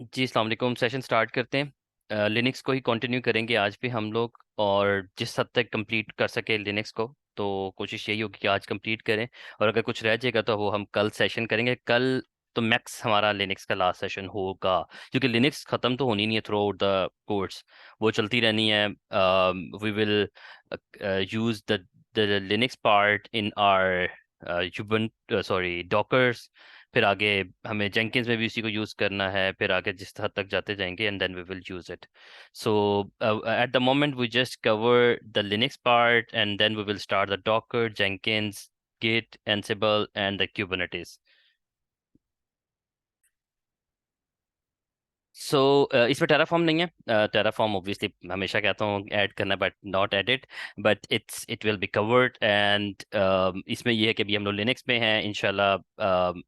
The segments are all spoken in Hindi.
जी अस्सलाम वालेकुम। सेशन स्टार्ट करते हैं। लिनक्स को ही कंटिन्यू करेंगे आज भी हम लोग, और जिस हद तक कंप्लीट कर सके लिनक्स को तो कोशिश यही होगी कि आज कंप्लीट करें। और अगर कुछ रह जाएगा तो वो हम कल सेशन करेंगे। कल तो मैक्स हमारा लिनक्स का लास्ट सेशन होगा, क्योंकि लिनक्स ख़त्म तो होनी नहीं है थ्रू आउट द कोर्स, वो चलती रहनी है। We will use the Linux part in our sorry dockers. फिर आगे हमें जेंकिंस में भी उसी को यूज़ करना है, फिर आगे जिस हद तक जाते जाएंगे and then we will use it. So at the moment we just cover the Linux part and then we will start the Docker, Jenkins, Git, Ansible and the Kubernetes. So इसमें टेराफॉर्म नहीं है। टेराफॉर्म ऑब्वियसली हमेशा कहता हूँ ऐड करना, but not edit, but it will be covered. And इसमें ये है कि अभी हम लोग लिनक्स में हैं इंशाल्लाह।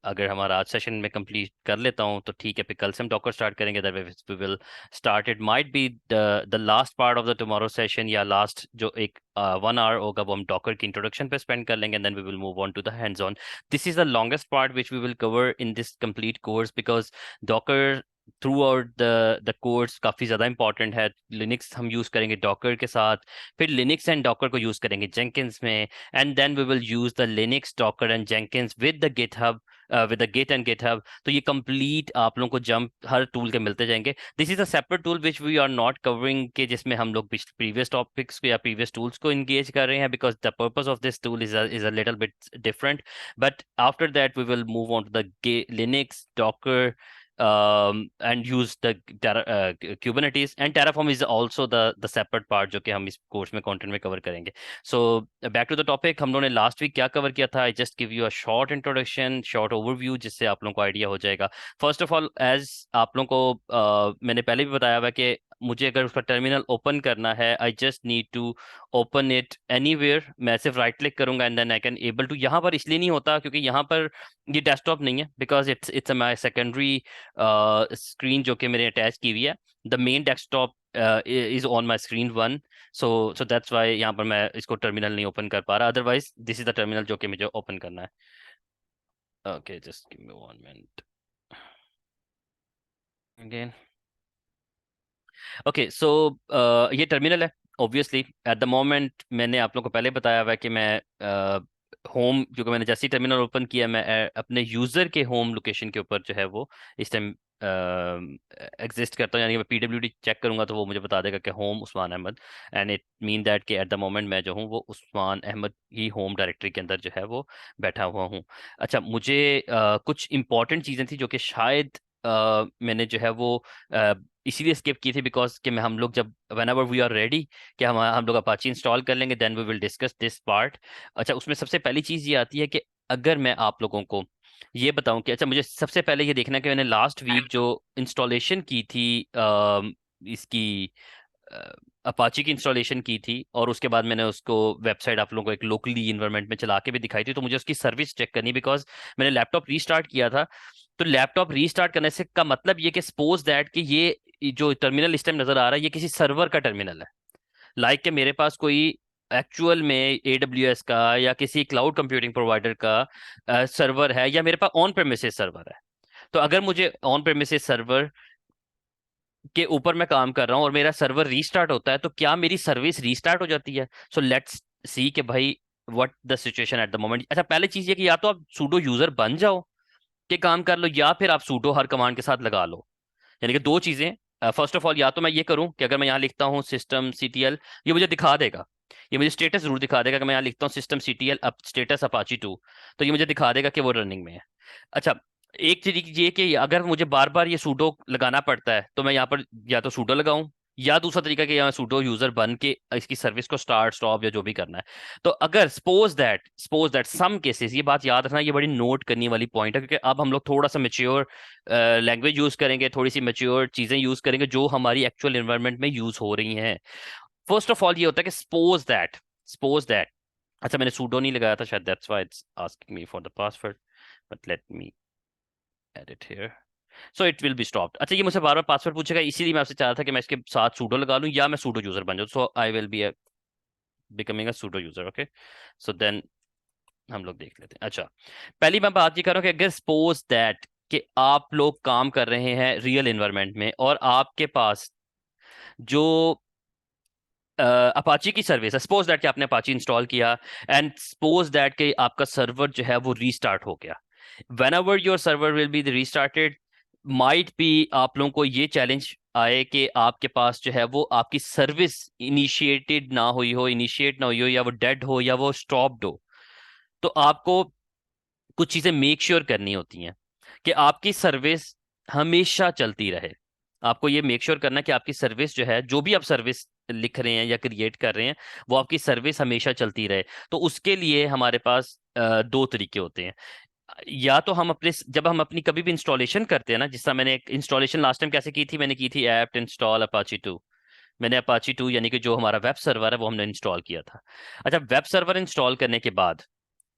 अगर हमारा आज सेशन में कंप्लीट कर लेता हूँ तो ठीक है, फिर कल से हम डॉकर स्टार्ट करेंगे। That we will start, it might be the last part of the tomorrow session, या लास्ट जो एक 1 आवर होगा वो हम डॉकर की इंट्रोडक्शन पे स्पेंड कर लेंगे, then we will move on to the hands on. This is the longest part which we will cover in this complete course, because docker throughout the course काफ़ी ज़्यादा इंपॉर्टेंट है। लिनक्स हम यूज़ करेंगे डॉकर के साथ, फिर लिनक्स एंड डॉकर को यूज़ करेंगे जेंकिंस में, and then we will use the Linux docker and Jenkins with the GitHub, with the Git and GitHub. तो ये कंप्लीट आप लोगों को जंप हर टूल के मिलते जाएंगे। This is a separate tool which we are not covering, के जिसमें हम लोग प्रीवियस टॉपिक्स को या प्रीवियस टूल्स को इंगेज कर रहे हैं, because the purpose of this tool is a little bit different. But after that we will move on to the Linux docker and use the Kubernetes, and Terraform is also the separate part जो कि हम इस कोर्स में कंटेंट में कवर करेंगे। So back to the topic, हम लोगों ने लास्ट वीक क्या कवर किया था? I just give you a short introduction, short overview, जिससे आप लोगों को आइडिया हो जाएगा। फर्स्ट ऑफ ऑल, एज आप लोगों को मैंने पहले भी बताया हुआ कि मुझे अगर उसका टर्मिनल ओपन करना है, I just need to open it anywhere. मैं सिर्फ राइट क्लिक करूंगा and then I can able to. यहाँ पर इसलिए नहीं होता क्योंकि यहाँ पर ये डेस्कटॉप नहीं है, because it's my secondary screen जो कि मेरे अटैच की हुई है। The main desktop is on my screen one. So that's why यहाँ पर मैं इसको टर्मिनल नहीं ओपन कर पा रहा। Otherwise this is the terminal जो कि मुझे ओपन करना है। Okay, just give me 1 minute again. Okay, so ये टर्मिनल है। ऑब्वियसली एट द मोमेंट मैंने आप लोगों को पहले बताया हुआ है कि मैं होम, क्योंकि मैंने जैसे ही टर्मिनल ओपन किया, मैं अपने यूज़र के होम लोकेशन के ऊपर जो है वो इस टाइम एग्जिस्ट करता हूँ। यानी कि मैं पीडब्ल्यूडी चेक करूंगा तो वो मुझे बता देगा कि home Usman Ahmed, and it mean that कि एट द मोमेंट मैं जो हूँ वो उस्मान अहमद ही होम डायरेक्टरी के अंदर जो है वो बैठा हुआ हूँ। अच्छा, मुझे कुछ इंपॉर्टेंट चीज़ें थी जो कि शायद मैंने जो है वो इसीलिए स्किप की थी, बिकॉज कि मैं हम लोग जब whenever we are ready कि हम लोग अपाची इंस्टॉल कर लेंगे, then we will discuss this part. अच्छा, उसमें सबसे पहली चीज़ ये आती है कि अगर मैं आप लोगों को ये बताऊं कि अच्छा, मुझे सबसे पहले ये देखना है कि मैंने लास्ट वीक जो इंस्टॉलेशन की थी इसकी अपाची की इंस्टॉलेशन की थी, और उसके बाद मैंने उसको वेबसाइट आप लोगों को एक लोकली इन्वायरमेंट में चला के भी दिखाई थी, तो मुझे उसकी सर्विस चेक करनी, बिकॉज मैंने लैपटॉप रीस्टार्ट किया था। तो लैपटॉप रीस्टार्ट करने से का मतलब ये कि सपोज दैट कि ये जो टर्मिनल इस टाइम नजर आ रहा है ये किसी सर्वर का टर्मिनल है। लाइक कि मेरे पास कोई एक्चुअल में AWS का या किसी क्लाउड कंप्यूटिंग प्रोवाइडर का सर्वर है, या मेरे पास ऑन प्रेमिसेस सर्वर है। तो अगर मुझे ऑन प्रेमिसेस सर्वर के ऊपर मैं काम कर रहा हूँ और मेरा सर्वर रीस्टार्ट होता है, तो क्या मेरी सर्विस रीस्टार्ट हो जाती है? सो लेट्स सी कि भाई what the situation at the moment. अच्छा, पहले चीज ये कि या तो आप सूडो यूजर बन जाओ के काम कर लो, या फिर आप सूडो हर कमांड के साथ लगा लो। यानी कि दो चीजें। फर्स्ट ऑफ ऑल, या तो मैं ये करूं कि अगर मैं यहाँ लिखता हूँ सिस्टम CTL, ये मुझे दिखा देगा, ये मुझे स्टेटस जरूर दिखा देगा कि मैं यहाँ लिखता हूँ system CTL up status Apache 2, तो ये मुझे दिखा देगा कि वो रनिंग में है। अच्छा, एक चीज ये कि अगर मुझे बार बार ये सूडो लगाना पड़ता है तो मैं यहाँ पर या तो सूडो लगाऊं, या दूसरा तरीका कि यहाँ सूडो यूजर बन के इसकी सर्विस को स्टार्ट स्टॉप या जो भी करना है। तो अगर सपोज दैट सम केसेस, ये बात याद रखना, ये बड़ी नोट करने वाली पॉइंट है, क्योंकि अब हम लोग थोड़ा सा मेच्योर लैंग्वेज यूज करेंगे, थोड़ी सी मेच्योर चीजें यूज करेंगे जो हमारी एक्चुअल एनवायरनमेंट में यूज हो रही हैं। फर्स्ट ऑफ ऑल ये होता है कि सपोज दैट अच्छा, मैंने सूडो नहीं लगाया था शायद, that's why it's asking me for the password, but let me edit here. So it will be stopped. अच्छा, ये मुझसे बार बार पासवर्ड पूछेगा, इसीलिए मैं आपसे चाह रहा था कि मैं इसके साथ सूडो लगा लूं या मैं सूडो यूजर बन जाऊं। So I will be becoming a sudo user. Okay, so then हम लोग देख लेते हैं। अच्छा, पहली मैं बात ये कर रहा हूँ कि अगर सपोज दैट कि आप लोग काम कर रहे हैं रियल एनवायरनमेंट में और आपके पास जो अपाची की सर्विस है, सपोज दैट कि आपने अपाची इंस्टॉल किया एंड सपोज दैट कि आपका सर्वर जो है वो रीस्टार्ट हो गया। When ever your server will be restarted, might be आप लोगों को ये चैलेंज आए कि आपके पास जो है वो आपकी सर्विस इनिशिएटेड ना हुई हो, इनिशिएट ना हुई हो, या वो डेड हो या वो स्टॉप्ड हो। तो आपको कुछ चीजें मेक श्योर करनी होती हैं कि आपकी सर्विस हमेशा चलती रहे। आपको ये मेक श्योर करना कि आपकी सर्विस जो है, जो भी आप सर्विस लिख रहे हैं या क्रिएट कर रहे हैं, वो आपकी सर्विस हमेशा चलती रहे। तो उसके लिए हमारे पास दो तरीके होते हैं। या तो हम अपने, जब हम अपनी कभी भी इंस्टॉलेशन करते हैं ना, जिस तरह मैंने एक इंस्टॉलेशन लास्ट टाइम कैसे की थी, मैंने की थी ऐप इंस्टॉल अपाची 2। मैंने अपाची 2 यानी कि जो हमारा वेब सर्वर है वो हमने इंस्टॉल किया था। अच्छा, वेब सर्वर इंस्टॉल करने के बाद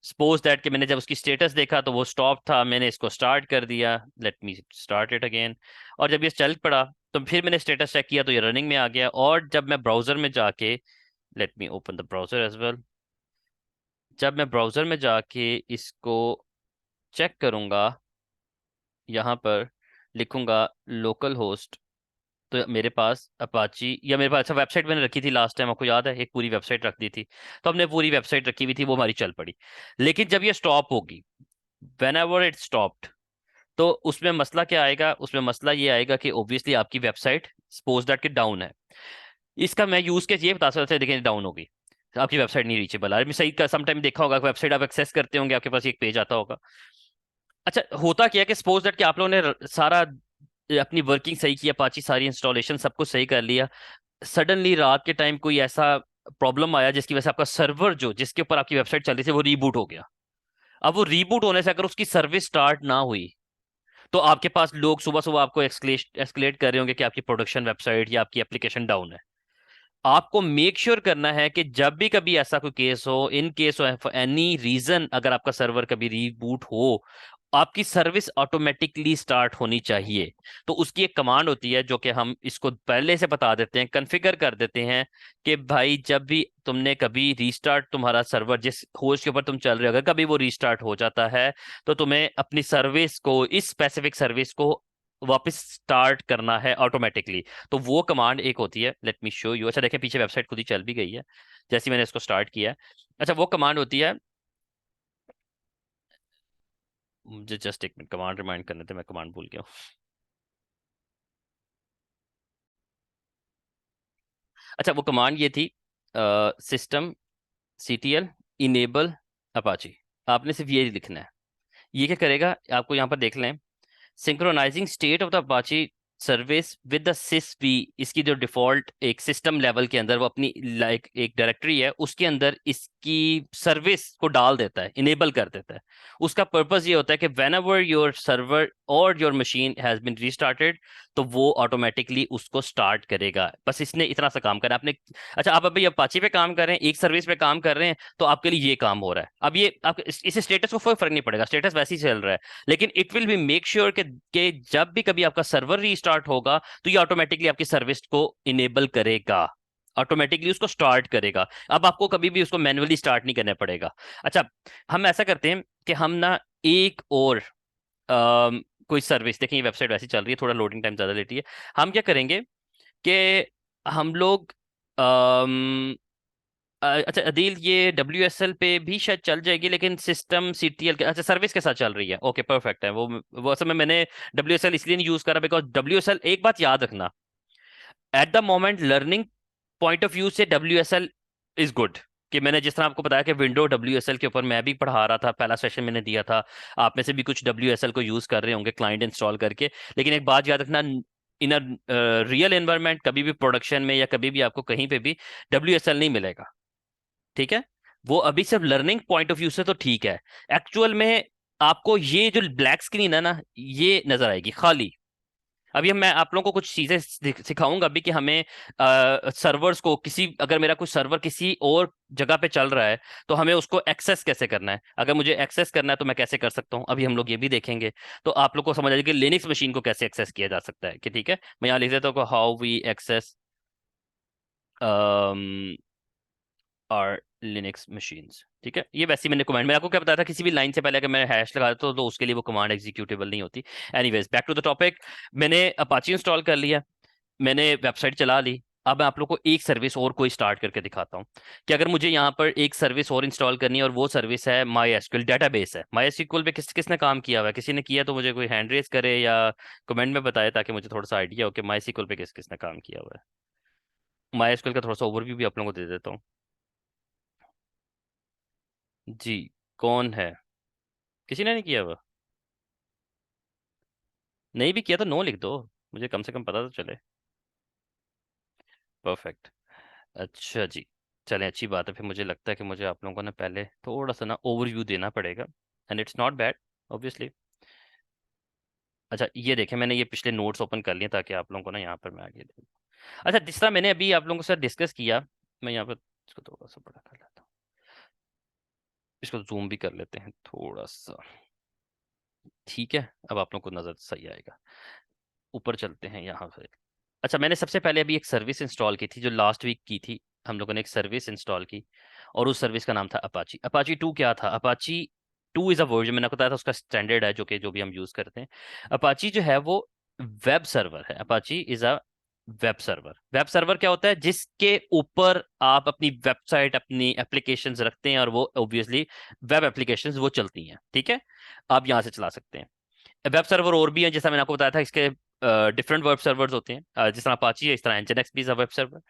सपोज दैट कि मैंने जब उसकी स्टेटस देखा तो वो स्टॉप था, मैंने इसको स्टार्ट कर दिया, let me start it again. और जब ये चल पड़ा तो फिर मैंने स्टेटस चेक किया तो ये रनिंग में आ गया। और जब मैं ब्राउजर में जाके, let me open the browser as well, जब मैं ब्राउजर में जाके इसको चेक करूंगा, यहाँ पर लिखूंगा लोकल होस्ट, तो मेरे पास अपाची, या मेरे पास, अच्छा वेबसाइट मैंने रखी थी लास्ट टाइम, आपको याद है, एक पूरी वेबसाइट रख दी थी। तो हमने पूरी वेबसाइट रखी हुई थी, वो हमारी चल पड़ी। लेकिन जब ये स्टॉप होगी, वेन एवर इट स्टॉप्ड, तो उसमें मसला क्या आएगा? उसमें मसला ये आएगा कि ऑब्वियसली आपकी वेबसाइट सपोज दैट कि डाउन है। इसका मैं यूज केस ये बता सकता हूँ, देखिए डाउन होगी, आपकी वेबसाइट नहीं रीचेबल है। सही का समटाइम देखा होगा, वेबसाइट आप एक्सेस करते होंगे, आपके पास एक पेज आता होगा। अच्छा, होता क्या है कि सपोज दैट कि आप लोगों ने सारा अपनी वर्किंग सही किया, अपाची सारी इंस्टॉलेशन सब कुछ सही कर लिया, सडनली रात के टाइम कोई ऐसा प्रॉब्लम आया जिसकी वजह से आपका सर्वर जो जिसके ऊपर आपकी वेबसाइट चल रही थी वो रीबूट हो गया। अब वो रीबूट होने से अगर उसकी सर्विस स्टार्ट ना हुई, तो आपके पास लोग सुबह सुबह आपको एस्केलेट कर रहे होंगे कि आपकी प्रोडक्शन वेबसाइट या आपकी एप्लीकेशन डाउन है। आपको मेक श्योर करना है कि जब भी कभी ऐसा कोई केस हो, in case of any reason, अगर आपका सर्वर कभी रीबूट हो, आपकी सर्विस ऑटोमेटिकली स्टार्ट होनी चाहिए। तो उसकी एक कमांड होती है जो कि हम इसको पहले से बता देते हैं, कॉन्फ़िगर कर देते हैं कि भाई जब भी तुमने कभी रीस्टार्ट, तुम्हारा सर्वर जिस होस्ट के ऊपर तुम चल रहे हो, अगर कभी वो रीस्टार्ट हो जाता है, तो तुम्हें अपनी सर्विस को, इस स्पेसिफिक सर्विस को वापस स्टार्ट करना है ऑटोमेटिकली। तो वो कमांड एक होती है, लेट मी शो यू। अच्छा देखें, पीछे वेबसाइट खुद ही चल भी गई है जैसे मैंने इसको स्टार्ट किया है। अच्छा, वो कमांड होती है, मुझे जस्ट एक मिनट कमांड रिमाइंड करने थे, मैं कमांड भूल गया हूँ। अच्छा, वो कमांड ये थी, सिस्टम CTL इनेबल अपाची। आपने सिर्फ ये लिखना है। ये क्या करेगा, आपको यहाँ पर देख लें, synchronizing state of the Apache service with the sys V. इसकी जो डिफॉल्ट एक सिस्टम लेवल के अंदर वो अपनी लाइक एक डायरेक्टरी है, उसके अंदर इसकी सर्विस को डाल देता है, इनेबल कर देता है। उसका पर्पस ये होता है कि वेन एवर योर सर्वर और your machine has been restarted, तो वो ऑटोमेटिकली उसको स्टार्ट करेगा। बस इसने इतना सा काम करा आपने। अच्छा, आप अभी अपाची पे काम कर रहे हैं, एक सर्विस पे काम कर रहे हैं, तो आपके लिए ये काम हो रहा है। अब ये आप इस स्टेटस को कोई फर्क नहीं पड़ेगा, स्टेटस वैसे ही चल रहा है, लेकिन it will be make sure कि जब भी कभी आपका सर्वर रीस्टार्ट होगा, तो ये ऑटोमेटिकली आपकी सर्विस को इनेबल करेगा, ऑटोमेटिकली उसको स्टार्ट करेगा। अब आपको कभी भी उसको मैन्युअली स्टार्ट नहीं करना पड़ेगा। अच्छा, हम ऐसा करते हैं कि हम ना एक और कोई सर्विस देखें, ये वेबसाइट वैसे चल रही है, थोड़ा लोडिंग टाइम ज्यादा लेती है। हम क्या करेंगे कि हम लोग अच्छा अदील, ये WSL पे भी शायद चल जाएगी, लेकिन सिस्टम CTL के, अच्छा सर्विस के साथ चल रही है, ओके परफेक्ट है। वो असल में मैंने WSL इसलिए नहीं यूज करा बिकॉज WSL, एक बात याद रखना, eight the moment learning point of view से WSL इज गुड। कि मैंने जिस तरह आपको बताया कि विंडो WSL के ऊपर मैं भी पढ़ा रहा था, पहला सेशन मैंने दिया था, आप में से भी कुछ WSL को यूज कर रहे होंगे क्लाइंट इंस्टॉल करके। लेकिन एक बात याद रखना, इन अ रियल एनवायरनमेंट, कभी भी प्रोडक्शन में या कभी भी आपको कहीं पे भी WSL नहीं मिलेगा, ठीक है? वो अभी सिर्फ लर्निंग पॉइंट ऑफ व्यू से तो ठीक है, एक्चुअल में आपको ये जो ब्लैक स्क्रीन है ना, ये नजर आएगी खाली। अभी मैं आप लोगों को कुछ चीजें सिखाऊंगा अभी कि हमें सर्वर्स को, किसी अगर मेरा कोई सर्वर किसी और जगह पे चल रहा है, तो हमें उसको एक्सेस कैसे करना है। अगर मुझे एक्सेस करना है तो मैं कैसे कर सकता हूँ, अभी हम लोग ये भी देखेंगे। तो आप लोग को समझ आ जाएगी कि लिनक्स मशीन को कैसे एक्सेस किया जा सकता है। कि ठीक है, मैं यहाँ लिख देता हूँ how we access our Linux machines. ठीक है, ये वैसे ही मैंने कमांड, मैं आपको क्या बताया था, किसी भी लाइन से पहले अगर मैं हैश लगा देता तो उसके लिए वो कमांड एग्जीक्यूटेबल नहीं होती। Anyways back to the topic, मैंने अपाची इंस्टॉल कर लिया, मैंने वेबसाइट चला ली। अब मैं आप लोग को एक सर्विस और कोई स्टार्ट करके दिखाता हूँ कि अगर मुझे यहाँ पर एक सर्विस और इंस्टॉल करनी है, और वो सर्विस है माई एसक्यूएल डेटाबेस है। माई एसक्यूएल पे किसने काम किया हुआ है, किसी ने किया तो मुझे कोई हैंड रेज करे या कमेंट में बताए, ताकि मुझे थोड़ा सा आइडिया हो कि माई एसक्यूएल पे किसने काम किया हुआ है। माई एसक्यूएल का थोड़ा सा ओवरव्यू भी आप लोगों को दे देता हूँ। जी, कौन है, किसी ने नहीं किया हुआ? नहीं भी किया तो नो लिख दो, मुझे कम से कम पता तो चले। परफेक्ट। अच्छा जी, चलें, अच्छी बात है। फिर मुझे लगता है कि मुझे आप लोगों को ना पहले थोड़ा सा ना ओवरव्यू देना पड़ेगा, and it's not bad obviously. अच्छा ये देखें, मैंने ये पिछले नोट्स ओपन कर लिए ताकि आप लोगों को ना यहाँ पर मैं आगे दूँ। अच्छा, जिस तरह मैंने अभी आप लोगों के साथ डिस्कस किया, मैं यहाँ पर इसको थोड़ा सा बड़ा कर लेता हूँ, इसको जूम भी कर लेते हैं थोड़ा सा। ठीक है, अब आप लोगों को नज़र सही आएगा। ऊपर चलते हैं यहाँ से। अच्छा, मैंने सबसे पहले अभी एक सर्विस इंस्टॉल की थी जो लास्ट वीक की थी। हम लोगों ने एक सर्विस इंस्टॉल की, और उस सर्विस का नाम था अपाची। अपाची 2 क्या था? अपाची 2 इज़ अ वर्जन, मैंने आपको बताया था, उसका स्टैंडर्ड है जो भी हम यूज़ करते हैं। अपाची जो है वो वेब सर्वर है। Apache is a web server. Web server क्या होता है? जिसके ऊपर आप अपनी वेबसाइट, अपनी एप्लीकेशंस रखते हैं, और वो ऑब्वियसली वेब एप्लीकेशंस वो चलती हैं। ठीक है, आप यहाँ से चला सकते हैं। वेब सर्वर और भी हैं, जैसा मैंने आपको बताया था, इसके डिफरेंट वेब सर्वर्स होते हैं। जिस तरह अपाची है, इस तरह एनजिनक्स भी वेब सर्वर।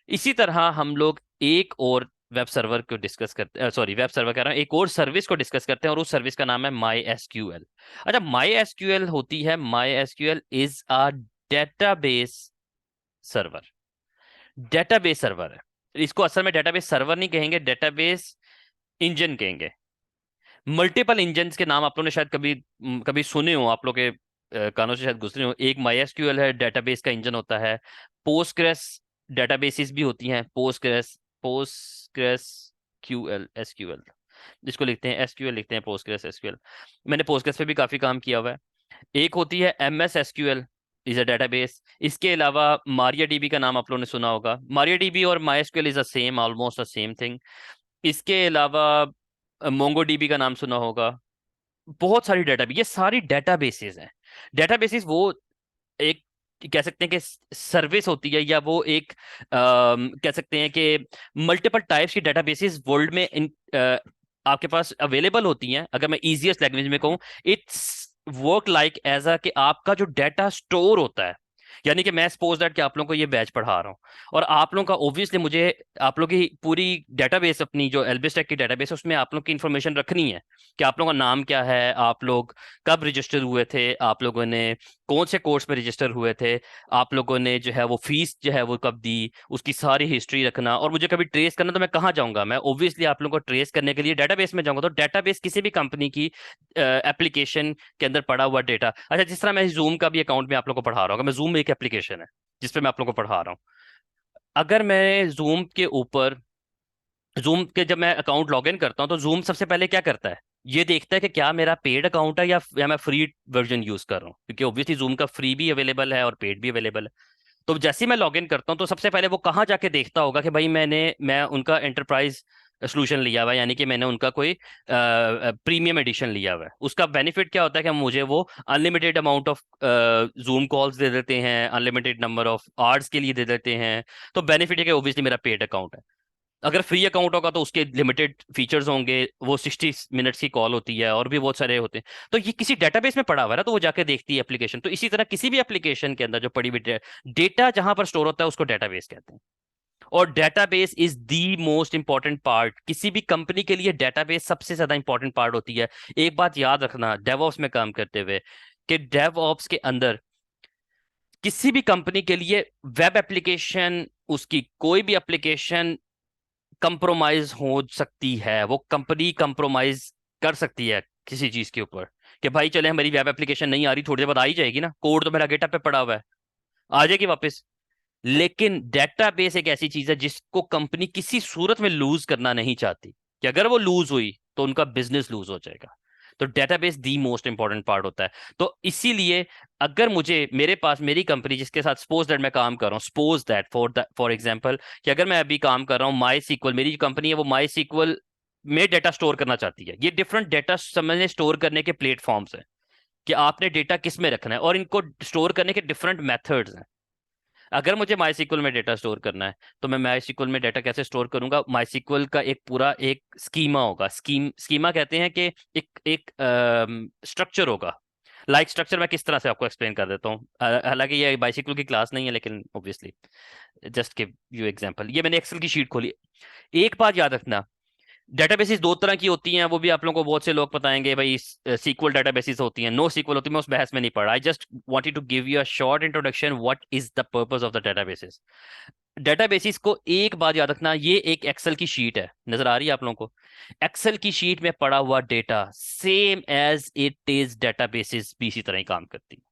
इसी तरह हम लोग एक और वेब सर्वर को डिस्कस करते, सॉरी वेब सर्वर कह रहा हूँ, एक और सर्विस को डिस्कस करते हैं, और उस सर्विस का नाम है माई एसक्यूएल। अच्छा, माई एसक्यूएल होती है, my SQL is a database server. Database server है। इसको असल में डेटाबेस सर्वर नहीं कहेंगे, डेटाबेस इंजन कहेंगे। मल्टीपल इंजन्स के नाम आप लोगों ने शायद कभी कभी सुने हो, आप लोग के कानों से शायद गुजरे हो। एक माईएसक्यूएल है, डेटाबेस का इंजन होता है। पोस्टग्रेस डेटाबेसेस भी होती हैं, पोस्टग्रेस, पोस्टग्रेस क्यूएल, एसक्यूएल जिसको लिखते हैं, एसक्यूएल लिखते हैं, पोस्टग्रेस एसक्यूएल। मैंने पोस्टग्रेस पे भी काफी काम किया हुआ है। एक होती है MS SQL, is a database. इसके अलावा मारिया डीबी का नाम आप लोगों ने सुना होगा। मारिया डीबी और MySQL is the same, almost the same thing. इसके अलावा मोंगो डीबी का नाम सुना होगा। बहुत सारी डेटाबेस, ये सारी डेटाबेसेस हैं। डेटाबेसेस वो एक कह सकते हैं कि सर्विस होती है, या वो एक कह सकते हैं कि मल्टीपल टाइप्स की डेटाबेसेस वर्ल्ड में आपके पास अवेलेबल होती हैं। अगर मैं इजीएस्ट लैंग्वेज में कहूँ, it's work like as a कि आपका जो डाटा स्टोर होता है, यानी कि मैं सपोज दैट कि आप लोगों को ये बैच पढ़ा रहा हूँ, और आप लोगों का ऑब्वियसली मुझे आप लोगों की पूरी डेटाबेस, अपनी जो एल्बिस्टेक की डेटाबेस है, उसमें आप लोगों की इन्फॉर्मेशन रखनी है कि आप लोगों का नाम क्या है, आप लोग कब रजिस्टर हुए थे, आप लोगों ने कौन से कोर्स में रजिस्टर हुए थे, आप लोगों ने जो है वो फीस जो है वो कब दी, उसकी सारी हिस्ट्री रखना। और मुझे कभी ट्रेस करना तो मैं कहाँ जाऊंगा? मैं ऑब्वियसली आप लोगों को ट्रेस करने के लिए डेटाबेस में जाऊंगा। तो डेटाबेस किसी भी कंपनी की एप्लीकेशन के अंदर पड़ा हुआ डेटा। अच्छा, जिस तरह मैं जूम का भी अकाउंट में आप लोगों को पढ़ा रहा हूँ, मैं जूम एक एप्लीकेशन है जिसपे मैं आप लोगों को पढ़ा रहा हूँ। अगर मैं जूम के ऊपर, जूम के जब मैं अकाउंट लॉग इन करता हूँ, तो जूम सबसे पहले क्या करता है? ये देखता है कि क्या मेरा पेड अकाउंट है या मैं फ्री वर्जन यूज कर रहा हूँ, क्योंकि ऑब्वियसली जूम का फ्री भी अवेलेबल है और पेड भी अवेलेबल है। तो जैसे ही मैं लॉग इन करता हूँ, तो सबसे पहले वो कहाँ जाके देखता होगा कि भाई मैं उनका एंटरप्राइज सोल्यूशन लिया हुआ है, यानी कि मैंने उनका कोई प्रीमियम एडिशन लिया हुआ है। उसका बेनिफिट क्या होता है कि मुझे वो unlimited amount of Zoom calls दे देते हैं, अनलिमिटेड नंबर ऑफ आवर्स के लिए दे देते हैं। तो बेनिफिट है कि ओब्वियसली मेरा पेड अकाउंट है। अगर फ्री अकाउंट होगा तो उसके लिमिटेड फीचर्स होंगे, वो 60 मिनट्स की कॉल होती है, और भी बहुत सारे होते हैं। तो ये किसी डेटाबेस में पड़ा हुआ है ना, तो वो जाके देखती है एप्लीकेशन। तो इसी तरह किसी भी एप्लीकेशन के अंदर जो पड़ी हुई डेटा जहां पर स्टोर होता है, उसको डेटाबेस कहते हैं। और database is the most important part किसी भी कंपनी के लिए। डेटाबेस सबसे ज्यादा इंपॉर्टेंट पार्ट होती है। एक बात याद रखना, डेवऑप्स में काम करते हुए, कि डेवऑप्स के अंदर किसी भी कंपनी के लिए वेब एप्लीकेशन, उसकी कोई भी एप्लीकेशन कंप्रोमाइज हो सकती है। वो कंपनी कंप्रोमाइज कर सकती है किसी चीज के ऊपर, कि भाई चले हमारी वेब एप्लीकेशन नहीं आ रही, थोड़ी देर बाद आ ही जाएगी ना, कोड तो मेरा गेटअप पे पड़ा हुआ है, आ जाएगी वापस। लेकिन डेटाबेस एक ऐसी चीज है जिसको कंपनी किसी सूरत में लूज करना नहीं चाहती, कि अगर वो लूज हुई तो उनका बिजनेस लूज हो जाएगा। तो database the most important part होता है। तो इसीलिए अगर मुझे, मेरे पास मेरी कंपनी जिसके साथ सपोज दैट मैं काम कर रहा हूँ, सपोज दैट फॉर एग्जांपल कि अगर मैं अभी काम कर रहा हूँ माई सीक्वल, मेरी जो कंपनी है वो माई सीक्वल में डेटा स्टोर करना चाहती है। ये डिफरेंट डेटा समझने स्टोर करने के प्लेटफॉर्म्स हैं कि आपने डेटा किस में रखना है, और इनको स्टोर करने के डिफरेंट मेथड्स हैं। अगर मुझे माई में डेटा स्टोर करना है तो मैं माई में डेटा कैसे स्टोर करूंगा? माई का एक पूरा एक स्कीमा होगा। स्कीमा कहते हैं कि एक एक स्ट्रक्चर होगा। स्ट्रक्चर मैं किस तरह से आपको एक्सप्लेन कर देता हूँ, हालांकि ये बाइसिकल की क्लास नहीं है, लेकिन obviously just give you example. ये मैंने एक्सेल की शीट खोली। एक बात याद रखना, डेटाबेसेस दो तरह की होती हैं, वो भी आप लोगों को बहुत से लोग बताएंगे भाई सीक्वल डेटाबेसेस होती हैं, नो सीक्वल होती है। मैं उस बहस में नहीं पड़ा। I just wanted to give you a short introduction what is the purpose of the databases. Databases को एक बात याद रखना, ये एक एक्सेल की शीट है, नजर आ रही है आप लोगों को? एक्सेल की शीट में पड़ा हुआ data same as it is databases भी इसी तरह ही काम करती है,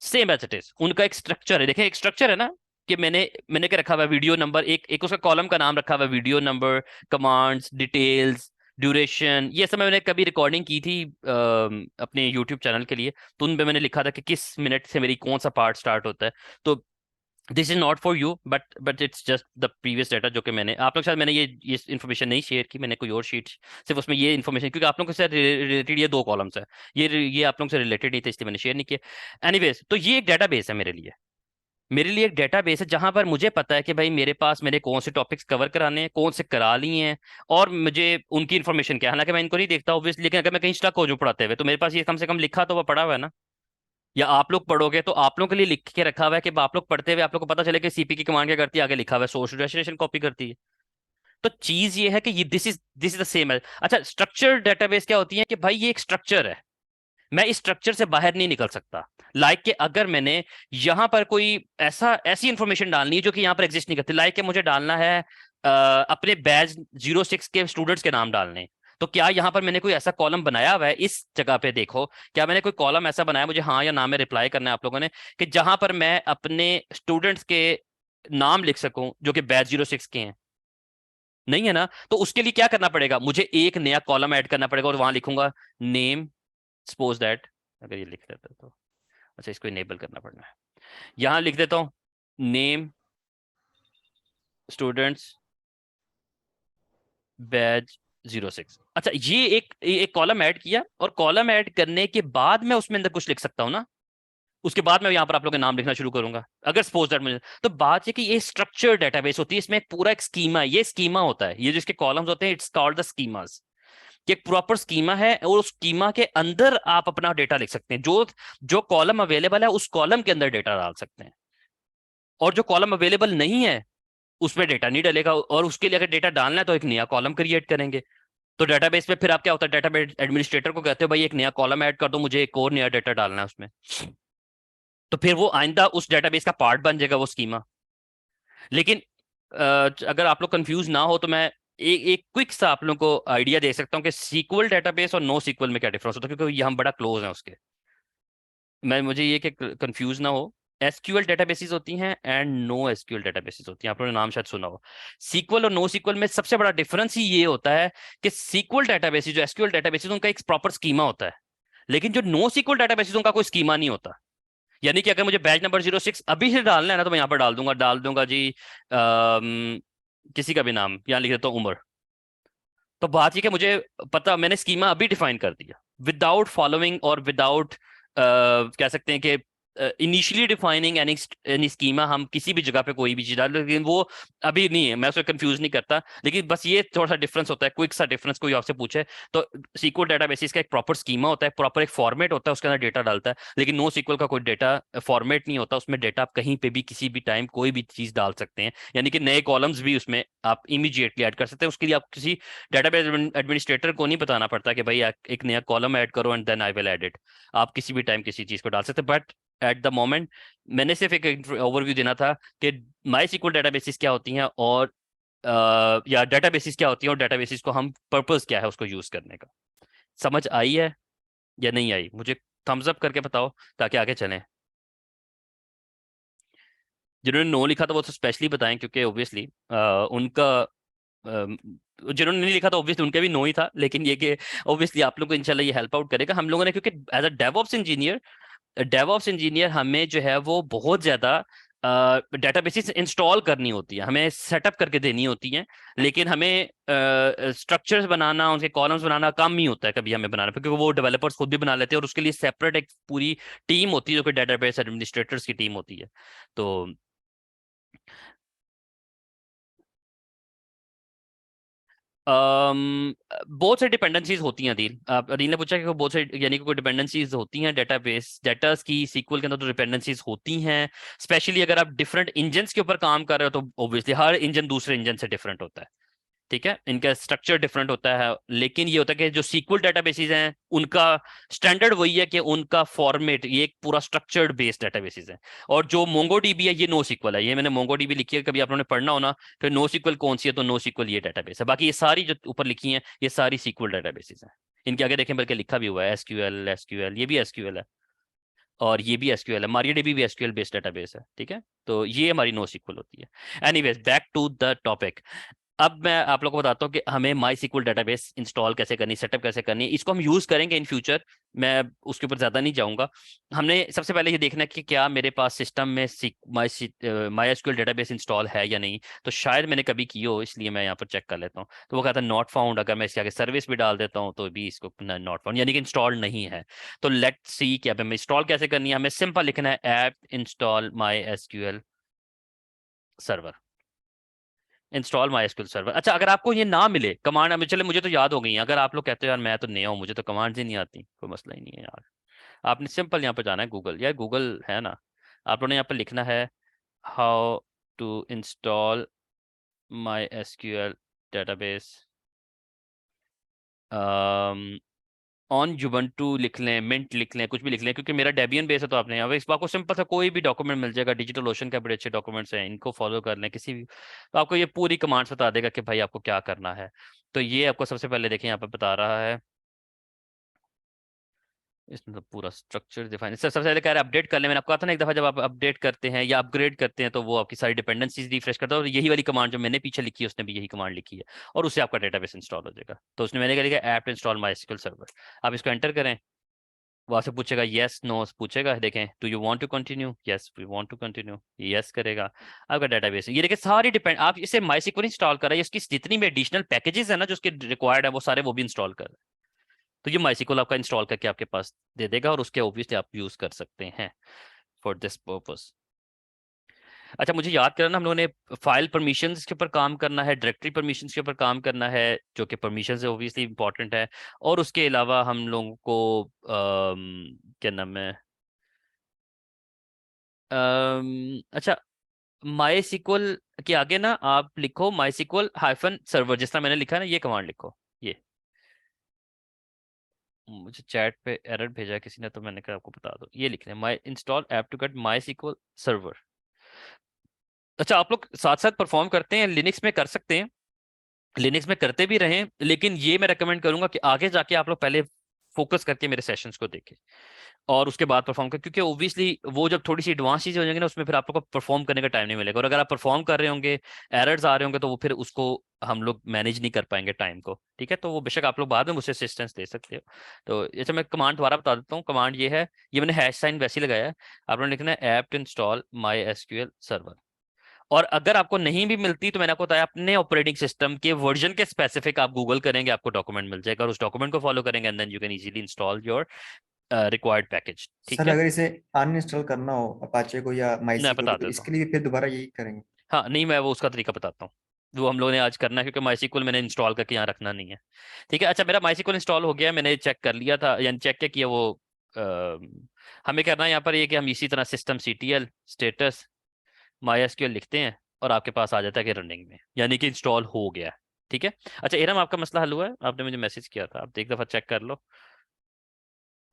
सेम एज इट इज। उनका एक स्ट्रक्चर है, देखें एक स्ट्रक्चर है ना, कि मैंने क्या रखा हुआ है, वीडियो नंबर, एक एक उसका कॉलम का नाम रखा हुआ है, video number, commands, details, duration. ये सब मैंने कभी रिकॉर्डिंग की थी अपने यूट्यूब चैनल के लिए, तो उन पे मैंने लिखा था कि किस मिनट से मेरी कौन सा पार्ट स्टार्ट होता है। तो this is not for you, but it's just the previous data जो कि मैंने आप लोग, शायद मैंने ये इन्फॉर्मेशन नहीं शेयर की, मैंने कोई और शीट सिर्फ उसमें ये इन्फॉर्मेशन, क्योंकि आप लोगों से रिलेटेड ये दो कॉलम्स है, ये आप लोगों से रिलेटेड नहीं थे, इसलिए मैंने शेयर नहीं किया। एनीवेज, तो ये एक डेटाबेस है मेरे लिए एक डेटाबेस है जहां पर मुझे पता है कि भाई मेरे पास मैंने कौन से टॉपिक्स कवर कराने हैं, कौन से करा लिए हैं, और मुझे उनकी इन्फॉर्मेशन क्या है। हालांकि मैं इनको नहीं देखता ऑब्वियसली, लेकिन अगर मैं कहीं स्टक हो जाऊं पढ़ाते हुए, तो मेरे पास ये कम से कम लिखा तो वो पड़ा हुआ है ना। या आप लोग पढ़ोगे तो आप लोगों के लिए लिख के रखा हुआ है कि आप लोग पढ़ते हुए आप लोग को पता चले कि सीपी की कमांड क्या करती है, आगे लिखा हुआ है सोर्स डेस्टिनेशन कॉपी करती है। तो चीज ये है कि ये दिस इज द सेम है। अच्छा, स्ट्रक्चर डेटाबेस क्या होती है कि भाई ये एक स्ट्रक्चर है, मैं इस स्ट्रक्चर से बाहर नहीं निकल सकता। कि अगर मैंने यहां पर कोई ऐसी इंफॉर्मेशन डालनी है जो कि यहां पर एग्जिस्ट नहीं करती, कि मुझे डालना है अपने बैच 06 के स्टूडेंट्स के नाम डालने, तो क्या यहां पर मैंने कोई ऐसा कॉलम बनाया हुआ है? इस जगह पे देखो, क्या मैंने कोई कॉलम ऐसा बनाया, मुझे हाँ या ना में रिप्लाई करना है आप लोगों ने, कि जहां पर मैं अपने स्टूडेंट्स के नाम लिख सकूं जो कि बैच 06 के हैं? नहीं है ना। तो उसके लिए क्या करना पड़ेगा, मुझे एक नया कॉलम ऐड करना पड़ेगा, और वहां लिखूंगा नेम, सपोज दैट, अगर ये लिख देता तो, अच्छा इसको इनेबल करना पड़ना है, यहां लिख देता हूं नेम स्टूडेंट्स बैच 06। अच्छा, ये एक कॉलम ऐड किया, और कॉलम ऐड करने के बाद मैं उसमें अंदर कुछ लिख सकता हूँ ना। उसके बाद मैं यहाँ पर आप लोगों के नाम लिखना शुरू करूंगा, अगर सपोज दैट मुझे। तो बात ये कि ये स्ट्रक्चर डेटाबेस होती है, इसमें एक पूरा एक स्कीमा है, ये स्कीमा होता है, ये जिसके कॉलम्स होते हैं, इट्स कॉल्ड द स्कीमास, कि एक प्रॉपर स्कीमा है, और उस स्कीमा के अंदर आप अपना डेटा लिख सकते हैं। जो जो कॉलम अवेलेबल है उस कॉलम के अंदर डेटा डाल सकते हैं, और जो कॉलम अवेलेबल नहीं है उसमें डेटा नहीं डलेगा। और उसके लिए अगर डेटा डालना है तो एक नया कॉलम क्रिएट करेंगे। तो डेटाबेस में फिर आप क्या होता है, डेटाबेस एडमिनिस्ट्रेटर को कहते हो भाई एक नया कॉलम ऐड कर दो, मुझे एक और नया डेटा डालना है उसमें। तो फिर वो आइंदा उस डेटाबेस का पार्ट बन जाएगा वो स्कीमा। लेकिन अगर आप लोग कंफ्यूज ना हो तो मैं एक क्विक सा आप लोगों को आइडिया दे सकता हूँ कि सीक्वल डेटाबेस और नो सीक्वल में क्या डिफरेंस होता है, क्योंकि ये हम बड़ा क्लोज हैं उसके। मुझे ये कि कंफ्यूज ना हो, एसक्यूएल डेटाबेसेस होती हैं एंड नो एसक्यूएल डेटाबेसेस होती हैं, आप लोगों ने नाम शायद सुना हो। सीक्वल और नो सीक्वल में सबसे बड़ा डिफरेंस ही ये होता है कि सीक्वल डेटाबेसेस, जो एसक्यूएल डेटाबेसेस, उनका एक प्रॉपर स्कीमा होता है, लेकिन जो नो सीक्वल डेटाबेसेस उनका कोई स्कीमा नहीं होता। यानी कि अगर मुझे बैच नंबर 06 अभी से डालना है ना, तो मैं यहाँ पर डाल दूंगा जी किसी का भी नाम, यहाँ लिख देता हूँ उमर। तो बात ये कि मुझे पता, मैंने स्कीमा अभी डिफाइन कर दिया विदाउट फॉलोइंग, और विदाउट कह सकते हैं कि इनिशियली डिफाइनिंग एनी स्कीमा, हम किसी भी जगह पे कोई भी चीज डाल, लेकिन वो अभी नहीं है, मैं उसको कंफ्यूज नहीं करता। लेकिन बस ये थोड़ा सा डिफरेंस होता है, क्विक सा डिफरेंस, कोई आपसे पूछे तो सीक्वल डेटाबेसिस का एक प्रॉपर स्कीमा होता है, प्रॉपर एक फॉर्मेट होता है, उसके अंदर डेटा डालता है। लेकिन नो सीक्वल का कोई डेटा फॉर्मेट नहीं होता, उसमें डेटा आप कहीं पे भी किसी भी टाइम कोई भी चीज डाल सकते हैं, यानी कि नए कॉलम्स भी उसमें आप इमीडिएटली ऐड कर सकते हैं। उसके लिए आप किसी डेटाबेस एडमिनिस्ट्रेटर को नहीं बताना पड़ता कि भाई एक नया कॉलम ऐड करो and then I will add it. आप किसी भी टाइम किसी चीज को डाल सकते हैं। बट एट द मोमेंट मैंने सिर्फ एक ओवरव्यू देना था कि माई सीक्वल डेटाबेसिस क्या होती हैं, और या डेटाबेसिस क्या होती है, और डेटाबेसिस को हम पर्पस क्या है उसको यूज करने का। समझ आई है या नहीं आई? मुझे थम्स अप करके बताओ ताकि आगे चलें। जिन्होंने नो लिखा था वो तो स्पेशली बताएं, क्योंकि ऑब्वियसली उनका जिन्होंने नहीं लिखा था ऑब्वियसली उनके भी नो ही था, लेकिन ये कि ऑब्वियसली आप लोग को इंशाल्लाह ये हेल्प आउट करेगा हम लोगों ने, क्योंकि एज अ डेवऑप्स इंजीनियर हमें जो है वो बहुत ज्यादा डेटाबेसेस इंस्टॉल करनी होती है, हमें सेटअप करके देनी होती है, लेकिन हमें स्ट्रक्चर्स बनाना, उनके कॉलम्स बनाना काम नहीं होता है कभी हमें बनाना, क्योंकि वो डेवलपर्स खुद भी बना लेते हैं और उसके लिए सेपरेट एक पूरी टीम होती है जो कि डेटाबेस एडमिनिस्ट्रेटर्स की टीम होती है। तो बहुत से डिपेंडेंसीज होती हैं अदील, आप अदील ने पूछा कि बहुत से यानी कि कोई डिपेंडेंसीज होती हैं डेटाबेस डेटास की सीक्वल के अंदर, तो डिपेंडेंसीज होती हैं। स्पेशली अगर आप डिफरेंट इंजन्स के ऊपर काम कर रहे हो तो ऑब्वियसली हर इंजन दूसरे इंजन से डिफरेंट होता है, ठीक है, इनका स्ट्रक्चर डिफरेंट होता है, लेकिन ये होता है कि जो सीक्वल डेटाबेसेस हैं उनका स्टैंडर्ड वही है कि उनका फॉर्मेट ये एक पूरा स्ट्रक्चर्ड बेस्ड डेटाबेसेस है। और जो मोंगोडीबी है ये नो सीक्वल है, ये मैंने मोंगोडीबी लिखी है, कभी आप लोगों ने पढ़ना हो ना तो नो सीक्वल कौन सी है, तो नो सीक्वल ये डेटाबेस है, बाकी ये सारी जो ऊपर लिखी है ये सारी सीक्वल डेटाबेसेस हैं। इनके आगे देखें बल्कि लिखा भी हुआ है एसक्यूएल, ये भी एसक्यूएल है और ये भी एसक्यूएल है, मारियाडीबी भी एसक्यूएल बेस्ड डेटाबेस है, ठीक है, तो ये हमारी नो सीक्वल होती है। Anyways back to the topic. अब मैं आप लोगों को बताता हूँ कि हमें माई सीक्वल डेटाबेस इंस्टॉल कैसे करनी, सेटअप कैसे करनी है, इसको हम यूज करेंगे इन फ्यूचर, मैं उसके ऊपर ज्यादा नहीं जाऊंगा। हमने सबसे पहले ये देखना है कि क्या मेरे पास सिस्टम में माई एसक्यूएल डेटाबेस इंस्टॉल है या नहीं, तो शायद मैंने कभी की हो, इसलिए मैं यहाँ पर चेक कर लेता हूँ। तो वो कहता है नॉट फाउंड, अगर मैं इसके आगे सर्विस भी डाल देता हूँ तो भी इसको नॉट फाउंड यानी कि इंस्टॉल नहीं है। तो लेट सी कि अब हमें इंस्टॉल कैसे करनी है, हमें सिंपल लिखना है app install MySQL server, install MySQL server. अच्छा, अगर आपको ये ना मिले कमांड, हमें चले मुझे तो याद हो गई है, अगर आप लोग कहते हो यार मैं तो नया हूँ मुझे तो कमांड ही नहीं आती, कोई मसला ही नहीं है यार, आपने सिंपल यहाँ पर जाना है गूगल, यार गूगल है ना, आप लोगों ने यहाँ पर लिखना है how to install MySQL database on Ubuntu लिख लें, मिंट लिख लें, कुछ भी लिख लें, क्योंकि मेरा डेबियन बेस है, तो आपने यहाँ पे इस बात को सिंपल सा कोई भी डॉक्यूमेंट मिल जाएगा, डिजिटल ओशन के बड़े अच्छे डॉक्यूमेंट्स हैं, इनको फॉलो कर लें किसी भी, तो आपको ये पूरी कमांड्स बता देगा कि भाई आपको क्या करना है। तो ये आपको सबसे पहले देखें यहाँ पे बता रहा है, इसमें तो पूरा स्ट्रक्चर डिफाइन, सर सबसे पहले कह रहा है अपडेट कर ले, मैंने आपको कहा था ना एक दफा जब आप अपडेट करते हैं या अपग्रेड करते हैं तो वो आपकी सारी डिपेंडेंसीज रिफ्रेश करता है, और यही वाली कमांड जो मैंने पीछे लिखी है उसने भी यही कमांड लिखी है, और उससे आपका डेटाबेस इंस्टॉल हो जाएगा। तो उसने मैंने कह लिखा app install MySQL server, आप इसको एंटर करें, वहां से पूछेगा यस नो, पूछेगा देखें do you want to continue, yes we want to continue, yes करेगा, आपका डेटाबेस ये देखिए सारी डिपेंड, आप इसे माई इंस्टॉल कर रहे हैं, इसकी जितनी भी एडिशनल पैकेजेस है ना जो उसके रिक्वायर्ड है वो सारे वो भी इंस्टॉल कर रहे हैं, तो ये माई आपका इंस्टॉल करके आपके पास दे देगा और उसके ऑब्वियसली आप यूज कर सकते हैं फॉर दिस पर्पस। अच्छा, मुझे याद करना हम लोगों ने फाइल परमिशंस के ऊपर काम करना है, डायरेक्टरी परमिशंस के ऊपर काम करना है, जो कि परमिशंस ऑब्वियसली इंपॉर्टेंट है, और उसके अलावा हम लोगों को क्या नाम है, अच्छा, माई सिक्वल के आगे ना आप लिखो माई सिक्वल हाइफन सर्वर, जिस तरह मैंने लिखा है ना ये कमांड लिखो, ये मुझे चैट पे एरर भेजा है किसी ने तो मैंने कहा आपको बता दो, ये लिख रहे हैं my install app to get MySQL server. अच्छा, आप लोग साथ साथ परफॉर्म करते हैं लिनक्स में कर सकते हैं, लिनक्स में करते भी रहें, लेकिन ये मैं रेकमेंड करूंगा कि आगे जाके आप लोग पहले फोकस करके मेरे सेशंस को देखें और उसके बाद परफॉर्म कर, क्योंकि ओब्वियसली वो जब थोड़ी सी एडवांस चीजें हो जाएंगी ना उसमें फिर आप लोग को परफॉर्म करने का टाइम नहीं मिलेगा, और अगर आप परफॉर्म कर रहे होंगे एरर्स आ रहे होंगे तो वो फिर उसको हम लोग मैनेज नहीं कर पाएंगे टाइम को, ठीक है, तो वो बेशक आप लोग बाद में मुझसे असिस्टेंस दे सकते हो। तो जैसे मैं कमांड दोबारा बता देता हूँ, कमांड ये है, ये मैंने हैश साइन वैसे ही लगाया है, आप लोगों ने लिखना है apt install MySQL server, और अगर आपको नहीं भी मिलती तो मैंने आपको बताया अपने ऑपरेटिंग सिस्टम के वर्जन के स्पेसिफिक आप गूगल करेंगे आपको डॉक्यूमेंट मिल जाएगा, और उस डॉक्यूमेंट को फॉलो करेंगे and then you can easily install your required package, ठीक सर है। अगर इसे अनइंस्टॉल करना हो अपाचे को या मैं माईसीक्वल बता को, तो देता हूँ, इसके लिए भी फिर दोबारा यही करेंगे? हाँ नहीं मैं वो उसका तरीका बताता हूँ, वो हम लोगों ने आज करना है क्योंकि माईसीक्वल मैंने इंस्टॉल करके यहाँ रखना नहीं है, ठीक है। अच्छा, मेरा माईसीक्वल इंस्टॉल हो गया, मैंने चेक कर लिया था, यानी चेक क्या किया वो हमें करना है यहाँ पर ये कि हम इसी तरह system CTL status my SQL लिखते हैं और आपके पास आ जाता है कि रनिंग में, यानी कि इंस्टॉल हो गया है, ठीक है। अच्छा इरम, आपका मसला हल हुआ है, आपने मुझे मैसेज किया था, आप एक दफ़ा चेक कर लो।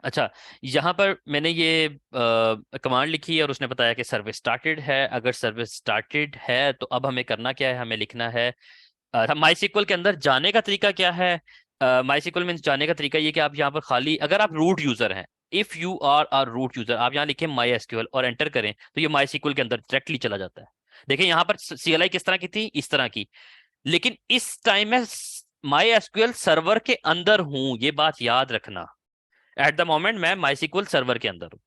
अच्छा, यहाँ पर मैंने ये कमांड लिखी है और उसने बताया कि सर्विस स्टार्टेड है, अगर सर्विस स्टार्टेड है तो अब हमें करना क्या है, हमें लिखना है माई सिक्वल के अंदर जाने का तरीका क्या है। माई सिक्वल में जाने का तरीका ये कि आप यहाँ पर खाली अगर आप रूट यूजर हैं, if you are root user, आप यहाँ लिखें माई एसक्यूएल और एंटर करें तो ये माई सिक्वल के अंदर डायरेक्टली चला जाता है। देखिए यहाँ पर सीएलआई किस तरह की थी, इस तरह की, लेकिन इस टाइम में माई एसक्यूएल सर्वर के अंदर हूं, ये बात याद रखना। एट द मोमेंट मैं माई एसक्यूएल सर्वर के अंदर हूं।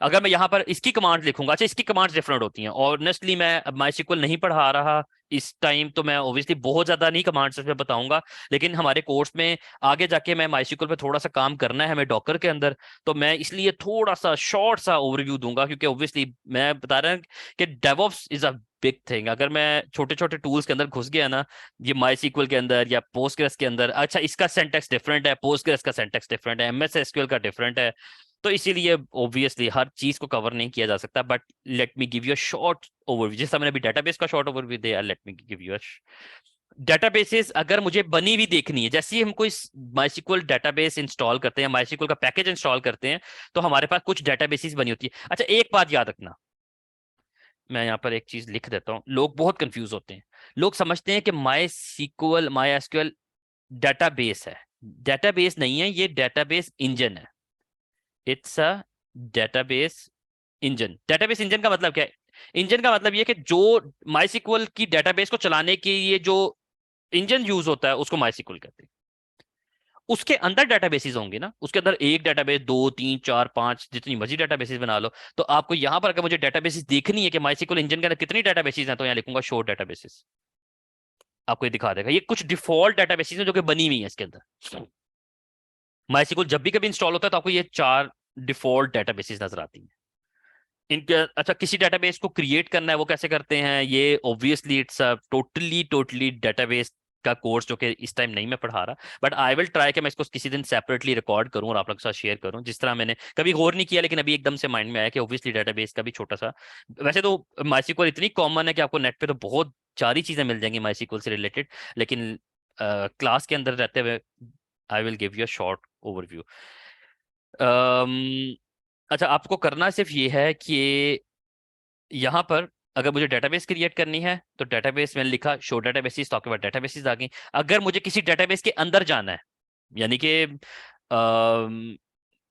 अगर मैं यहाँ पर इसकी कमांड लिखूंगा, अच्छा इसकी कमांड्स डिफरेंट होती हैं। ऑनेस्टली मैं अब माई नहीं पढ़ा रहा इस टाइम, तो मैं ऑब्वियसली बहुत ज्यादा नहीं कमांड्स इसमें बताऊंगा, लेकिन हमारे कोर्स में आगे जाके मैं माई पे थोड़ा सा काम करना है हमें डॉकर के अंदर, तो मैं इसलिए थोड़ा सा शॉर्ट सा ओवरव्यू दूंगा, क्योंकि ऑब्वियसली मैं बता रहा हूँ कि DevOps is a big thing. अगर मैं छोटे छोटे टूल्स के अंदर घुस गया ना, ये माई के अंदर या पोस्टग्रेस के अंदर, अच्छा इसका सिंटैक्स डिफरेंट है, पोस्टग्रेस का सिंटैक्स डिफरेंट है, एमएस एसक्यूएल का डिफरेंट है, तो इसीलिए ऑब्वियसली हर चीज को कवर नहीं किया जा सकता। But let me give you a short overview, जैसा मैंने अभी डेटाबेस का शॉर्ट ओवरव्यू दिया, let me give you a databases. अगर मुझे बनी हुई देखनी है, जैसे ही हम कोई माइस्क्ल डेटाबेस इंस्टॉल करते हैं, माइस्क्ल का पैकेज इंस्टॉल करते हैं, तो हमारे पास कुछ डेटाबेसेस बनी होती है। अच्छा एक बात याद रखना, मैं यहाँ पर एक चीज लिख देता हूँ, लोग बहुत कंफ्यूज होते हैं। लोग समझते हैं कि माई एसक्यूएल डेटाबेस है। डेटाबेस नहीं है, ये डेटाबेस इंजन है। It's a database engine. Database engine का मतलब क्या है? इंजन का मतलब ये कि जो माइस्क्ल की डेटाबेस को चलाने के लिए जो इंजन यूज होता है उसको माइस्क्ल कहते हैं। उसके अंदर डेटाबेसेस होंगे ना, उसके अंदर एक डेटाबेस, दो, तीन, चार, पांच, जितनी मर्जी डेटाबेसेस बना लो। तो आपको यहां पर अगर मुझे डेटाबेसेस देखनी है कि माइस्क्ल इंजन के अंदर कितनी डेटाबेसेस हैं, तो यहाँ लिखूंगा शो डेटाबेसेस। आपको ये दिखा देगा, ये कुछ डिफॉल्ट डेटाबेसेस हैं जो कि बनी हुई है इसके अंदर। माइस्क्ल जब भी कभी इंस्टॉल होता है तो आपको ये चार डिफॉल्ट डेटाबेसेस नजर आती हैं इनके। अच्छा किसी डेटाबेस को क्रिएट करना है, वो कैसे करते हैं, ये obviously it's a totally totally database का कोर्स जो कि इस टाइम नहीं मैं पढ़ा रहा, बट आई विल ट्राई कि मैं इसको किसी दिन सेपरेटली रिकॉर्ड करूं और आप लोगों के साथ शेयर करूं, जिस तरह मैंने कभी गौर नहीं किया, लेकिन अभी एकदम से माइंड में आया कि ऑब्वियसली डेटाबेस का भी छोटा सा। वैसे तो माइस्क्ल इतनी कॉमन है कि आपको नेट पे तो बहुत सारी चीजें मिल जाएंगी माइस्क्ल से रिलेटेड, लेकिन क्लास के अंदर रहते हुए I will give you a short overview. अच्छा आपको करना सिर्फ ये है कि यहाँ पर अगर मुझे डेटाबेस क्रिएट करनी है तो डेटाबेस मैंने लिखा शो डेटाबेसेस, तो आपके पास डेटाबेसेस आ गई। अगर मुझे किसी डेटाबेस के अंदर जाना है, यानी कि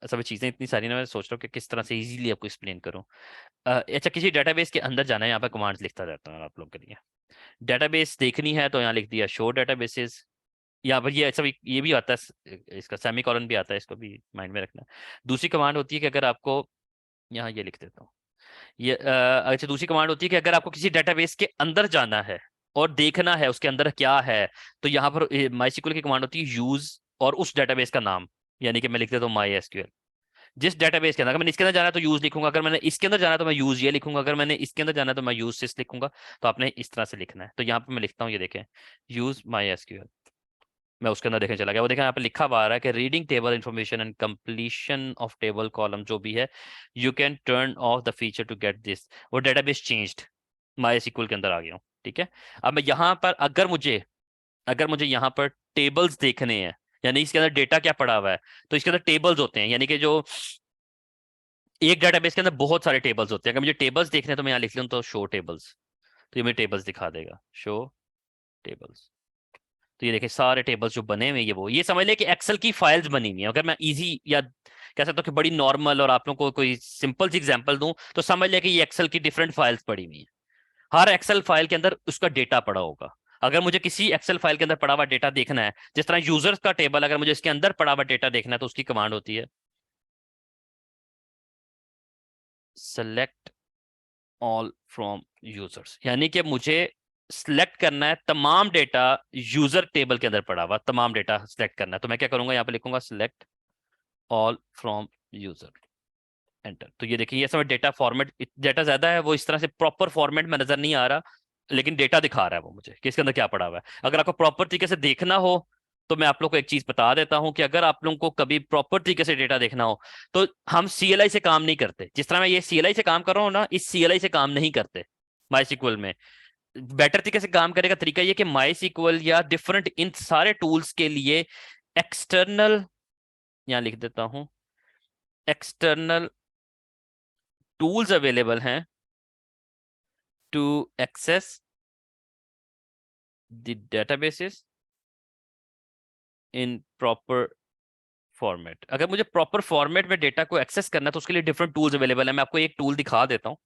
सब चीजें इतनी सारी ना, मैं सोच रहा हूँ कि किस तरह से इजीली आपको एक्सप्लेन करूँ। अच्छा किसी डेटाबेस के अंदर जाना है, यहाँ पर कमांड्स लिखता रहता हूँ आप लोग के लिए। डेटाबेस देखनी है तो यहाँ लिख दिया शो डेटाबेसेस। यहाँ पर ये सब ये भी आता है, इसका सेमी कॉलन भी आता है, इसको भी माइंड में रखना। दूसरी कमांड होती है कि अगर आपको, यहाँ ये लिख देता हूँ, ये अच्छा दूसरी कमांड होती है कि अगर आपको किसी डेटाबेस के अंदर जाना है और देखना है उसके अंदर क्या है, तो यहाँ पर माई की कमांड होती है यूज और उस डेटाबेस का नाम, यानी कि मैं लिख देता हूँ माई एसक्यूएल। जिस डेटाबेस के अंदर, अगर मैंने इसके अंदर जाना है तो यूज लिखूंगा, अगर मैंने इसके अंदर जाना है तो मैं यूज ये लिखूंगा, अगर मैंने इसके अंदर जाना है तो मैं यूज सिस लिखूंगा। तो आपने इस तरह से लिखना है। तो यहाँ पे मैं लिखता हूँ, ये देखें, यूज माई एसक्यूएल। मैं उसके अंदर देखने चला गया, वो देखें यहाँ पे लिखा हुआ आ रहा है कि reading table information and completion of table column जो भी है, you can turn off the feature to get this. वो डेटाबेस चेंज्ड, माई एसक्यूएल के अंदर आ गया हूँ, ठीक है। अब मैं यहाँ पर अगर मुझे यहाँ पर टेबल्स देखने हैं, यानी इसके अंदर डेटा क्या पड़ा हुआ है, तो इसके अंदर टेबल्स होते हैं, यानी कि जो एक डेटाबेस के अंदर बहुत सारे टेबल्स होते हैं। अगर मुझे टेबल्स देखने हैं तो मैं यहाँ लिख लूँ तो शो टेबल्स, तो ये मुझे टेबल्स दिखा देगा, शो टेबल्स। तो ये देखिए सारे टेबल्स जो बने हुए हैं, ये समझ लें कि एक्सेल की फाइल्स बनी हुई हैं। अगर मैं इजी या कह सकता हूँ कि बड़ी नॉर्मल और आप लोगों को कोई सिंपल सी एग्जांपल दूं, तो समझ लें कि ये एक्सेल की डिफरेंट फाइल्स पड़ी हुई हैं। हर एक्सेल फाइल के अंदर उसका डेटा पड़ा होगा। अगर मुझे किसी एक्सेल फाइल के अंदर पड़ा हुआ डेटा देखना है, जिस तरह यूजर्स का टेबल, अगर मुझे इसके अंदर पड़ा हुआ डेटा देखना है, तो उसकी कमांड होती है सेलेक्ट ऑल फ्रॉम यूजर्स, यानी कि मुझे सिलेक्ट करना है तमाम डेटा यूजर टेबल के अंदर पड़ा हुआ, तमाम डेटा सिलेक्ट करना है। तो मैं क्या करूंगा, यहाँ पे लिखूंगा select all from user, enter. तो ये देखिए ये समय डेटा फॉर्मेट, डेटा ज्यादा है, वो इस तरह से प्रॉपर फॉर्मेट में नजर नहीं आ रहा, लेकिन डेटा दिखा रहा है वो मुझे कि इसके अंदर क्या पड़ा हुआ है। अगर आपको प्रॉपर तरीके से देखना हो तो मैं आप लोग को एक चीज बता देता हूं कि अगर आप लोगों को कभी प्रॉपर तरीके से डेटा देखना हो, तो हम सीएलआई से काम नहीं करते। जिस तरह मैं ये सीएलआई से काम कर रहा हूँ ना, इस सीएलआई से काम नहीं करते माई में। बेटर तरीके से काम करने का तरीका ये कि माई या डिफरेंट इन सारे टूल्स के लिए एक्सटर्नल, यहां लिख देता हूं, एक्सटर्नल टूल्स अवेलेबल हैं to access the databases in proper format. अगर मुझे प्रॉपर फॉर्मेट में डेटा को एक्सेस करना है तो उसके लिए डिफरेंट टूल्स अवेलेबल है। मैं आपको एक टूल दिखा देता हूँ,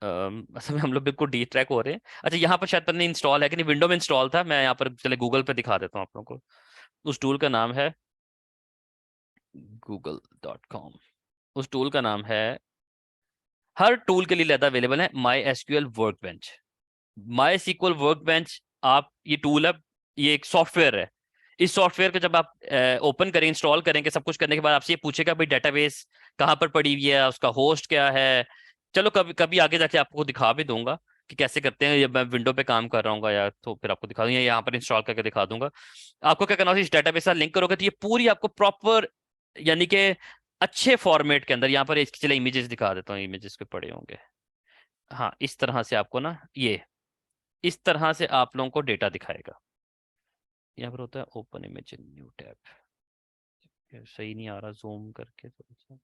असल में हम लोग बिल्कुल डी ट्रैक हो रहे हैं। अच्छा, यहाँ पर शायद पता नहीं इंस्टॉल है कि नहीं, विंडो में इंस्टॉल था। मैं यहाँ पर चले गूगल पे दिखा देता हूँ आप लोगों को। उस टूल का नाम है google.com। उस टूल का नाम है, हर टूल के लिए लेता अवेलेबल है, my SQL work bench. My SQL work bench, आप ये टूल है, ये एक सॉफ्टवेयर है। इस सॉफ्टवेयर को जब आप ओपन करें, इंस्टॉल करेंगे, सब कुछ करने के बाद आपसे ये पूछेगा भाई डेटाबेस कहाँ पर पड़ी हुई है, उसका होस्ट क्या है। चलो कभी कभी आगे जाके आपको दिखा भी दूंगा कि कैसे करते हैं, जब मैं विंडो पे काम कर रहा हूँ या तो फिर आपको दिखा दूंगा, यहाँ पर इंस्टॉल करके दिखा दूंगा। आपको क्या करना होगा, इस डेटाबेस से लिंक करोगे तो ये पूरी आपको प्रॉपर, यानी कि अच्छे फॉर्मेट के अंदर, यहाँ पर इसकी चले इमेजेस दिखा देता हूँ, इमेजेस पे पड़े होंगे। हाँ, इस तरह से आपको ना, ये इस तरह से आप लोगों को डेटा दिखाएगा। यहाँ पर होता है open image in new tab. सही नहीं आ रहा, जूम करके थोड़ा सा,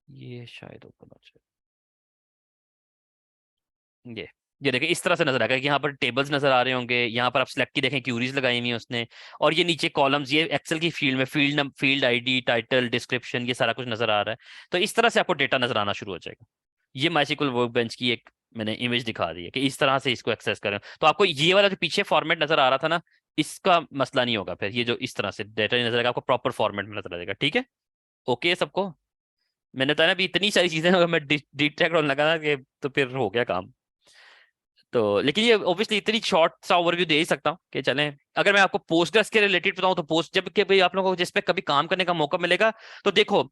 ये शायद ओपन हो जाए। ये ये देखें, इस तरह से नजर आएगा कि यहाँ पर टेबल्स नजर आ रहे होंगे। यहाँ पर आप सिलेक्ट की देखें, क्यूरीज लगाई हुई है उसने। और ये नीचे कॉलम्स, ये एक्सेल की फील्ड में फील्ड आईडी, टाइटल, डिस्क्रिप्शन, ये सारा कुछ नजर आ रहा है। तो इस तरह से आपको डेटा नजर आना शुरू हो जाएगा। ये माइसिकल वर्कबेंच की एक मैंने इमेज दिखा दी है कि इस तरह से इसको एक्सेस करें। तो आपको ये वाला जो पीछे फॉर्मेट नजर आ रहा था ना, इसका मसला नहीं होगा। फिर ये जो इस तरह से डेटा नजर आएगा, आपको प्रॉपर फॉर्मेट में नजर आएगा। ठीक है, ओके है सबको? मैंने बताया ना अभी इतनी सारी चीजें, अगर मैं डिटेक्ट होने लगा ना कि तो फिर हो गया काम। तो लेकिन ये ऑब्वियसली इतनी शॉर्ट सा ओवरव्यू दे ही सकता हूँ कि चलें। अगर मैं आपको पोस्टग्रेस के रिलेटेड बताऊं तो पोस्ट, जब कि भाई आप लोगों को जिस पे कभी काम करने का मौका मिलेगा, तो देखो,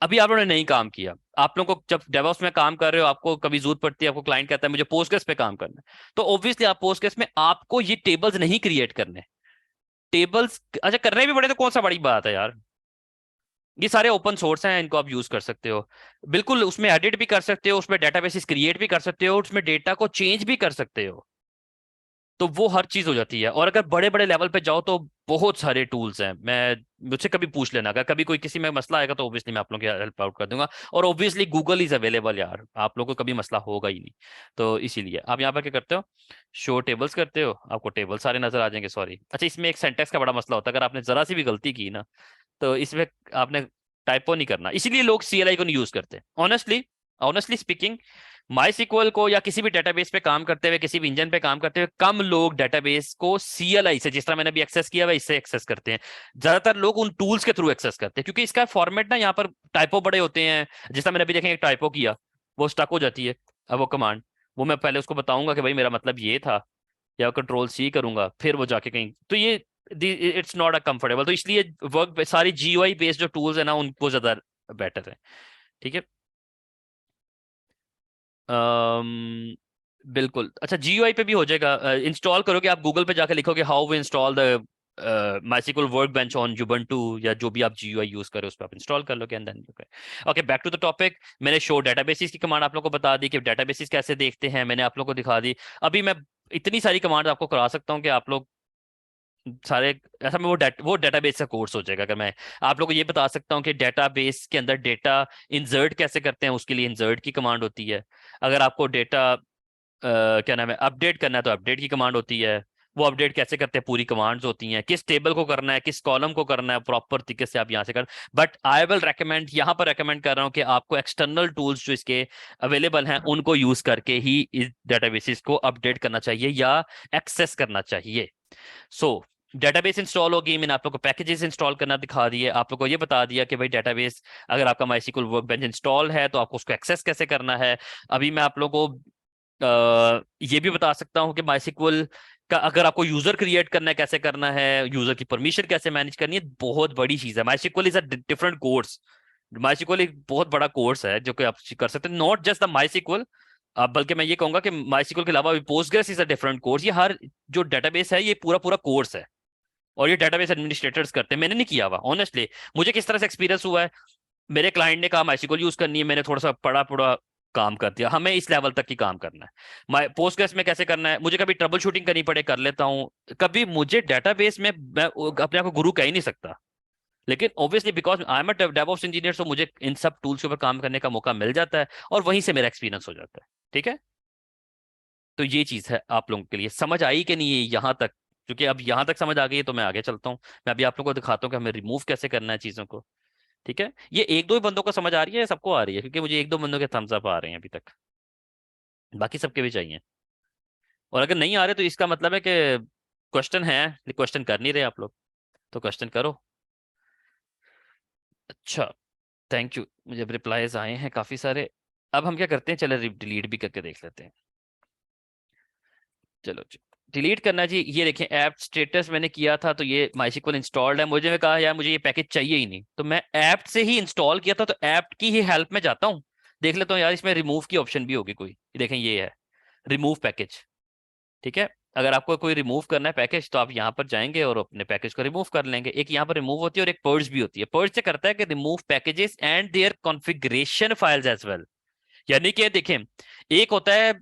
अभी आप लोगों ने नहीं काम किया, आप लोगों को जब डेवऑप्स में काम कर रहे हो, आपको कभी जरूरत पड़ती है, आपको क्लाइंट कहता है मुझे पोस्टग्रेस पे काम करना है, तो ऑब्वियसली आप पोस्टग्रेस में आपको ये टेबल्स नहीं क्रिएट करने। टेबल्स अच्छा करने भी पड़े तो कौन सा बड़ी बात है यार, ये सारे ओपन सोर्स हैं, इनको आप यूज कर सकते हो। बिल्कुल उसमें एडिट भी कर सकते हो, उसमें डेटाबेसेस क्रिएट भी कर सकते हो, उसमें डेटा को चेंज भी कर सकते हो। तो वो हर चीज हो जाती है। और अगर बड़े बड़े लेवल पे जाओ तो बहुत सारे टूल्स हैं। मैं मुझसे कभी पूछ लेना, अगर कभी कोई किसी में मसला आएगा तो ऑब्वियसली मैं आप लोगों की हेल्प आउट कर दूंगा। और ऑब्वियसली गूगल इज अवेलेबल यार, आप लोगों को कभी मसला होगा ही नहीं। तो इसीलिए आप यहाँ पर क्या करते हो, शो टेबल्स करते हो, आपको टेबल सारे नजर आ जाएंगे। सॉरी, अच्छा इसमें एक सेंटेक्स का बड़ा मसला होता है, अगर आपने जरा सी भी गलती की ना, तो इसमें आपने टाइपो नहीं करना, इसीलिए लोग CLI को नहीं यूज करते। ऑनेस्टली ऑनेस्टली स्पीकिंग, माई सिक्वल को या किसी भी डेटाबेस पे काम करते हुए, किसी भी इंजन पे काम करते हुए, कम लोग डेटाबेस को CLI से, जिस तरह मैंने अभी एक्सेस किया हुआ इससे एक्सेस करते हैं। ज्यादातर लोग उन टूल्स के थ्रू एक्सेस करते हैं, क्योंकि इसका फॉर्मेट ना यहाँ पर टाइपो बड़े होते हैं। जिस तरह मैंने अभी देखें एक टाइपो किया, वो स्टक हो जाती है। अब वो कमांड, वो मैं पहले उसको बताऊंगा कि भाई मेरा मतलब ये था, या कंट्रोल C करूंगा, फिर वो जाके कहीं, तो ये इट्स नॉट अ कंफर्टेबल। तो इसलिए वर्क सारी GUI बेस्ड जो टूल्स है ना, उनको ज्यादा बेटर है। ठीक है। अम्म, बिल्कुल। अच्छा, GUI पे भी हो जाएगा, इंस्टॉल करोगे आप, गूगल पे जाके लिखोगे how we install the MySQL workbench on Ubuntu, या जो भी आप GUI यूज करो उस पर आप इंस्टॉल कर लोगे, and then okay, back to the topic. मैंने शो डेटाबेसिस की कमांड आप लोगों को बता दी कि डेटाबेसिस कैसे देखते हैं, मैंने आप लोगों को दिखा दी। अभी मैं इतनी सारी कमांड आपको करा सकता हूँ कि आप लोग सारे, ऐसा मैं वो डेटाबेस का कोर्स हो जाएगा। अगर मैं आप लोगों को ये बता सकता हूँ कि डेटाबेस के अंदर डेटा इंसर्ट कैसे करते हैं, उसके लिए इंसर्ट की कमांड होती है। अगर आपको डेटा क्या नाम है, अपडेट करना है, तो अपडेट की कमांड होती है। वो अपडेट कैसे करते हैं, पूरी कमांड्स होती हैं। किस टेबल को करना है, किस कॉलम को करना है, प्रॉपर तरीके से आप यहाँ से कर। बट आई विल रेकमेंड, यहाँ पर रेकमेंड कर रहा हूँ कि आपको एक्सटर्नल टूल्स जो इसके अवेलेबल हैं उनको यूज करके ही इस डेटाबेसिस को अपडेट करना चाहिए या एक्सेस करना चाहिए। सो डेटाबेस इंस्टॉल होगी, मैंने आप लोग को पैकेजेस इंस्टॉल करना दिखा दिए, आप लोग को ये बता दिया कि भाई डेटाबेस, अगर आपका माइसिकल वर्कबेंच इंस्टॉल है तो आपको उसको एक्सेस कैसे करना है। अभी मैं आप लोग को ये भी बता सकता हूँ कि माइसिक्वल का अगर आपको यूजर क्रिएट करना है कैसे करना है, यूजर की परमिशन कैसे मैनेज करनी है। बहुत बड़ी चीज है, माइसिक्वल इज अ डिफरेंट कोर्स। माइसिक्वल एक बहुत बड़ा कोर्स है जो कि आप कर सकते हैं, नॉट जस्ट द माइसिक्वल। बल्कि मैं ये कहूंगा कि माइसिक्वल के अलावा Postgres is a different course. ये हर जो डेटाबेस है ये पूरा पूरा कोर्स है, और ये डेटाबेस एडमिनिस्ट्रेटर्स करते हैं, मैंने नहीं किया हुआ ऑनेस्टली। मुझे किस तरह से एक्सपीरियंस हुआ है, मेरे क्लाइंट ने कहा माइसिकल यूज करनी है, मैंने थोड़ा सा पढ़ा पढ़ा काम कर दिया, हमें इस लेवल तक ही काम करना है। मैं पोस्टग्रेस में कैसे करना है, मुझे कभी ट्रबल शूटिंग करनी पड़े कर लेता हूँ। कभी मुझे डेटाबेस में, मैं अपने आप को गुरु कह ही नहीं सकता, लेकिन obviously because I am a DevOps engineer, तो मुझे इन सब टूल्स के ऊपर काम करने का मौका मिल जाता है, और वहीं से मेरा एक्सपीरियंस हो जाता है। ठीक है, तो ये चीज है आप लोगों के लिए। समझ आई कि नहीं है यहाँ तक? क्योंकि अब यहाँ तक समझ आ गई है तो मैं आगे चलता हूँ। मैं अभी आप लोगों को दिखाता हूँ कि हमें रिमूव कैसे करना है चीजों को। ठीक है, ये एक दो ही बंदों को समझ आ रही है, सबको आ रही है? क्योंकि मुझे एक दो बंदों के थम्स अप आ रहे हैं अभी तक। बाकी सबके भी चाहिए। और अगर नहीं आ रहे तो इसका मतलब है कि क्वेश्चन है, क्वेश्चन कर नहीं रहे आप लोग, तो क्वेश्चन करो। अच्छा, थैंक यू, मुझे रिप्लाईज आए हैं काफी सारे। अब हम क्या करते हैं, चलो डिलीट भी करके देख लेते हैं। चलो जी, डिलीट करना जी। ये देखें ऐप स्टेटस मैंने किया था तो ये MySQL इंस्टॉल्ड है, मुझे मैं कहा यार मुझे ये पैकेज चाहिए ही नहीं, तो मैं ऐप से ही इंस्टॉल किया था, तो ऐप की ही हेल्प में जाता हूँ, देख लेता हूँ यार इसमें रिमूव की ऑप्शन भी होगी कोई। ये देखें ये है रिमूव पैकेज। ठीक है, अगर आपको कोई रिमूव करना है पैकेज तो आप यहाँ पर जाएंगे और अपने पैकेज को रिमूव कर लेंगे। एक यहाँ पर रिमूव होती है और एक पर्ज भी होती है। पर्ज से करता है कि remove packages and their configuration files as well. यानी कि देखें, एक होता है,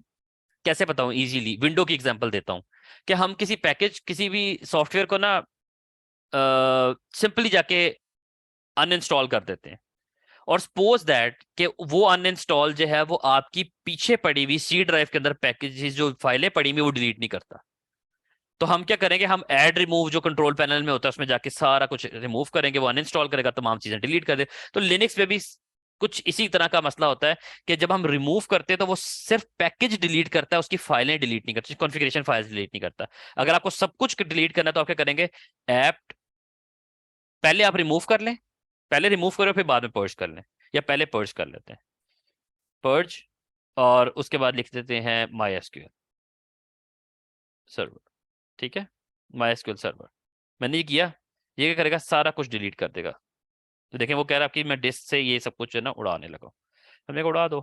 कैसे बताऊं इजीली, विंडो की एग्जांपल देता हूं, कि हम किसी पैकेज किसी भी सॉफ्टवेयर को ना सिंपली जाके अनइंस्टॉल कर देते हैं, और सपोज दैट कि वो अनइंस्टॉल जो है वो आपकी पीछे पड़ी हुई सी ड्राइव के अंदर पैकेजेस जो फाइलें पड़ी हुई वो डिलीट नहीं करता। तो हम क्या करेंगे, हम ऐड रिमूव जो कंट्रोल पैनल में होता है उसमें जाके सारा कुछ रिमूव करेंगे, वो अनइंस्टॉल करेगा, तमाम चीजें डिलीट कर दे। तो लिनक्स में भी कुछ इसी तरह का मसला होता है कि जब हम रिमूव करते हैं तो वो सिर्फ पैकेज डिलीट करता है, उसकी फाइलें डिलीट नहीं करता, कॉन्फ़िगरेशन फाइल्स डिलीट नहीं करता। अगर आपको सब कुछ डिलीट करना है तो आप क्या करेंगे, ऐप पहले आप रिमूव कर लें, पहले रिमूव करो फिर बाद में पर्ज कर लें, या पहले पर्ज कर लेते हैं, पर्ज, और उसके बाद लिख देते हैं MySQL सर्वर। ठीक है, MySQL सर्वर मैंने ये किया, ये क्या करेगा, सारा कुछ डिलीट कर देगा। तो देखें वो कह रहा है कि मैं डिस्क से ये सब कुछ है ना उड़ाने लगा, हमने कहा उड़ा दो,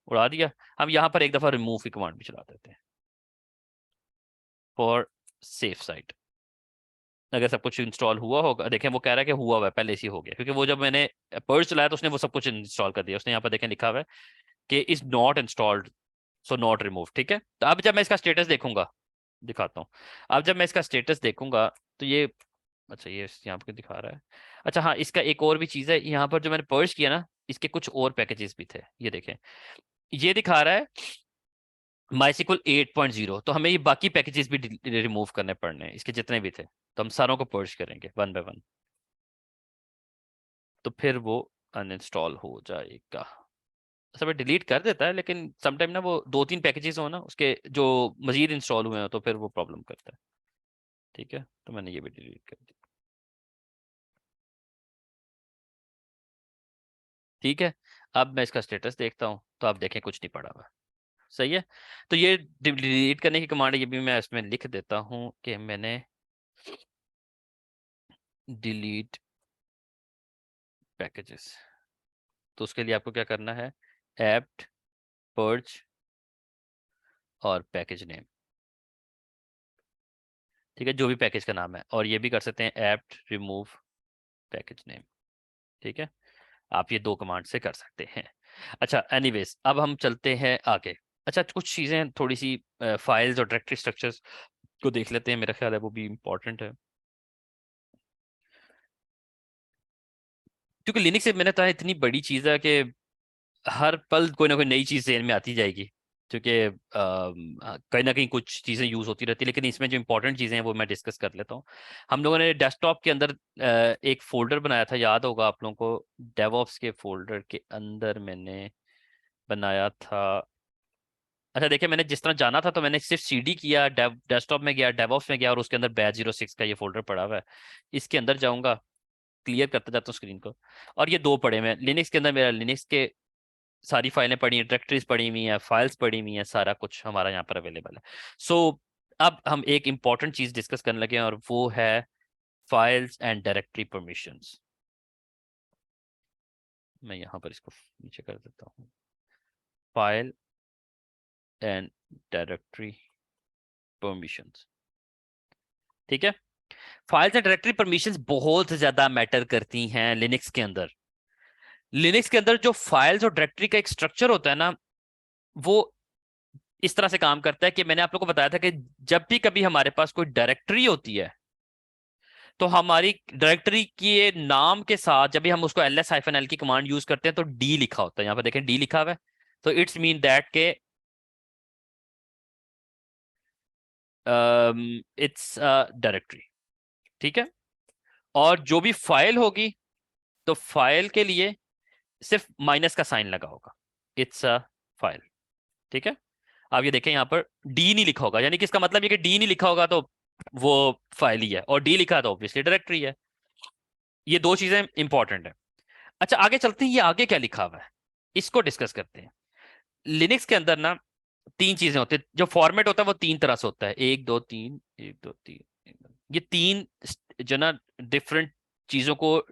उड़ा दिया। हम यहाँ पर एक दफा रिमूव की कमांड भी चला देते हैं फॉर सेफ साइट। अगर सब कुछ इंस्टॉल हुआ होगा, देखें वो कह रहा है कि हुआ हुआ है, पहले से ही हो गया, क्योंकि वो जब मैंने पर्ज चलाया तो उसने वो सब कुछ इंस्टॉल कर दिया। उसने यहाँ पर देखें लिखा हुआ है कि is not installed, so not remove. ठीक है, तो अब जब मैं इसका स्टेटस देखूंगा, दिखाता हूँ। अब जब मैं इसका स्टेटस देखूंगा तो ये, अच्छा ये यहाँ पे दिखा रहा है। अच्छा हाँ, इसका एक और भी चीज़ है, यहाँ पर जो मैंने पर्च किया ना, इसके कुछ और पैकेजेस भी थे, ये देखें, ये दिखा रहा है MySQL 8.0। तो हमें ये बाकी पैकेजेस भी रिमूव करने पड़ने हैं, इसके जितने भी थे, तो हम सारों को पर्च करेंगे वन बाय वन, तो फिर वो अनइंस्टॉल हो जाएगा। सब डिलीट कर देता है लेकिन समटाइम ना वो दो तीन पैकेजेस हो ना उसके जो मजीद इंस्टॉल हुए हैं तो फिर वो प्रॉब्लम करता है। ठीक है, तो मैंने ये भी डिलीट कर दिया। ठीक है, अब मैं इसका स्टेटस देखता हूँ तो आप देखें कुछ नहीं पड़ा हुआ। सही है, तो ये डिलीट करने की कमांड ये भी मैं इसमें लिख देता हूँ कि मैंने डिलीट पैकेजेस। तो उसके लिए आपको क्या करना है, एप्ट पर्ज और पैकेज नेम। ठीक है, जो भी पैकेज का नाम है, और ये भी कर सकते हैं एप्ट रिमूव पैकेज नेम। ठीक है, आप ये दो कमांड से कर सकते हैं। अच्छा एनीवेज, अब हम चलते हैं आगे। अच्छा कुछ चीज़ें थोड़ी सी फाइल्स और डायरेक्टरी स्ट्रक्चर्स को देख लेते हैं, मेरा ख्याल है वो भी इंपॉर्टेंट है, क्योंकि लिनक्स से मैंने कहा इतनी बड़ी चीज़ है कि हर पल कोई ना कोई नई चीज़ जेल में आती जाएगी, क्योंकि कहीं ना कहीं कुछ चीज़ें यूज़ होती रहती है। लेकिन इसमें जो इंपॉर्टेंट चीज़ें हैं वो मैं डिस्कस कर लेता हूँ। हम लोगों ने डेस्कटॉप के अंदर एक फोल्डर बनाया था, याद होगा आप लोगों को, डेवऑप्स के फोल्डर के अंदर मैंने बनाया था। अच्छा देखिए, मैंने जिस तरह जाना था तो मैंने सिर्फ सीडी किया, डेस्कटॉप में गया, डेवऑप्स में गया, और उसके अंदर बैच 06 का ये फोल्डर पड़ा हुआ है, इसके अंदर जाऊंगा, क्लियर करता जाता हूँ स्क्रीन को, और ये दो पड़े हुए हैं लिनक्स के अंदर। मेरा लिनक्स के सारी फाइलें पड़ी हैं, डायरेक्टरीज पड़ी हुई हैं, फाइल्स पड़ी हुई हैं, सारा कुछ हमारा यहाँ पर अवेलेबल है। सो अब हम एक इंपॉर्टेंट चीज डिस्कस करने लगे हैं, और वो है फाइल्स एंड डायरेक्टरी परमिशंस। मैं यहाँ पर इसको नीचे कर देता हूँ, फाइल एंड डायरेक्टरी परमिशंस। ठीक है, फाइल्स एंड डायरेक्टरी परमिशंस बहुत ज्यादा मैटर करती हैं लिनक्स के अंदर। लिनक्स के अंदर जो फाइल्स और डायरेक्टरी का एक स्ट्रक्चर होता है ना, वो इस तरह से काम करता है कि मैंने आप लोगों को बताया था कि जब भी कभी हमारे पास कोई डायरेक्टरी होती है तो हमारी डायरेक्टरी के नाम के साथ जब भी हम उसको ls-l की कमांड यूज करते हैं तो डी लिखा होता है। यहाँ पर देखें डी लिखा हुआ है, तो इट्स मीन दैट के इट्स डायरेक्टरी। ठीक है, और जो भी फाइल होगी तो फाइल के लिए सिर्फ माइनस का साइन लगा होगा, इट्स अ फाइल। ठीक है, आप ये देखें यहाँ पर डी नहीं लिखा होगा, यानी कि इसका मतलब ये कि डी नहीं लिखा होगा तो वो फाइल ही है, और डी लिखा है तो ऑब्वियसली डायरेक्टरी है। ये दो चीजें इंपॉर्टेंट है। अच्छा आगे चलते हैं, ये आगे क्या लिखा हुआ है इसको डिस्कस करते हैं। लिनक्स के अंदर ना तीन चीजें होती है, जो फॉर्मेट होता है वो तीन तरह से होता है, एक दो तीन, एक दो तीन, एक, दो। ये तीन जो ना डिफरेंट चीजों को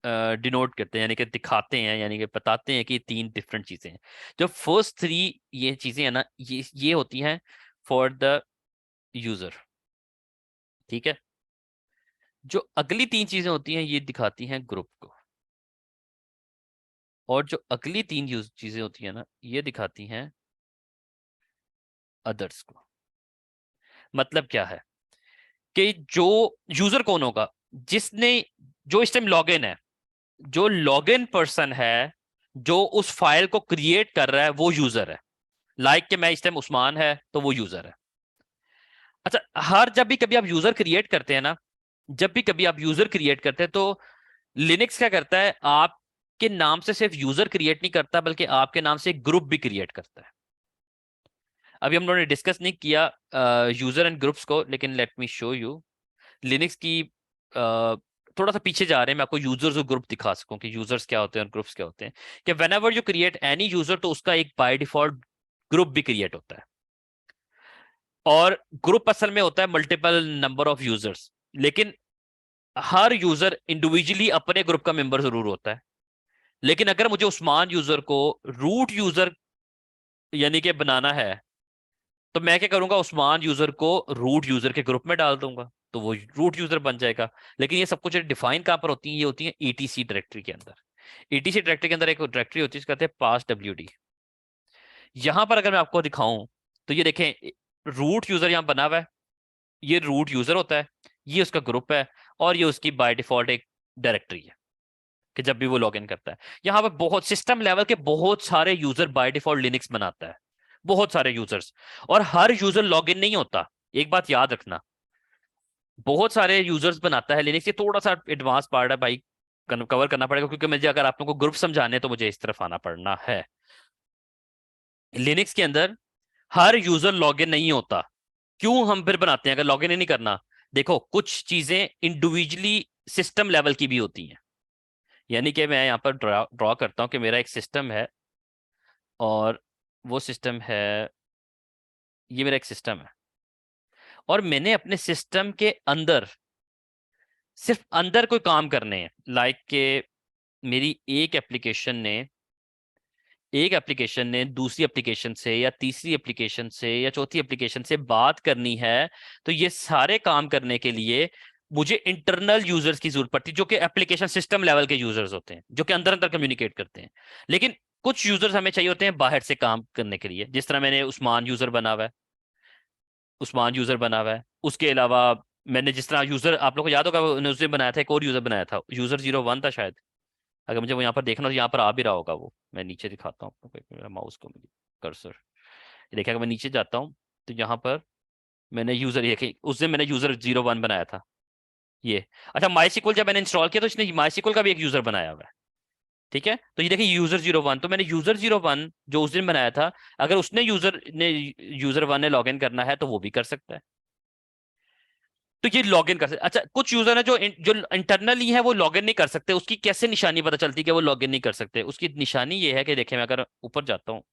डिनोट करते हैं, यानी कि दिखाते हैं, यानी कि बताते हैं कि ये तीन डिफरेंट चीजें हैं। जो फर्स्ट थ्री ये चीजें हैं ना, ये होती हैं फॉर द यूजर, ठीक है। जो अगली तीन चीजें होती हैं ये दिखाती हैं ग्रुप को, और जो अगली तीन चीजें होती हैं ना ये दिखाती हैं अदर्स को। मतलब क्या है कि जो यूजर कौन होगा, जिसने, जो इस टाइम लॉगिन है, जो लॉगिन पर्सन है, जो उस फाइल को क्रिएट कर रहा है वो यूजर है। लाइक कि मैं इस टाइम उस्मान है तो वो यूजर है। अच्छा हर जब भी कभी आप यूजर क्रिएट करते हैं ना, जब भी कभी आप यूजर क्रिएट करते हैं तो लिनक्स क्या करता है, आपके नाम से सिर्फ यूजर क्रिएट नहीं करता बल्कि आपके नाम से एक ग्रुप भी क्रिएट करता है। अभी हम लोगों ने डिस्कस नहीं किया यूजर एंड ग्रुप्स को, लेकिन let me show you Linux की थोड़ा सा पीछे जा रहे हैं, मैं आपको यूजर्स और ग्रुप दिखा सकूं कि यूजर्स क्या होते हैं और ग्रुप्स क्या होते हैं। कि when ever you create any user तो उसका एक बाय डिफॉल्ट ग्रुप भी क्रिएट होता है, और ग्रुप असल में होता है मल्टीपल नंबर ऑफ यूजर्स, लेकिन हर यूजर इंडिविजुअली अपने ग्रुप का मेंबर जरूर होता है। लेकिन अगर मुझे उस्मान यूजर को रूट यूजर यानी कि बनाना है तो मैं क्या करूंगा, उस्मान यूजर को रूट यूजर के ग्रुप में डाल दूंगा तो वो रूट यूजर बन जाएगा। लेकिन ये सब कुछ डिफाइन कहां पर होती है, ये होती है ईटीसी डायरेक्टरी के अंदर। ईटीसी डायरेक्टरी के अंदर एक डायरेक्टरी होती है जिसको कहते हैं पास डब्ल्यूडी। यहां पर अगर मैं आपको दिखाऊं तो ये देखें, रूट यूजर यहां बना हुआ है, ये रूट यूजर होता है, ये उसका ग्रुप है, और ये उसकी बाय डिफॉल्ट एक डायरेक्टरी है कि जब भी वो लॉगिन करता है। यहाँ पर बहुत सिस्टम लेवल के बहुत सारे यूजर बाय डिफॉल्ट लिनक्स बनाता है, बहुत सारे यूजर्स, और हर यूजर लॉगिन नहीं होता। एक बात याद रखना, बहुत सारे यूजर्स बनाता है लिनक्स, ये थोड़ा सा एडवांस पार्ट है भाई, कवर करना पड़ेगा, क्योंकि मुझे अगर आप लोगों को ग्रुप समझाने हैं तो मुझे इस तरफ आना पड़ना है। लिनक्स के अंदर हर यूजर लॉगिन नहीं होता। क्यों हम फिर बनाते हैं अगर लॉगिन ही नहीं करना? देखो कुछ चीजें इंडिविजुअली सिस्टम लेवल की भी होती हैं, यानी कि मैं यहाँ पर ड्रॉ करता हूँ कि मेरा एक सिस्टम है, और वो सिस्टम है, ये मेरा एक सिस्टम है, और मैंने अपने सिस्टम के अंदर सिर्फ अंदर कोई काम करने हैं। लाइक के मेरी एक एप्लीकेशन ने दूसरी एप्लीकेशन से या तीसरी एप्लीकेशन से या चौथी एप्लीकेशन से बात करनी है, तो ये सारे काम करने के लिए मुझे इंटरनल यूजर्स की जरूरत पड़ती है, जो कि एप्लीकेशन सिस्टम लेवल के यूजर्स होते हैं, जो कि अंदर अंदर कम्युनिकेट करते हैं। लेकिन कुछ यूजर्स हमें चाहिए होते हैं बाहर से काम करने के लिए, जिस तरह मैंने उस्मान यूजर बना हुआ है, उसके अलावा मैंने जिस तरह यूजर, आप लोग को याद होगा उसने बनाया था, एक और यूजर बनाया था, यूजर 01 था शायद। अगर मुझे वो यहाँ पर देखना तो यहाँ पर आ भी रहा होगा, वो मैं नीचे दिखाता हूँ आपको, मेरा माउस को मिली कर्सर, देखिए अगर मैं नीचे जाता हूँ तो यहाँ पर मैंने यूजर, ये उस दिन मैंने यूजर 01 बनाया था ये। अच्छा माई जब मैंने इंस्टॉल किया तो इसने माई का भी एक यूजर बनाया हुआ है, ठीक है। तो ये देखिए यूजर 01, तो मैंने यूजर 01 जो उस दिन बनाया था, अगर उसने यूजर 1 ने लॉगिन करना है तो वो भी कर सकता है। तो ये लॉगिन कर सकते। अच्छा कुछ यूजर है जो इंटरनली है वो लॉगिन नहीं कर सकते, उसकी कैसे निशानी पता चलती है कि वो लॉगिन नहीं कर सकते? उसकी निशानी ये है कि देखिए मैं अगर ऊपर जाता हूँ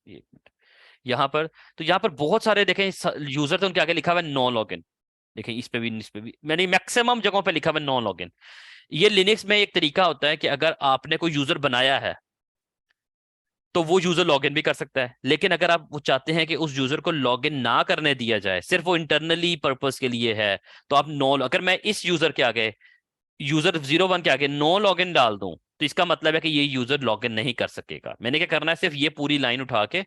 यहाँ पर, तो यहाँ पर बहुत सारे देखें यूजर, तो उनके आगे लिखा हुआ है नो लॉगिन। देखें इस पे भी मैंने मैक्सिमम जगहों पे लिखा हुआ है नो लॉगिन। ये लिनक्स में एक तरीका होता है कि अगर आपने कोई यूजर बनाया है तो वो यूजर लॉगिन भी कर सकता है, लेकिन अगर आप वो चाहते हैं कि उस यूजर को लॉगिन ना करने दिया जाए, सिर्फ वो इंटरनली पर्पस के लिए है, तो आप नो, अगर मैं इस यूजर के आगे, यूजर 01 के आगे नो लॉगिन डाल दूं तो इसका मतलब है कि ये यूजर लॉगिन नहीं कर सकेगा। मैंने क्या करना है, सिर्फ ये पूरी लाइन उठा के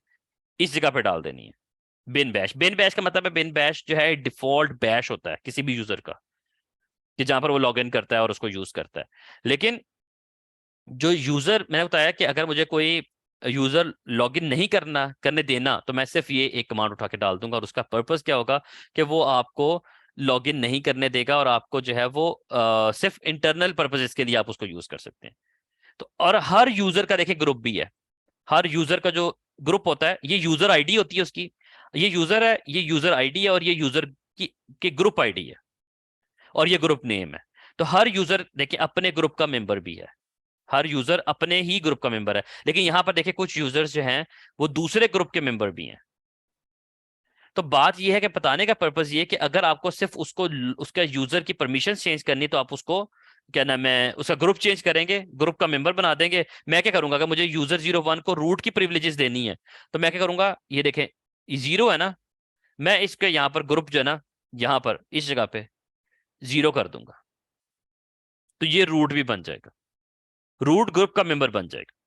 इस जगह पे डाल देनी है, बिन बैश का मतलब है, बिन बैश जो है डिफॉल्ट बैश होता है किसी भी यूजर का, कि जहां पर वो लॉगिन करता है और उसको यूज करता है। लेकिन जो यूजर, मैंने बताया कि अगर मुझे कोई यूजर लॉगिन नहीं करने देना तो मैं सिर्फ ये एक कमांड उठा के डाल दूंगा, और उसका पर्पस क्या होगा कि वो आपको लॉगिन नहीं करने देगा, और आपको जो है वो सिर्फ इंटरनल पर्पसेस के लिए आप उसको यूज कर सकते हैं। तो और हर यूजर का देखिए ग्रुप भी है, हर यूजर का जो ग्रुप होता है, ये यूजर आईडी होती है उसकी, ये यूजर है, ये यूजर आईडी है, और ये यूजर की ग्रुप आईडी है, और ये ग्रुप नेम है। तो हर यूजर देखिए अपने ग्रुप का मेंबर भी है, हर यूजर अपने ही ग्रुप का मेंबर है। लेकिन यहां पर देखिए कुछ यूजर्स जो हैं वो दूसरे ग्रुप के मेंबर भी हैं। तो बात यह है कि बताने का पर्पस ये है कि अगर आपको सिर्फ उसको उसका यूजर की परमिशन चेंज करनी, तो आप उसको क्या नाम है उसका ग्रुप चेंज करेंगे, ग्रुप का मेंबर बना देंगे। मैं क्या करूंगा, अगर मुझे यूजर 01 को रूट की प्रिविलेजेस देनी है, तो मैं क्या करूंगा, ये देखें ये 0 है ना, मैं इसके यहाँ पर ग्रुप जो है ना, यहाँ पर इस जगह पे 0 कर दूंगा, तो ये रूट भी बन जाएगा, रूट ग्रुप का मेंबर बन जाएगा।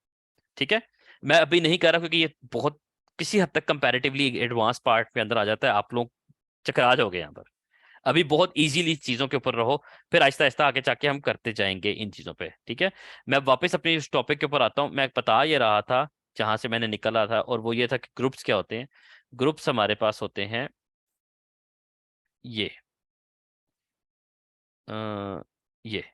ठीक है, मैं अभी नहीं कर रहा क्योंकि ये बहुत किसी हद तक कंपैरेटिवली एडवांस पार्ट पे अंदर आ जाता है, आप लोग चकरा जाओगे यहाँ पर। अभी बहुत इजीली चीजों के ऊपर रहो, फिर आहिस्ता आहिस्ता आगे जाके हम करते जाएंगे इन चीजों पे। ठीक है, मैं वापस अपने इस टॉपिक के ऊपर आता हूँ। मैं बता ये रहा था जहां से मैंने निकला था, और वो ये था कि ग्रुप्स क्या होते हैं। ग्रुप्स हमारे पास होते हैं ये ये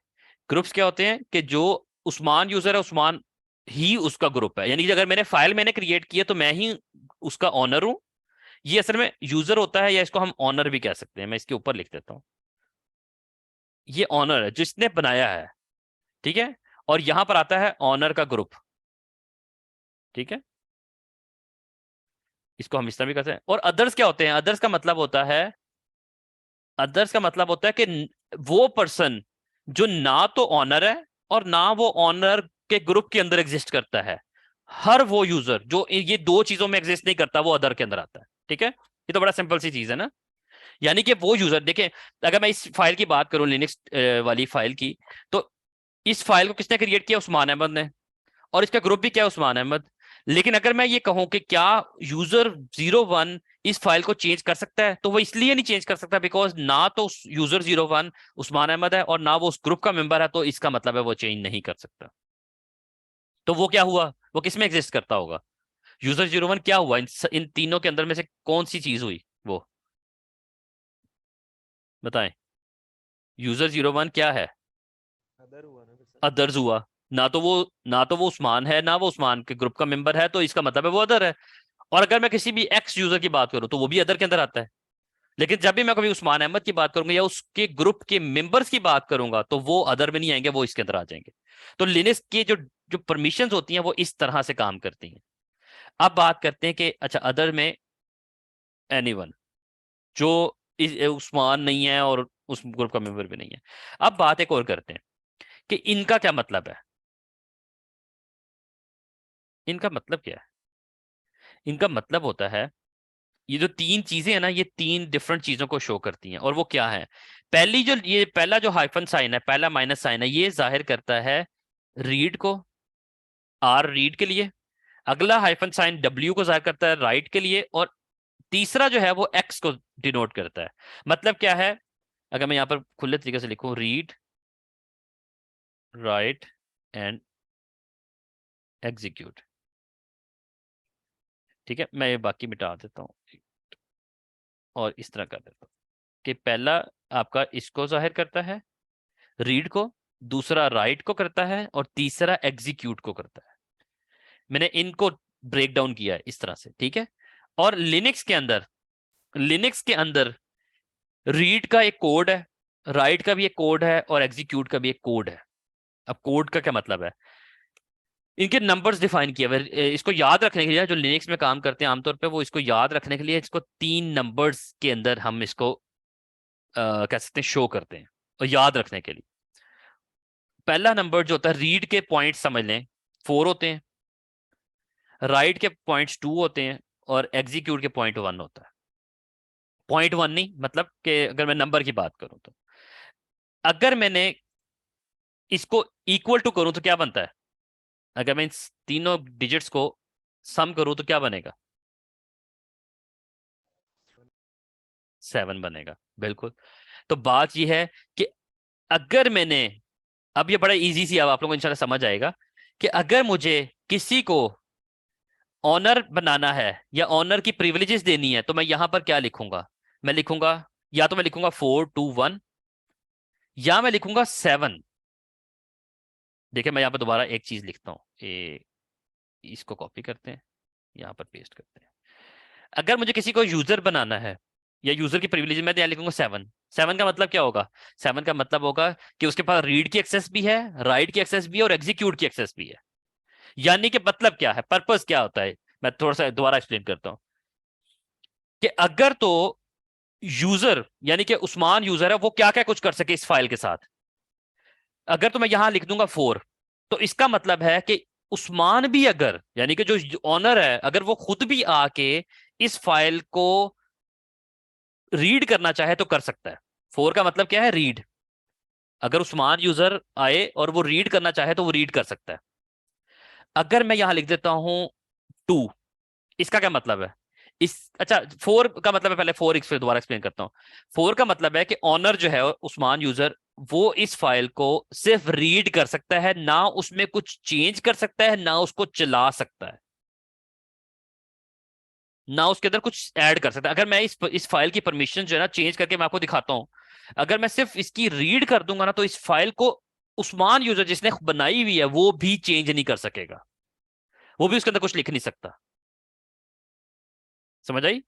ग्रुप्स क्या होते हैं कि जो उस्मान यूजर है, उस्मान ही उसका ग्रुप है। यानी कि अगर मैंने क्रिएट किया तो मैं ही उसका ऑनर हूं। ये असल में यूजर होता है, या इसको हम ऑनर भी कह सकते हैं। मैं इसके ऊपर लिख देता हूँ, ये ऑनर है जिसने बनाया है। ठीक है, और यहां पर आता है ऑनर का ग्रुप। ठीक है, इसको हम इस तरह भी करते हैं। और अदर्स क्या होते हैं, अदर्स का मतलब होता है कि वो पर्सन जो ना तो ऑनर है और ना वो ऑनर के ग्रुप के अंदर एग्जिस्ट करता है। हर वो यूजर जो ये दो चीजों में एग्जिस्ट नहीं करता, वो अदर के अंदर आता है। ठीक है, ये तो बड़ा सिंपल सी चीज है ना। यानी कि वो यूजर देखें, अगर मैं इस फाइल की बात करूं, लिनक्स वाली फाइल की, तो इस फाइल को किसने क्रिएट किया, उस्मान अहमद ने, और इसका ग्रुप भी क्या है, उस्मान अहमद। लेकिन अगर मैं ये कहूं कि क्या यूजर 01 इस फाइल को चेंज कर सकता है, तो वो इसलिए नहीं चेंज कर सकता बिकॉज ना तो यूजर 01 उस्मान अहमद है, और ना वो उस ग्रुप का मेंबर है, तो इसका मतलब है वो चेंज नहीं कर सकता। तो वो क्या हुआ, वो किस में एग्जिस्ट करता होगा, यूजर 01 क्या हुआ, इन तीनों के अंदर में से कौन सी चीज हुई वो बताएं। यूजर 01 क्या है, अदर हुआ ना फिर। अदर्स हुआ। ना तो वो उस्मान है, ना वो उस्मान के ग्रुप का मेंबर है, तो इसका मतलब है वो अदर है। और अगर मैं किसी भी एक्स यूजर की बात करूं, तो वो भी अदर के अंदर आता है। लेकिन जब भी मैं कभी उस्मान अहमद की बात करूंगा या उसके ग्रुप के मेंबर्स की बात करूंगा, तो वो अदर में नहीं आएंगे, वो इसके अंदर आ जाएंगे। तो लिनक्स की जो जो परमिशंस होती हैं वो इस तरह से काम करती हैं। अब बात करते हैं कि अच्छा अदर में एनीवन जो उस्मान नहीं है और उस ग्रुप का मेंबर भी नहीं है। अब बात एक और करते हैं कि इनका क्या मतलब है, इनका मतलब क्या है। इनका मतलब होता है, ये जो तीन चीजें हैं ना, ये तीन डिफरेंट चीजों को शो करती हैं, और वो क्या है। पहला जो हाइफन साइन है, पहला माइनस साइन है, ये जाहिर करता है रीड को, आर रीड के लिए। अगला हाइफन साइन डब्ल्यू को जाहिर करता है राइट के लिए, और तीसरा जो है वो एक्स को डिनोट करता है। मतलब क्या है, अगर मैं यहाँ पर खुले तरीके से लिखूं, रीड राइट एंड एग्जीक्यूट। ठीक है, मैं ये बाकी मिटा देता हूँ और इस तरह कर देता हूँ कि पहला आपका इसको जाहिर करता है, रीड को, दूसरा राइट को करता है, और तीसरा एग्जीक्यूट को करता है। मैंने इनको ब्रेक डाउन किया है इस तरह से। ठीक है, और लिनक्स के अंदर रीड का एक कोड है, राइट का भी एक कोड है, और एग्जीक्यूट का भी एक कोड है। अब कोड का क्या मतलब है, इनके नंबर्स डिफाइन किए हुए। इसको याद रखने के लिए जो लिनक्स में काम करते हैं आमतौर पे, वो इसको याद रखने के लिए इसको 3 नंबर्स के अंदर हम इसको कह सकते हैं शो करते हैं, और याद रखने के लिए पहला नंबर जो होता है, रीड के पॉइंट समझ लें 4 होते हैं, राइट के पॉइंट्स 2 होते हैं, और एग्जीक्यूट के पॉइंट 1 होता है। पॉइंट 1 नहीं, मतलब कि अगर मैं नंबर की बात करूं, तो अगर मैंने इसको इक्वल टू करूं तो क्या बनता है, अगर मैं इन तीनों डिजिट्स को सम करूं तो क्या बनेगा, 7 बनेगा, बिल्कुल। तो बात यह है कि अगर मैंने, अब ये बड़ा इजी सी, अब आप लोगों को इंशाल्लाह समझ आएगा कि अगर मुझे किसी को ऑनर बनाना है या ऑनर की प्रिविलेजेस देनी है, तो मैं यहां पर क्या लिखूंगा, मैं लिखूंगा, या तो मैं लिखूंगा 421, या मैं लिखूंगा 7। देखिए मैं यहाँ पर दोबारा एक चीज लिखता हूँ, इसको कॉपी करते हैं, यहाँ पर पेस्ट करते हैं। अगर मुझे किसी को यूजर बनाना है या यूजर की प्रिविलेज, मैं यहाँ लिखूंगा 7। 7 का मतलब क्या होगा? 7 का मतलब होगा कि उसके पास रीड की एक्सेस भी है, राइट की एक्सेस भी है और एग्जीक्यूट की एक्सेस भी है। यानी कि मतलब क्या है, पर्पस क्या होता है, मैं थोड़ा सा दोबारा एक्सप्लेन करता हूं कि अगर तो यूजर यानी कि उस्मान यूजर है, वो क्या क्या कुछ कर सके इस फाइल के साथ। अगर तो मैं यहां लिख दूंगा 4, तो इसका मतलब है कि उस्मान भी अगर यानी कि जो ऑनर है, अगर वो खुद भी आके इस फाइल को रीड करना चाहे तो कर सकता है। 4 का मतलब क्या है? रीड। अगर उस्मान यूजर आए और वो रीड करना चाहे तो वो रीड कर सकता है। अगर मैं यहां लिख देता हूं 2, इसका क्या मतलब है? इस अच्छा 4 का मतलब है, पहले 4 फिर दोबारा एक्सप्लेन करता हूं। 4 का मतलब है कि ऑनर जो है उस्मान यूजर, वो इस फाइल को सिर्फ रीड कर सकता है, ना उसमें कुछ चेंज कर सकता है, ना उसको चला सकता है, ना उसके अंदर कुछ ऐड कर सकता है। अगर मैं इस फाइल की परमिशन जो है ना चेंज करके मैं आपको दिखाता हूं, अगर मैं सिर्फ इसकी रीड कर दूंगा ना, तो इस फाइल को उस्मान यूजर जिसने बनाई हुई है वो भी चेंज नहीं कर सकेगा, वो भी उसके अंदर कुछ लिख नहीं सकता। समझ आई?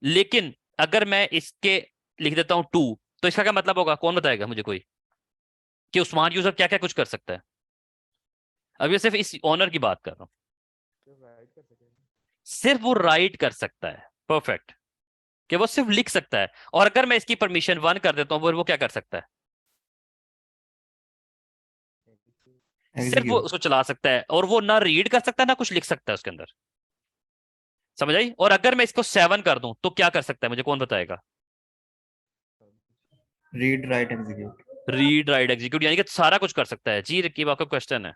लेकिन अगर मैं इसके लिख देता हूं 2, तो इसका क्या मतलब होगा? कौन बताएगा मुझे कोई, कि उस्मान यूजर क्या क्या कुछ कर सकता है? अब ये सिर्फ इस ऑनर की बात कर रहा हूं, जो राइट कर सकेंगे। सिर्फ वो राइट कर सकता है। परफेक्ट। कि वो सिर्फ लिख सकता है। और अगर मैं इसकी परमिशन 1 कर देता हूं, वो क्या कर सकता है? सिर्फ वो एग्जीक्यूट। उसको चला सकता है, और वो ना रीड कर सकता है ना कुछ लिख सकता है उसके अंदर। समझ आई? और अगर मैं इसको 7 कर दूं तो क्या कर सकता है, मुझे कौन बताएगा? Read write execute. Read write execute, यानी कि सारा कुछ कर सकता है। जी रकीब, आपका क्वेश्चन है?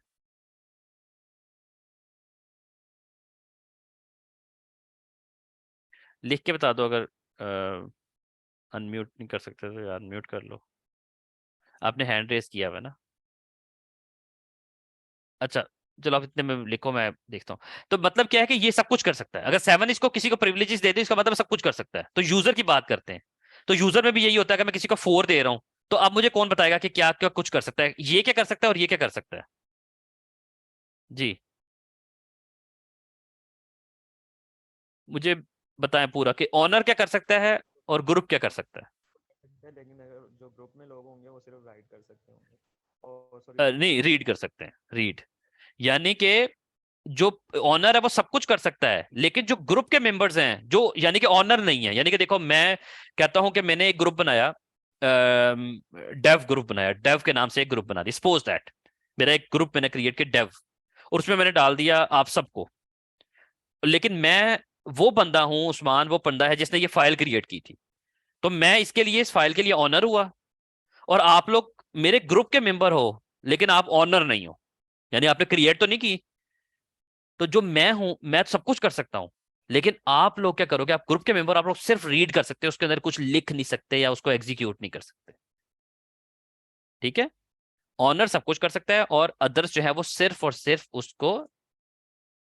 लिख के बता दो, अगर अनम्यूट नहीं कर सकते तो यार म्यूट कर लो। आपने हैंड रेस किया हुआ है ना? अच्छा, चलो आप इतने में लिखो, मैं देखता हूँ। तो मतलब क्या है कि ये सब कुछ कर सकता है। अगर 7 इसको किसी को प्रिविलेजेस दे दे, इसका मतलब सब कुछ कर सकता है। तो यूजर की बात करते हैं, तो यूजर में भी यही होता है कि मैं किसी को 4 दे रहा हूँ, तो अब मुझे कौन बताएगा कि क्या क्या कुछ कर सकता है, ये क्या कर सकता है और ये क्या कर सकता है? जी, मुझे बताएं पूरा कि ऑनर क्या कर सकता है और ग्रुप क्या कर सकता है। लेकिन अगर जो ग्रुप में लोग होंगे वो सिर्फ राइट कर सकते होंगे, और सॉरी रीड नहीं, कर रीड सकते कर सकते हैं, रीड। यानी कि जो ऑनर है वो सब कुछ कर सकता है, लेकिन जो ग्रुप के मेंबर्स हैं, जो यानी कि ऑनर नहीं है, यानी कि देखो मैं कहता हूं कि मैंने एक ग्रुप बनाया, डेव ग्रुप बनाया, डेव के नाम से एक ग्रुप बना दिया, सपोज दैट मेरा एक ग्रुप मैंने क्रिएट किया डेव, और उसमें मैंने डाल दिया आप सबको। लेकिन मैं वो बंदा हूं, उस्मान वो बंदा है जिसने ये फाइल क्रिएट की थी, तो मैं इसके लिए इस फाइल के लिए ऑनर हुआ, और आप लोग मेरे ग्रुप के मेंबर हो लेकिन आप ऑनर नहीं हो, यानी आपने क्रिएट तो नहीं की। तो जो मैं हूं, मैं सब कुछ कर सकता हूं, लेकिन आप लोग क्या करोगे? आप ग्रुप के मेंबर, आप लोग सिर्फ रीड कर सकते हो, उसके अंदर कुछ लिख नहीं सकते या उसको एग्जीक्यूट नहीं कर सकते। ठीक है? ऑनर सब कुछ कर सकता है, और अदर्स जो है वो सिर्फ और सिर्फ उसको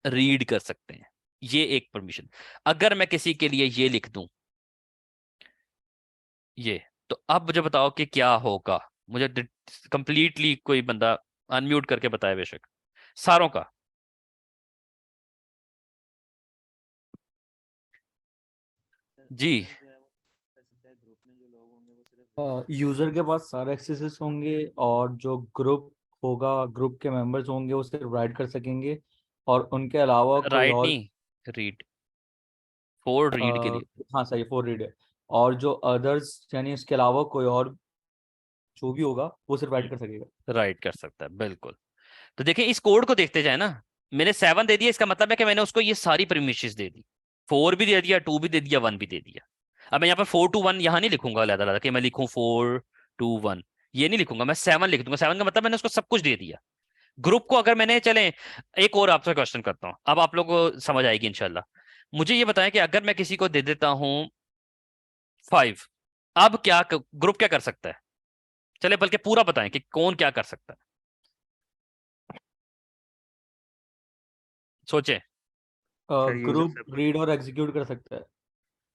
रीड कर सकते हैं। ये एक परमिशन। अगर मैं किसी के लिए ये लिख दूं, ये, तो अब मुझे बताओ कि क्या होगा। मुझे कंप्लीटली कोई बंदा अनम्यूट करके बताए, बेशक सारों का। जी, यूजर के पास सारे एक्सेसेस होंगे, और जो ग्रुप होगा, ग्रुप के मेंबर्स होंगे वो सिर्फ राइट कर सकेंगे, और उनके अलावा कोई राइट और नहीं, रीड। 4 रीड के लिए। हाँ सही, फोर रीड है। और जो अदर्स यानी इसके अलावा कोई और जो भी होगा वो सिर्फ राइट कर सकेगा। राइट कर सकता है, बिल्कुल। तो देखिए इस कोड को देखते जाए ना, मैंने 7 दे दिया, इसका मतलब है कि मैंने उसको ये सारी परमिशंस दे दी। 4 भी दे दिया, 2 भी दे दिया, 1 भी दे दिया। अब मैं यहाँ पर 4 to 1 यहाँ नहीं लिखूंगा अलग अलग कि मैं लिखूं 4 to 1, ये नहीं लिखूंगा, मैं 7 लिख दूंगा। 7 का मतलब मैंने उसको सब कुछ दे दिया। ग्रुप को अगर मैंने, चले एक और आपसे क्वेश्चन करता हूँ, अब आप लोग को समझ आएगी इंशाल्लाह। मुझे ये बताएं कि अगर मैं किसी को दे देता हूँ 5, अब क्या ग्रुप क्या कर सकता है? चले बल्कि पूरा बताएं कि कौन क्या कर सकता है, सोचे। सर यूजर ग्रुप सब कुछ रीड और एग्जीक्यूट कर सकता है।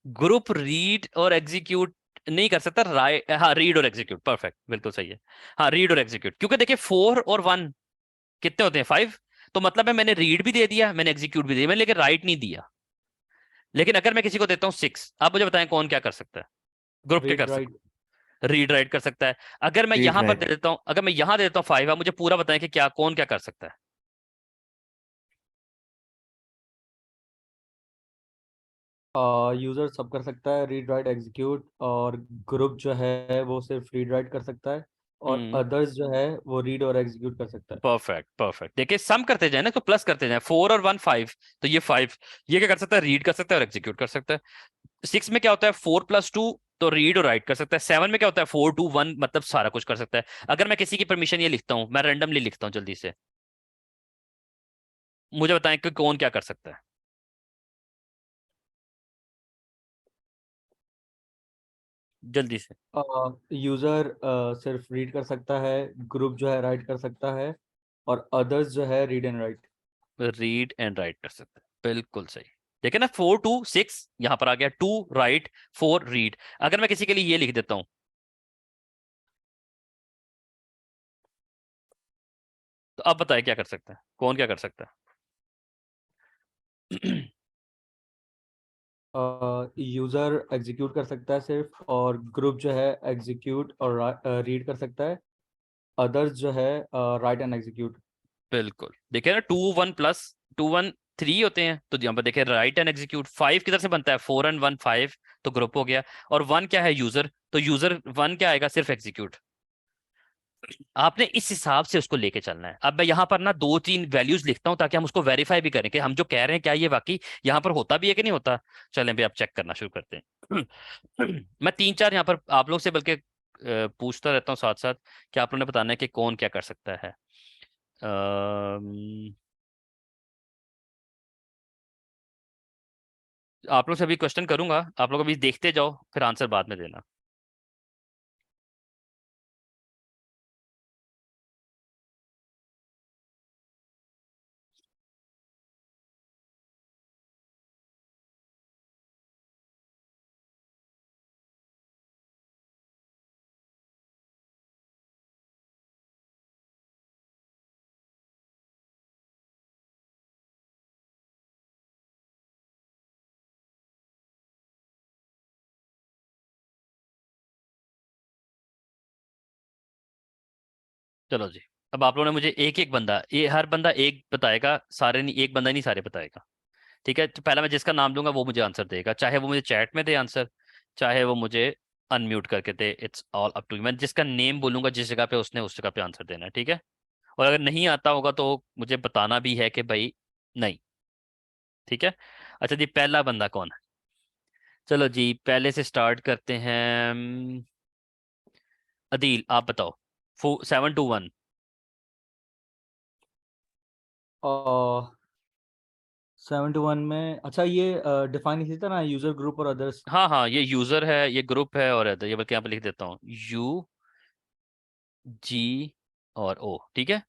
ग्रुप रीड और एग्जीक्यूट नहीं कर सकता, राइट? हाँ, रीड और एग्जीक्यूट, परफेक्ट, बिल्कुल सही है। हाँ, रीड और एग्जीक्यूट, क्योंकि देखिए 4 और 1 कितने होते हैं? 5। तो मतलब है मैंने रीड भी दे दिया, मैंने एग्जीक्यूट भी दे दिया, मैंने लेकिन राइट नहीं दिया। लेकिन अगर मैं किसी को देता हूँ 6, आप मुझे बताएं कौन क्या कर सकता है? ग्रुप क्या कर रीड सकता राइट। है? रीड राइट कर सकता है। अगर मैं रीड यहां पर दे राइट। देता हूं, अगर मैं यहां दे देता हूँ 5, आप मुझे पूरा बताएं कि क्या कौन क्या कर सकता है? यूजर सब कर सकता है, रीड राइट एग्जीक्यूट, और ग्रुप जो है वो सिर्फ रीड राइट कर सकता है, और हम्म। अदर्स जो है वो रीड और एग्जीक्यूट कर सकता है। Perfect perfect. देखिए सम करते जाए ना तो प्लस करते जाए, 4 और 1 5, तो ये 5 ये क्या कर सकता है? रीड कर सकता है और एग्जीक्यूट कर सकता है। 6 में क्या होता है? 4 + 2, तो रीड और राइट कर सकता है। 7 में क्या होता है? 4 2 1, मतलब सारा कुछ कर सकता है। अगर मैं किसी की परमिशन ये लिखता हूँ, मैं रैंडमली लिखता हूँ जल्दी से, मुझे बताएं कि कौन क्या कर सकता है जल्दी से? यूजर सिर्फ रीड कर सकता है, ग्रुप जो है राइट कर सकता है, और अदर्स जो है read and right. Read and right कर सकते हैं, बिल्कुल सही। देखिए ना, 4 2 6 यहां पर आ गया, 2 राइट, 4 रीड। अगर मैं किसी के लिए ये लिख देता हूं, तो अब बताएं क्या कर सकता है, कौन क्या कर सकता है? यूजर एग्जीक्यूट कर सकता है सिर्फ, और ग्रुप जो है एग्जीक्यूट और रीड कर सकता है, अदर्स जो है राइट एंड एग्जीक्यूट। बिल्कुल। देखिए ना, 2 1 + 2 1 3 होते हैं, तो यहाँ पर देखिए राइट एंड एग्जीक्यूट। 5 किधर से बनता है? 4 और 1 5, तो ग्रुप हो गया। और 1 क्या है? यूजर, तो यूजर 1 क्या आएगा? सिर्फ एग्जीक्यूट। आपने इस हिसाब से उसको लेके चलना है। अब मैं यहाँ पर ना 2 3 वैल्यूज लिखता हूँ ताकि हम उसको वेरीफाई भी करें कि हम जो कह रहे हैं क्या ये वाकई यहाँ पर होता भी है कि नहीं होता। चलें भाई, आप चेक करना शुरू करते हैं। मैं 3 4 यहाँ पर आप लोग से बल्कि पूछता रहता हूँ साथ साथ, कि आप लोगों ने बताना है कि कौन क्या कर सकता है। आप लोग से अभी क्वेश्चन करूंगा, आप लोग अभी देखते जाओ, फिर आंसर बाद में देना। चलो जी। अब आप लोगों ने मुझे एक एक बंदा, ये हर बंदा एक बताएगा, सारे नहीं, एक बंदा नहीं सारे बताएगा। ठीक है, तो पहला मैं जिसका नाम लूंगा वो मुझे आंसर देगा, चाहे वो मुझे चैट में दे आंसर, चाहे वो मुझे अनम्यूट करके दे। It's all up to you. मैं जिसका नेम बोलूंगा जिस जगह पे, उसने उस जगह पे आंसर देना है, ठीक है? और अगर नहीं आता होगा तो मुझे बताना भी है कि भाई नहीं। ठीक है। अच्छा जी, पहला बंदा कौन है? चलो जी, पहले से स्टार्ट करते हैं। अदील, आप बताओ। 7 2 1। 7 to 1 में, अच्छा ये डिफाइन इसी था ना, यूजर ग्रुप और अदर्स। हाँ हाँ, ये यूजर है, ये ग्रुप है, और ये बल्कि यहाँ पे लिख देता हूँ, यू जी और ओ। ठीक है,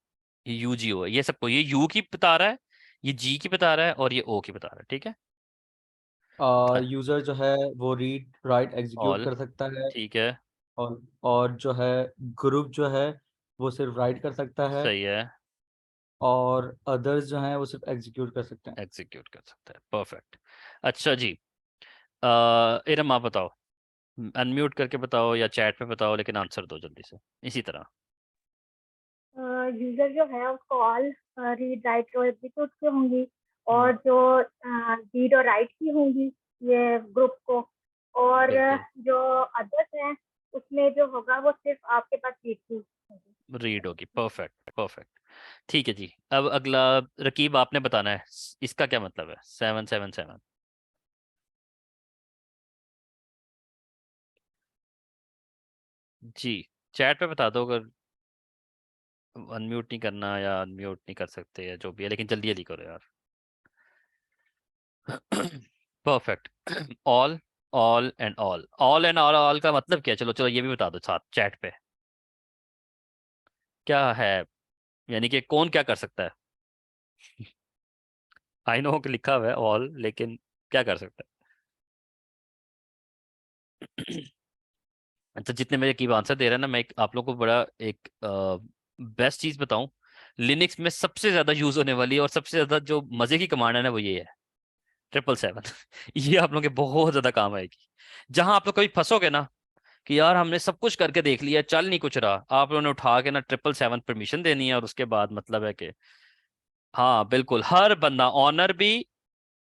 ये यू जी ओ है, ये सबको, ये यू की बता रहा है, ये जी की बता रहा है, और ये ओ की बता रहा है। ठीक है। यूजर जो है वो रीड राइट एग्जीक्यूट ऑल। कर सकता है, ठीक है। और जो है ग्रुप जो है वो सिर्फ राइट कर सकता है, सही है। और अदर्स जो हैं वो सिर्फ एग्जीक्यूट कर सकते हैं। एग्जीक्यूट कर सकता है, परफेक्ट। अच्छा जी, इरम आप बताओ। अनम्यूट करके बताओ या चैट में बताओ, लेकिन आंसर दो जल्दी से इसी तरह। यूजर जो है उसको ऑल रीड राइट और एग्जीक्यूट की होंगी, और हम्म, जो रीड और राइट की होंगी ये ग्रुप को, और बिल्कुल। जो अदर्स हैं उसमें जो होगा वो सिर्फ आपके पास रीड की होगी। रीड होगी, परफेक्ट परफेक्ट। ठीक है जी, अब अगला रकीब आपने बताना है, इसका क्या मतलब है 7 7 7? जी, चैट पे बता दो अगर अनम्यूट नहीं करना या अनम्यूट नहीं कर सकते या जो भी है, लेकिन जल्दी जल्दी करो यार। Perfect. All, all and all, all and all, all का मतलब क्या है? चलो चलो, ये भी बता दो साथ चैट पे, क्या है? यानी कि कौन क्या कर सकता है? आई नो कि लिखा हुआ है ऑल, लेकिन क्या कर सकता है? अच्छा, जितने मेरे की आंसर दे रहे हैं ना, मैं आप लोग को बड़ा एक बेस्ट चीज बताऊं, लिनक्स में सबसे ज्यादा यूज होने वाली और सबसे ज्यादा जो मजे की कमांड है ना वो ये है 777। ये आप लोगों के बहुत ज्यादा काम आएगी। जहां आप लोग कभी फंसोगे ना कि यार हमने सब कुछ करके देख लिया, चल नहीं कुछ रहा, आप लोगों ने उठा के ना 777 परमिशन देनी है, और उसके बाद मतलब है कि हाँ बिल्कुल हर बंदा, ऑनर भी,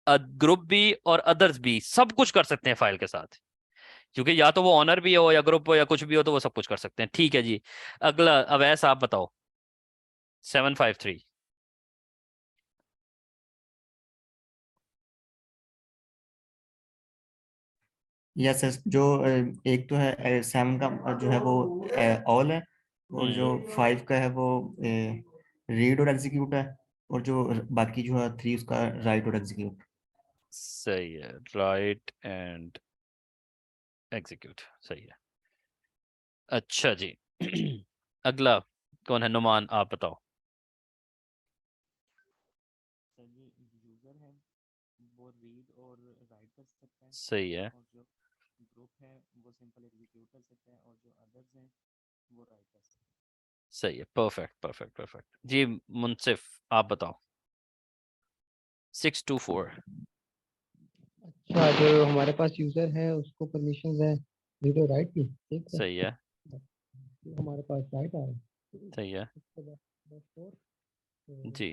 ग्रुप भी और अदर्स भी सब कुछ कर सकते हैं फाइल के साथ, क्योंकि या तो वो ऑनर भी हो या ग्रुप हो या कुछ भी हो तो वो सब कुछ कर सकते हैं। ठीक है जी, अगला अवैस आप बताओ 753। यस यस, जो एक तो है सैम का जो है वो ऑल है, और जो 5 का है वो रीड और एग्जीक्यूट है, और जो बाकी जो है 3 उसका राइट और एग्जीक्यूट। सही है, राइट एंड एग्जीक्यूट, सही है। अच्छा जी। अगला कौन है? नुमान आप बताओ। सर ये यूजर है वो रीड और राइट कर सकता है, सही है, और जो ग्रुप है वो सिंपल एग्जीक्यूट कर सकता है, और जो अदर्स हैं वो राइट कर सकते हैं। सही है, परफेक्ट परफेक्ट परफेक्ट जी। मुनसिफ आप बताओ 624। अच्छा, जो हमारे पास यूजर है उसको परमिशन है रीड और राइट की, ठीक है। सही है, तो हमारे पास राइट आ रहा है। सही है उसके बाद फोर जी।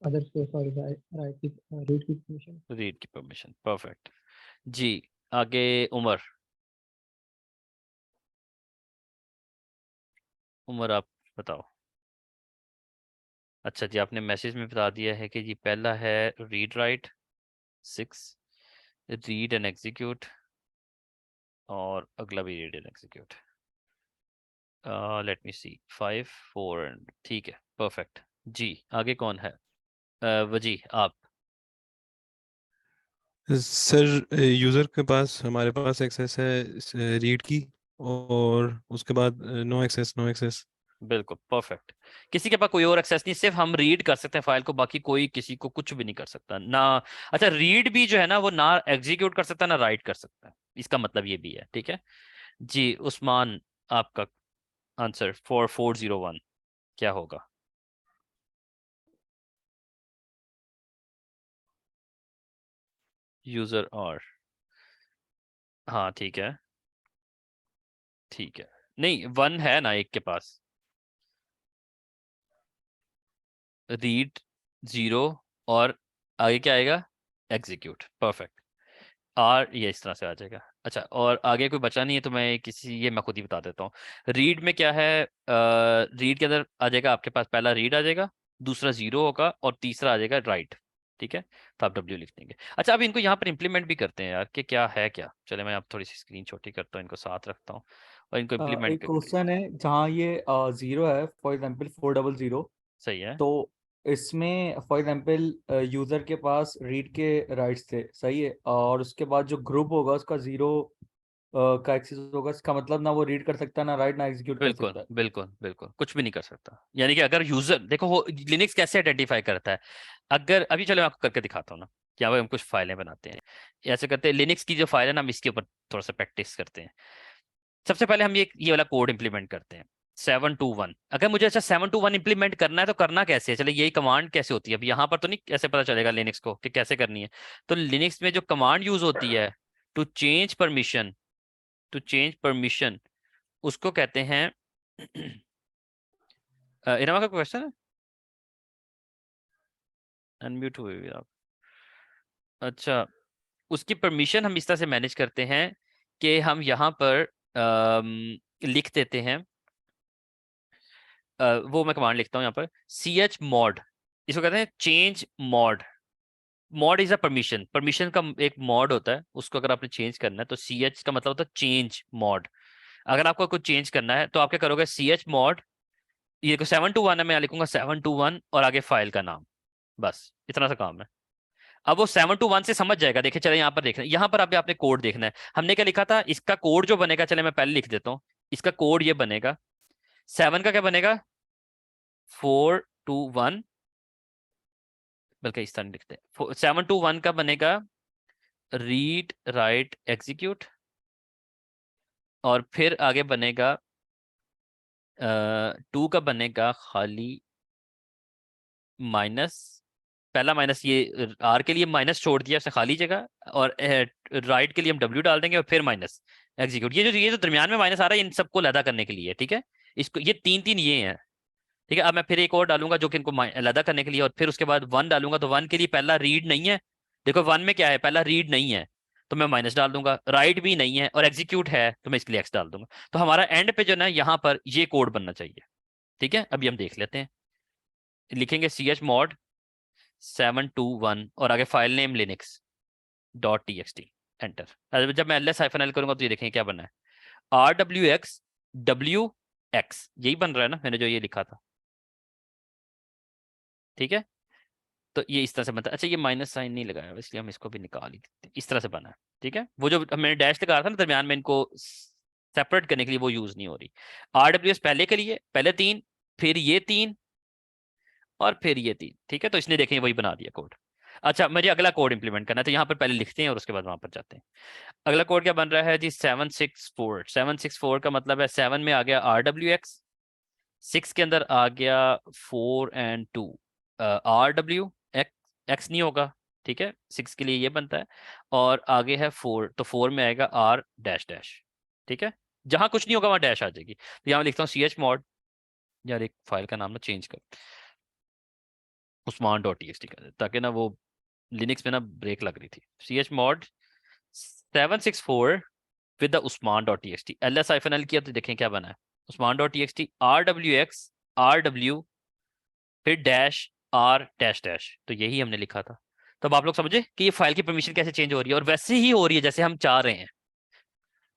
अदर्स को सॉरी राइट की रीड की परमिशन। रीड की परमिशन, परफेक्ट जी। आगे उमर, उमर आप बताओ। अच्छा जी, आपने मैसेज में बता दिया है कि जी पहला है read write 6, read and execute, और अगला भी read and execute. Let me see 5 4 and ठीक है, परफेक्ट जी। आगे कौन है? वजी आप। सर यूज़र के पास हमारे पास एक्सेस है रीड की, और उसके बाद नो एक्सेस नो एक्सेस। बिल्कुल परफेक्ट। किसी के पास कोई और एक्सेस नहीं, सिर्फ हम रीड कर सकते हैं फाइल को, बाकी कोई किसी को कुछ भी नहीं कर सकता ना। अच्छा, रीड भी जो है ना वो ना एग्जीक्यूट कर सकता है ना राइट कर सकता है, इसका मतलब ये भी है। ठीक है जी। उस्मान आपका आंसर 4401 क्या होगा? यूजर और, हाँ ठीक है, ठीक है। नहीं, वन है ना एक के पास, रीड 0, और आगे क्या आएगा? Execute, perfect. आर ये इस तरह से आ जाएगा। अच्छा, और आगे कोई बचा नहीं है तो मैं किसी, ये मैं खुद ही बता देता हूँ। रीड में क्या है? रीड के अंदर आ जाएगा आपके पास, पहला रीड आ जाएगा, दूसरा 0 होगा, और तीसरा आ जाएगा राइट। ठीक है, तो आप डब्ल्यू लिख देंगे। अच्छा, अब इनको यहाँ पर इंप्लीमेंट भी करते हैं यार, कि क्या है क्या। चले मैं आप थोड़ी सी स्क्रीन छोटी करता हूँ, इनको साथ रखता हूँ और इनको इम्प्लीमेंट एक करके। क्वेश्चन है जहाँ ये 0 है, फॉर एग्जांपल 400, सही है, तो इसमें फॉर एग्जांपल यूजर के पास रीड के राइट्स थे, सही है, और उसके बाद जो ग्रुप होगा उसका 0 का एक्सेस होगा, इसका मतलब ना वो रीड कर सकता है ना राइट ना एग्जीक्यूट कर बिल्कुल सकता है। बिल्कुल बिल्कुल कुछ भी नहीं कर सकता। यानी कि अगर यूजर देखो, वो लिनक्स कैसे आइडेंटिफाई करता है, अगर अभी चलो मैं आपको करके दिखाता हूँ ना, क्या हम कुछ फाइलें बनाते हैं, ऐसे करते हैं। लिनक्स की जो फाइल है ना, हम इसके ऊपर थोड़ा सा प्रैक्टिस करते हैं। सबसे पहले हम ये वाला कोड इंप्लीमेंट करते हैं 721। अगर मुझे अच्छा 721 इंप्लीमेंट करना है तो करना कैसे है? चले यही कमांड कैसे होती है, अब यहाँ पर तो नहीं कैसे पता चलेगा लिनक्स को कि कैसे करनी है। तो लिनक्स में जो कमांड यूज होती है to change permission, to change permission, उसको कहते हैं इनामा का क्वेश्चन है, अनम्यूट हुए हुए आप। अच्छा, उसकी परमिशन हम इस तरह से मैनेज करते हैं कि हम यहाँ पर लिख देते हैं, वो मैं कमांड लिखता हूँ यहाँ पर ch mod, इसको कहते हैं change mod. Mod is a permission, permission का एक मॉड होता है, उसको अगर आपने चेंज करना है तो ch का मतलब होता है चेंज मॉड। अगर आपको कुछ चेंज करना है तो आप क्या करोगे, ch mod, ये 721 है, मैं यहाँ लिखूंगा 721 और आगे फाइल का नाम, बस इतना सा काम है। अब वो 721 से समझ जाएगा। देखिए चले यहाँ पर देखना, यहाँ पर अभी आपने कोड देखना है, हमने क्या लिखा था, इसका कोड जो बनेगा, चले मैं पहले लिख देता हूँ। इसका कोड ये बनेगा, 7 का क्या बनेगा 421, बल्कि इस तरह लिखते हैं 721 का बनेगा रीड राइट एग्जीक्यूट, और फिर आगे बनेगा 2 का बनेगा खाली माइनस, पहला माइनस ये आर के लिए माइनस छोड़ दिया उसने खाली जगह, और राइट के लिए हम डब्ल्यू डाल देंगे और फिर माइनस एग्जीक्यूट। ये जो दरमियान में माइनस आ रहा है इन सबको अलहदा करने के लिए, ठीक है। इसको ये तीन तीन ये हैं, ठीक है। अब मैं फिर एक और डालूंगा जो कि इनको अलहदा करने के लिए, और फिर उसके बाद वन डालूंगा। तो वन के लिए पहला रीड नहीं है, देखो वन में क्या है, पहला रीड नहीं है तो मैं माइनस डाल दूंगा, राइट भी नहीं है और एग्जीक्यूट है तो मैं इसके लिए एक्स डाल दूंगा। तो हमारा एंड पे जो ना यहाँ पर ये कोड बनना चाहिए, ठीक है। अभी हम देख लेते हैं, लिखेंगे chmod 721 और आगे file name Linux .txt, enter. जब मैं ls-l करूंगा तो ये देखेंगे क्या बना है, rwx wx, यही बन रहा है ना मैंने जो ये लिखा था, ठीक है। तो ये इस तरह से बनता है। अच्छा ये माइनस साइन नहीं लगाया इसलिए हम इसको भी निकाल ही देते हैं, इस तरह से बना है, ठीक है। वो जो मैंने डैश लगा था ना दरमियान में, इनको सेपरेट करने के लिए वो यूज नहीं हो रही। RWS पहले के लिए, पहले तीन, फिर ये तीन और फिर ये तीन, ठीक है। तो इसने देखें वही बना दिया कोड। अच्छा मुझे अगला कोड इंप्लीमेंट करना है, तो यहाँ पर पहले लिखते हैं और उसके बाद वहां पर जाते हैं। अगला कोड क्या बन रहा है जी, 764। 764 का मतलब है 7 में आ गया RWX, 6 के अंदर आ गया 4 and 2 RW, X नहीं होगा, ठीक है। 6 के लिए ये बनता है, और आगे है 4, तो 4 में आएगा R डैश डैश, ठीक है। जहां कुछ नहीं होगा वहां डैश आ जाएगी। तो यहाँ लिखता हूँ chmod, यार एक फाइल का नाम ना चेंज कर, usman.txt कर दे, ताकि ना वो लिनक्स में ना ब्रेक लग रही थी। chmod 764 with the usman.txt, ls-l किया तो देखें क्या बना है, usman.txt rwx rw फिर डैश r डैश डैश, तो यही हमने लिखा था। तब आप लोग समझे कि ये फाइल की परमिशन कैसे चेंज हो रही है, और वैसे ही हो रही है जैसे हम चाह रहे हैं,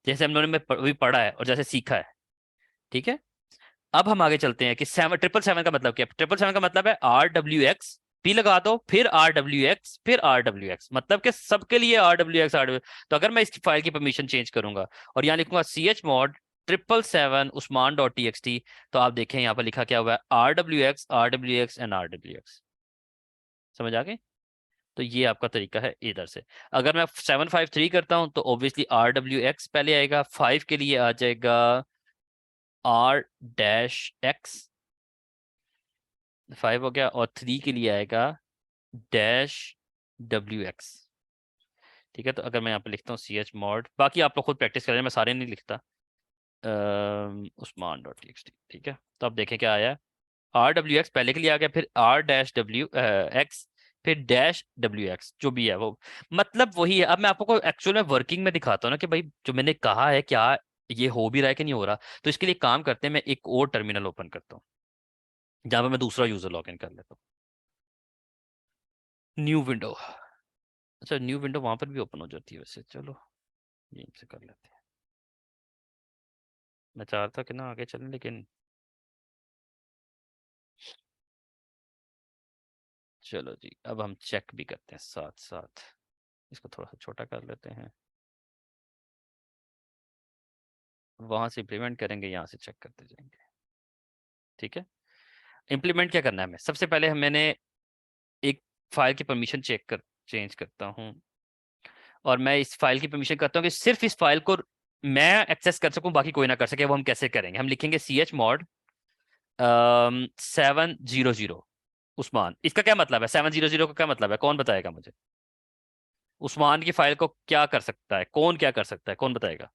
जैसे हम लोगों ने अभी पढ़ा है और जैसे सीखा है, ठीक है। अब हम आगे चलते हैं कि 777 का मतलब क्या है। 777 का मतलब है RWX, P लगा दो, फिर RWX, फिर RWX, मतलब कि सबके लिए RWX RWX। तो अगर मैं इस फाइल की परमिशन चेंज करूंगा और यहाँ लिखूंगा chmod 777 usman.txt, तो आप देखें यहाँ पर लिखा क्या हुआ है, RWX RWX एंड RWX। समझ आ गए? तो ये आपका तरीका है इधर से। अगर मैं 753 करता हूं तो ऑब्वियसली RWX पहले आएगा, 5 के लिए आ जाएगा R डैश X, 5 हो गया, और 3 के लिए आएगा डैश WX, ठीक है। तो अगर मैं यहाँ पे लिखता हूँ chmod, बाकी आप लोग खुद प्रैक्टिस करें, मैं सारे नहीं लिखता, usman.txt, ठीक है। तो अब देखें क्या आया, RWX पहले के लिए आ गया, फिर R डैश WX, फिर डैश WX, जो भी है वो मतलब वही है। अब मैं आपको एक्चुअल में वर्किंग में दिखाता हूँ ना कि भाई जो मैंने कहा है क्या ये हो भी रहा है कि नहीं हो रहा। तो इसके लिए काम करते हैं, मैं एक और टर्मिनल ओपन करता हूँ जहां पर मैं दूसरा यूजर लॉग इन कर लेता हूँ, न्यू विंडो। अच्छा न्यू विंडो वहां पर भी ओपन हो जाती है वैसे, चलो यहीं से कर लेते हैं। मैं चाह रहा था कि ना आगे चलें, लेकिन चलो जी अब हम चेक भी करते हैं साथ साथ। इसको थोड़ा सा छोटा कर लेते हैं, वहां से इम्प्लीमेंट करेंगे, यहाँ से चेक करते जाएंगे, ठीक है। इम्प्लीमेंट क्या करना है, हमें सबसे पहले मैंने एक फाइल की परमिशन चेंज करता हूँ, और मैं इस फाइल की परमिशन करता हूँ कि सिर्फ इस फाइल को मैं एक्सेस कर सकूं, बाकी कोई ना कर सके। वो हम कैसे करेंगे, हम लिखेंगे chmod 700 उस्मान। इसका क्या मतलब है, 700 का क्या मतलब है, कौन बताएगा मुझे? उस्मान की फाइल को क्या कर सकता है, कौन क्या कर सकता है, कौन बताएगा?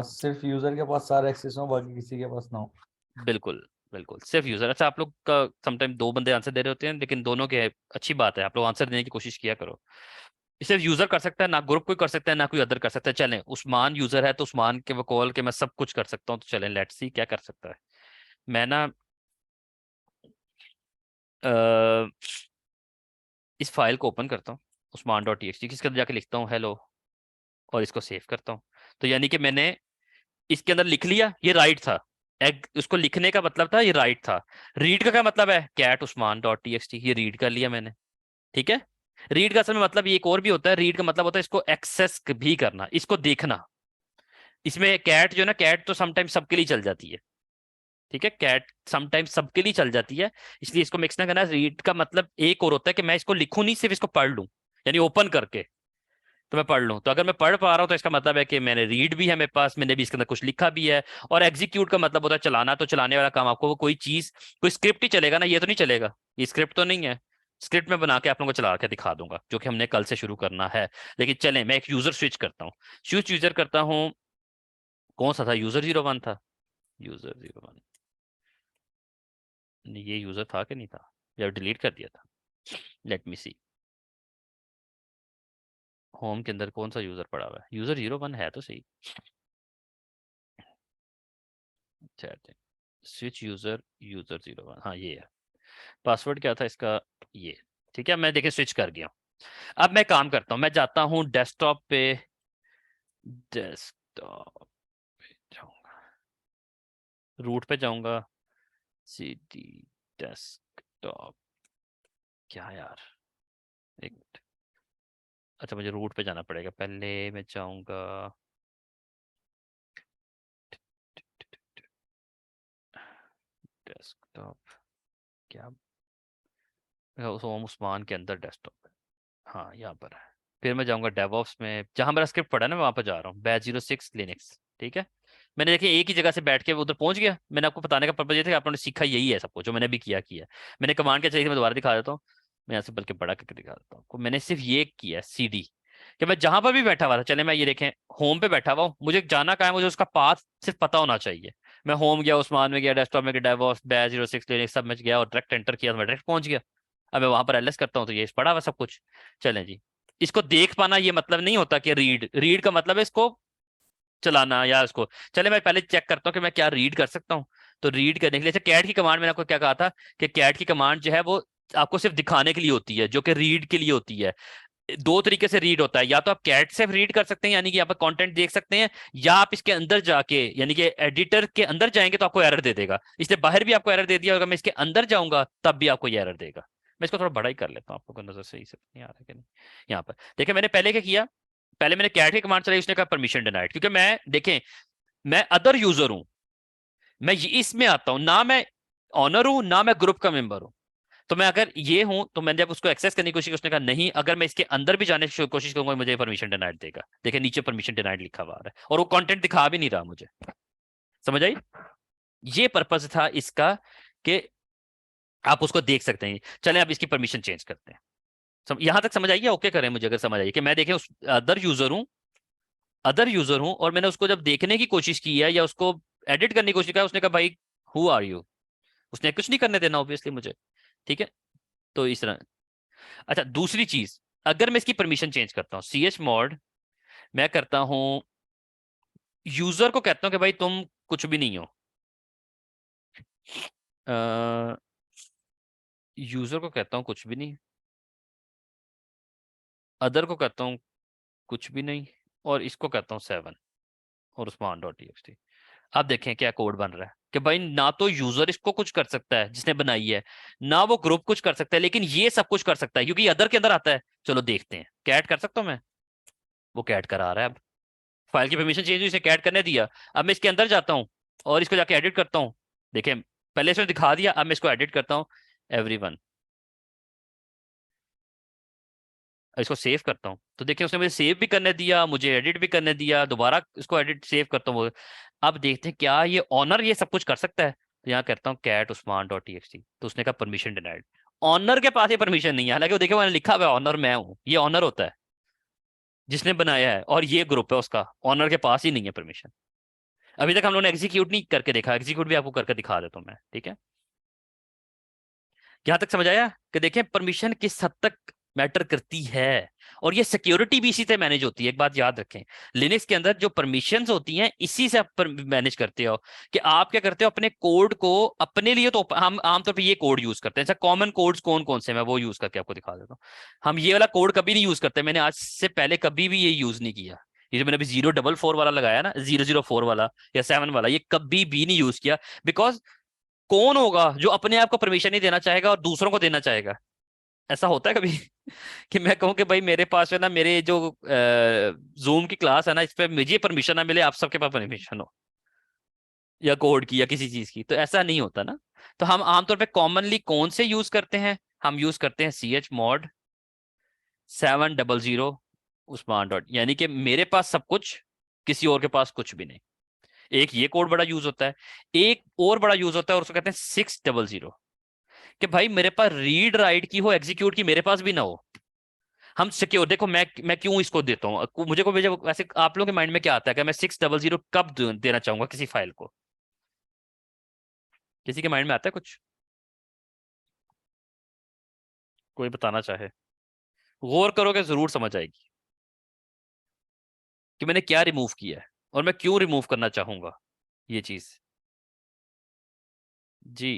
सिर्फ यूजर के पास सारा एक्सेस हो, बाकी किसी के पास ना हो। बिल्कुल बिल्कुल, सिर्फ यूजर। अच्छा आप लोग का समटाइम दो बंदे आंसर दे रहे होते हैं, लेकिन दोनों के अच्छी बात है, आप लोग आंसर देने की कोशिश किया करो। सिर्फ यूजर कर सकता है, ना ग्रुप कोई कर सकता है, ना कोई अदर कर सकता है। चलें उस्मान यूजर है तो उस्मान के वकॉल के मैं सब कुछ कर सकता हूँ, तो चलें लेट्स सी क्या कर सकता है। मैं ना इस फाइल को ओपन करता हूँ usman.txt, किसके अंदर जाके लिखता हूँ हेलो, और इसको सेव करता हूँ। तो यानी कि मैंने इसके अंदर लिख लिया, ये राइट था, उसको लिखने का मतलब था ये राइट था। रीड का क्या मतलब है, कैट usman.txt, ये रीड कर लिया मैंने, ठीक है। रीड का असल में मतलब ये एक और भी होता है, रीड का मतलब होता है इसको एक्सेस भी करना, इसको देखना। इसमें कैट जो ना, कैट तो समटाइम सबके लिए चल जाती है, ठीक है, कैट समटाइम सबके लिए चल जाती है, इसलिए इसको मिक्स ना करना। रीड का मतलब एक और होता है कि मैं इसको लिखूं नहीं, सिर्फ इसको पढ़ लूं, यानी ओपन करके, तो मैं पढ़ लूँ। तो अगर मैं पढ़ पा रहा हूँ तो इसका मतलब है कि मैंने रीड भी है मेरे पास, मैंने भी इसके अंदर कुछ लिखा भी है। और एग्जीक्यूट का मतलब होता है चलाना, तो चलाने वाला काम आपको वो कोई चीज, कोई स्क्रिप्ट ही चलेगा ना, ये तो नहीं चलेगा, ये स्क्रिप्ट तो नहीं है। स्क्रिप्ट में बना के आप लोगों को चला के दिखा दूंगा, जो कि हमने कल से शुरू करना है। लेकिन चलें, मैं एक यूजर स्विच करता हूँ, स्विच यूजर करता हूँ। कौन सा था? यूजर 01 था। यूजर 01, ये यूजर था कि नहीं था, या डिलीट कर दिया था? लेट मी सी, होम के अंदर कौन सा यूजर पड़ा हुआ है? यूजर 01 है तो सही। स्विच यूजर, यूजर 01, हाँ ये है। पासवर्ड क्या था इसका? ये। ठीक है, मैं देखिए स्विच कर गया हूँ। अब मैं काम करता हूँ, मैं जाता हूँ डेस्कटॉप पे, डेस्कटॉप पे जाऊंगा, रूट पे जाऊंगा, cd डेस्कटॉप, क्या यार, एक मिनट। अच्छा, मुझे रूट पे जाना पड़ेगा पहले, मैं जाऊंगा डेस्कटॉप, क्या उस्मान के अंदर डेस्कटॉप है, हाँ यहाँ पर है। फिर मैं जाऊंगा डेवऑप्स में, जहां मेरा स्क्रिप्ट पड़ा है ना, मैं वहां पर जा रहा हूँ, बैच 06 लिनक्स। ठीक है, मैंने देखिए एक ही जगह से बैठ के उधर पहुंच गया। मैंने आपको बताने का पर्पज ये था कि आप लोगों ने सीखा यही है सबको, जो मैंने भी किया। मैंने कमांड क्या चाहिए थी, मैं दोबारा दिखा देता हूँ। मैं यहाँ से बल्कि बड़ा करके दिखा देता हूँ, मैंने सिर्फ ये किया CD, कि मैं जहां पर भी बैठा हुआ था, चले मैं ये देखें होम पे बैठा हुआ हूँ, मुझे जाना कहाँ है, मुझे उसका पाथ सिर्फ पता होना चाहिए। मैं होम गया, उस्मान में गया, डेस्कटॉप में गया, डेवऑप्स, बैच 06 लिनक्स सब में गया और डायरेक्ट एंटर किया तो मैं डायरेक्ट पहुंच गया। अब मैं वहां पर LS करता हूँ तो ये पड़ा हुआ सब कुछ। चलें जी, इसको देख पाना ये मतलब नहीं होता कि रीड का मतलब है इसको चलाना या इसको। चले मैं पहले चेक करता हूँ कि मैं क्या रीड कर सकता हूँ। तो रीड करने के लिए कैट की कमांड, मैंने आपको क्या कहा था कि कैट की कमांड जो है वो आपको सिर्फ दिखाने के लिए होती है, जो कि रीड के लिए होती है। दो तरीके से रीड होता है, या तो आप कैट से रीड कर सकते हैं, यानी कि यहाँ पर कंटेंट देख सकते हैं, या आप इसके अंदर जाके, यानी कि एडिटर के अंदर जाएंगे तो आपको एरर दे देगा। इसलिए बाहर भी आपको एरर दे दिया होगा, मैं इसके अंदर जाऊंगा तब भी आपको ये एरर देगा। मैं इसको थोड़ा बड़ा ही कर लेता हूँ, आपको नजर सही से नहीं आ रहा कि नहीं। यहाँ पर देखिए मैंने पहले क्या किया, पहले मैंने कैट की कमांड चलाई, उसने कहा परमिशन डिनाइड, क्योंकि मैं देखें मैं अदर यूजर हूं, मैं इसमें आता हूं ना, मैं ऑनर हूं ना मैं ग्रुप का मेंबर हूं। तो मैं अगर ये हूं तो मैंने जब उसको एक्सेस करने की कोशिश की, उसने कहा नहीं, अगर मैं इसके अंदर भी जाने की कोशिश करूंगा मुझे परमिशन डिनाइड देगा। देखिए नीचे परमिशन डिनाइड लिखा हुआ है और वो कंटेंट दिखा भी नहीं रहा मुझे। समझ आई? ये पर्पस था इसका कि आप उसको देख सकते हैं। चलें अब इसकी परमिशन चेंज करते हैं। यहां तक समझ आइए? ओके करें मुझे अगर समझ आइए कि मैं देखें उस अदर यूजर हूं और मैंने उसको जब देखने की कोशिश की है या उसको एडिट करने की कोशिश की, उसने कहा भाई हु आर यू, उसने कुछ नहीं करने देना ऑब्वियसली मुझे। ठीक है, तो इस तरह। अच्छा, दूसरी चीज, अगर मैं इसकी परमिशन चेंज करता हूँ, chmod मैं करता हूं यूजर को कहता हूं कि भाई तुम कुछ भी नहीं हो, यूजर को कहता हूं कुछ भी नहीं, अदर को कहता हूं कुछ भी नहीं, और इसको कहता हूं 7 और usman.txt। आप देखें क्या कोड बन रहा है कि भाई ना तो यूजर इसको कुछ कर सकता है जिसने बनाई है, ना वो ग्रुप कुछ कर सकता है, लेकिन ये सब कुछ कर सकता है क्योंकि अदर के अंदर आता है। चलो देखते हैं, कैट कर सकता हूं मैं, वो कैट करा रहा है। अब फाइल की परमिशन चेंज हुई, इसे कैट करने दिया। अब मैं इसके अंदर जाता हूँ और इसको जाके एडिट करता हूँ। देखें पहले इसने दिखा दिया, अब मैं इसको एडिट करता हूँ everyone, इसको सेव करता हूँ तो देखिए उसने मुझे सेव भी करने दिया, मुझे एडिट भी करने दिया, दोबारा इसको एडिट सेव करता हूँ। अब देखते हैं क्या ये ऑनर ये सब कुछ कर सकता है। तो यहाँ करता हूँ कैट usman.txt, तो उसने कहा परमिशन डिनाइड। ऑनर के पास ये परमिशन नहीं है, हालांकि वो देखिए मैंने लिखा हुआ है ऑनर मैं हूँ, ये ऑनर होता है जिसने बनाया है और ये ग्रुप है उसका, ऑनर के पास ही नहीं है परमिशन। अभी तक हम लोगों ने एग्जीक्यूट नहीं करके देखा, एग्जीक्यूट भी आपको करके दिखा देता हूँ मैं। ठीक है, यहां तक समझ आया कि देखें परमिशन किस हद तक मैटर करती है, और ये सिक्योरिटी भी इसी से मैनेज होती है। एक बात याद रखें, लिनक्स के अंदर जो परमिशंस होती हैं इसी से आप मैनेज करते हो, कि आप क्या करते हो अपने कोड को अपने लिए। तो हम आमतौर पे ये कोड यूज करते हैं, कॉमन कोड्स कौन कौन से, मैं वो यूज करके आपको दिखा देता हूँ। हम ये वाला कोड कभी नहीं यूज करते, मैंने आज से पहले कभी भी ये यूज नहीं किया। ये जो मैंने अभी 044 वाला लगाया ना, 004 वाला या 7 वाला, ये कभी भी नहीं यूज किया। बिकॉज कौन होगा जो अपने आप को परमिशन नहीं देना चाहेगा और दूसरों को देना चाहेगा? ऐसा होता है कभी कि मैं कहूं कि भाई मेरे पास है ना, मेरे जो जूम की क्लास है ना, इस पे मुझे परमिशन ना मिले, आप सबके पास परमिशन हो, या कोड की या किसी चीज की, तो ऐसा नहीं होता ना। तो हम आमतौर पे कॉमनली कौन से यूज करते हैं, हम यूज करते हैं chmod 700 उस्मान डॉट, यानी कि मेरे पास सब कुछ, किसी और के पास कुछ भी नहीं। एक ये कोड बड़ा यूज होता है, एक और बड़ा यूज होता है और उसको कहते हैं 600, कि भाई मेरे पास रीड राइट की हो, एग्जीक्यूट की मेरे पास भी ना हो। हम सिक्योर, देखो मैं क्यों इसको देता हूँ, मुझे को वैसे आप लोगों के माइंड में क्या आता है कि मैं 600 कब देना चाहूंगा किसी फाइल को? किसी के माइंड में आता है कुछ? कोई बताना चाहे? गौर करोगे जरूर समझ आएगी कि मैंने क्या रिमूव किया है और मैं क्यों रिमूव करना चाहूंगा ये चीज। जी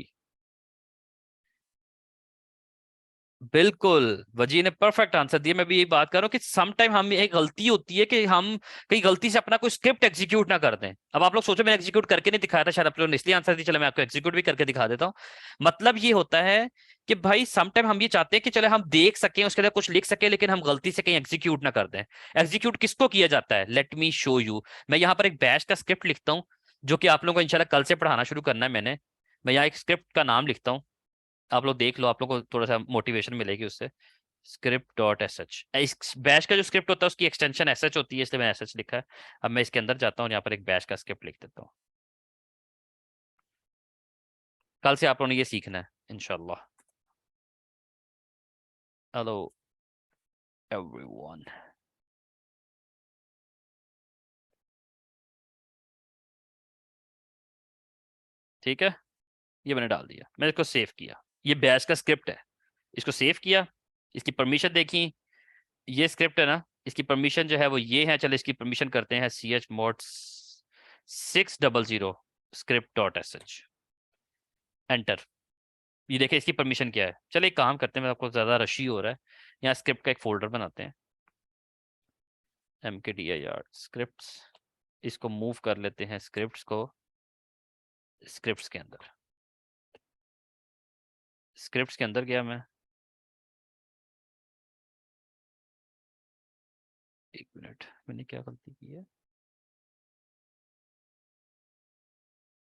बिल्कुल, वजी ने परफेक्ट आंसर दिया। मैं भी यही बात कर रहा हूँ कि सम टाइम हम, एक गलती होती है कि हम कहीं गलती से अपना कोई स्क्रिप्ट एग्जीक्यूट ना कर दें। अब आप लोग सोचो मैंने एग्जीक्यूट करके नहीं दिखाया था, शायद आप लोगों ने इसलिए आंसर दी, चलो मैं आपको एग्जीक्यूट भी करके दिखा देता हूँ। मतलब ये होता है कि भाई सम टाइम हम ये चाहते हैं कि चले हम देख सकें, उसके अंदर कुछ लिख सकें, लेकिन हम गलती से कहीं एग्जीक्यूट ना कर दें। एग्जीक्यूट किसको किया जाता है? Let me show you. मैं यहाँ पर एक बैश का स्क्रिप्ट लिखता हूँ, जो कि आप लोगों को इंशाल्लाह कल से पढ़ाना शुरू करना है मैंने। मैं यहाँ एक स्क्रिप्ट का नाम लिखता हूँ, आप लोग देख लो, आप लोग को थोड़ा सा मोटिवेशन मिलेगी उससे। स्क्रिप्ट डॉट एस एच, इस बैश का जो स्क्रिप्ट होता है उसकी एक्सटेंशन एस एच होती है, इसलिए मैंने एस एच लिखा है। अब मैं इसके अंदर जाता हूँ, यहाँ पर एक बैश का स्क्रिप्ट लिख देता हूँ। कल से आप लोगों ने ये सीखना है इंशाल्लाह। हेलो एवरीवन, ठीक है, ये मैंने डाल दिया, मैंने इसको सेव किया। ये बैश का स्क्रिप्ट है, इसको सेव किया, इसकी परमिशन देखी, ये स्क्रिप्ट है ना, इसकी परमिशन जो है वो ये है। चलो इसकी परमिशन करते हैं ch mod 600 script dot S H, enter. ये देखिए इसकी परमिशन क्या है। चलो एक काम करते हैं, मैं आपको ज़्यादा रशी हो रहा है, यहाँ स्क्रिप्ट का एक फोल्डर बनाते हैं, mkdir स्क्रिप्ट्स। इसको मूव कर लेते हैं स्क्रिप्ट्स को स्क्रिप्ट्स के अंदर। स्क्रिप्ट्स के अंदर गया मैं, एक मिनट, मैंने क्या गलती की है?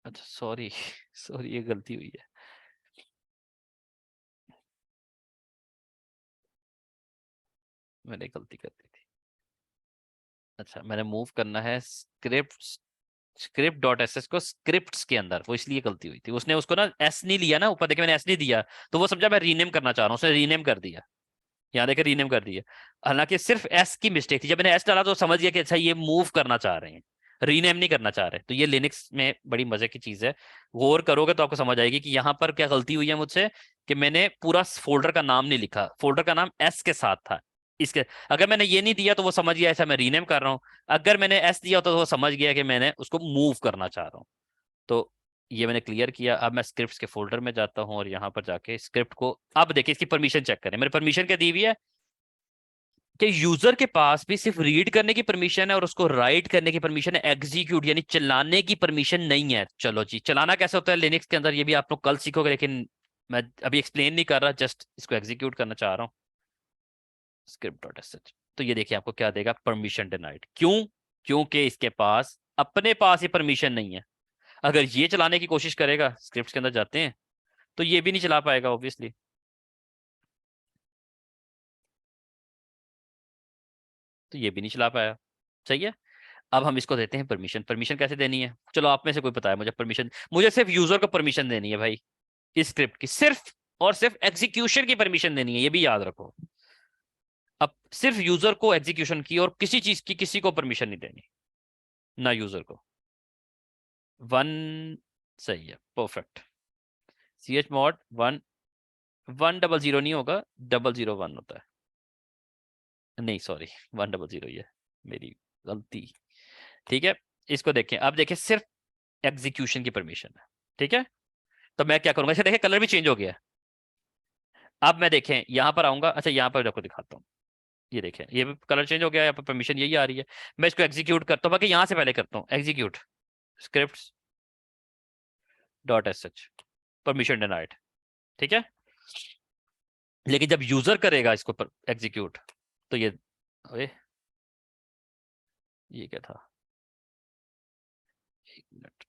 अच्छा सॉरी सॉरी, ये गलती हुई है। मैंने गलती कर दी थी। अच्छा, मैंने मूव करना है स्क्रिप्ट डॉट एस एस को स्क्रिप्ट्स के अंदर, वो इसलिए गलती हुई थी। उसने उसको ना एस नहीं लिया ना ऊपर, देखिए मैंने एस नहीं दिया, तो वो समझा मैं रीनेम करना चाह रहा हूँ, उसने रीनेम कर दिया। यहाँ देखिए रीनेम कर दिया, हालांकि सिर्फ एस की मिस्टेक थी। जब मैंने एस डाला तो समझ गया कि अच्छा ये मूव करना चाह रहे हैं, रीनेम नहीं करना चाह रहे। तो ये लिनक्स में बड़ी मजे की चीज है, गौर करोगे तो आपको समझ आएगी कि यहाँ पर क्या गलती हुई है मुझसे, कि मैंने पूरा फोल्डर का नाम नहीं लिखा, फोल्डर का नाम एस के साथ था। इसके अगर मैंने ये नहीं दिया तो वो समझ गया ऐसा मैं रीनेम कर रहा हूँ, अगर मैंने एस दिया तो वो समझ गया कि मैंने उसको मूव करना चाह रहा हूँ। तो ये मैंने क्लियर किया। अब मैं स्क्रिप्ट्स के फोल्डर में जाता हूँ और यहाँ पर जाके स्क्रिप्ट को, अब देखिए इसकी परमिशन चेक करें। मेरी परमिशन क्या दी हुई है कि यूजर के पास भी सिर्फ रीड करने की परमिशन है और उसको राइट करने की परमिशन है, एग्जीक्यूट यानी चलाने की परमिशन नहीं है। चलो जी, चलाना कैसे होता है लिनक्स के अंदर ये भी आप लोग कल सीखोगे, लेकिन मैं अभी एक्सप्लेन नहीं कर रहा, जस्ट इसको एग्जीक्यूट करना चाह रहा हूँ। स्क्रिप्ट डॉट एस, तो ये देखिए आपको क्या देगा, परमिशन डिनाइड। क्यों? क्योंकि इसके पास अपने पास ही परमिशन नहीं है। अगर ये चलाने की कोशिश करेगा, स्क्रिप्ट के अंदर जाते हैं, तो ये भी नहीं चला पाएगा ऑब्वियसली। तो ये भी नहीं चला पाया, सही है। अब हम इसको देते हैं परमिशन। परमिशन कैसे देनी है? चलो आप में से कोई बताया मुझे परमिशन। मुझे सिर्फ यूजर को परमिशन देनी है भाई, इस स्क्रिप्ट की सिर्फ और सिर्फ एग्जीक्यूशन की परमिशन देनी है, ये भी याद रखो। अब सिर्फ यूजर को एग्जीक्यूशन की और किसी चीज की किसी को परमिशन नहीं देनी, ना यूजर को। वन, सही है, परफेक्ट। ch mod 1 100 नहीं होगा, 001 होता है। नहीं सॉरी, 100 ही है, मेरी गलती। ठीक है, इसको देखें, अब देखें सिर्फ एग्जीक्यूशन की परमिशन है। ठीक है, तो मैं क्या करूंगा, अच्छा देखें कलर भी चेंज हो गया है। अब मैं देखें यहाँ पर आऊंगा, अच्छा यहाँ पर आपको दिखाता हूँ, ये देखें ये भी कलर चेंज हो गया, यहाँ पर परमिशन यही आ रही है। मैं इसको एग्जीक्यूट करता हूँ, बाकी यहाँ से पहले करता हूँ execute script dot S H, permission denied. ठीक है, लेकिन जब यूजर करेगा इसको एग्जीक्यूट, तो ये, अरे ये क्या था, एक मिनट,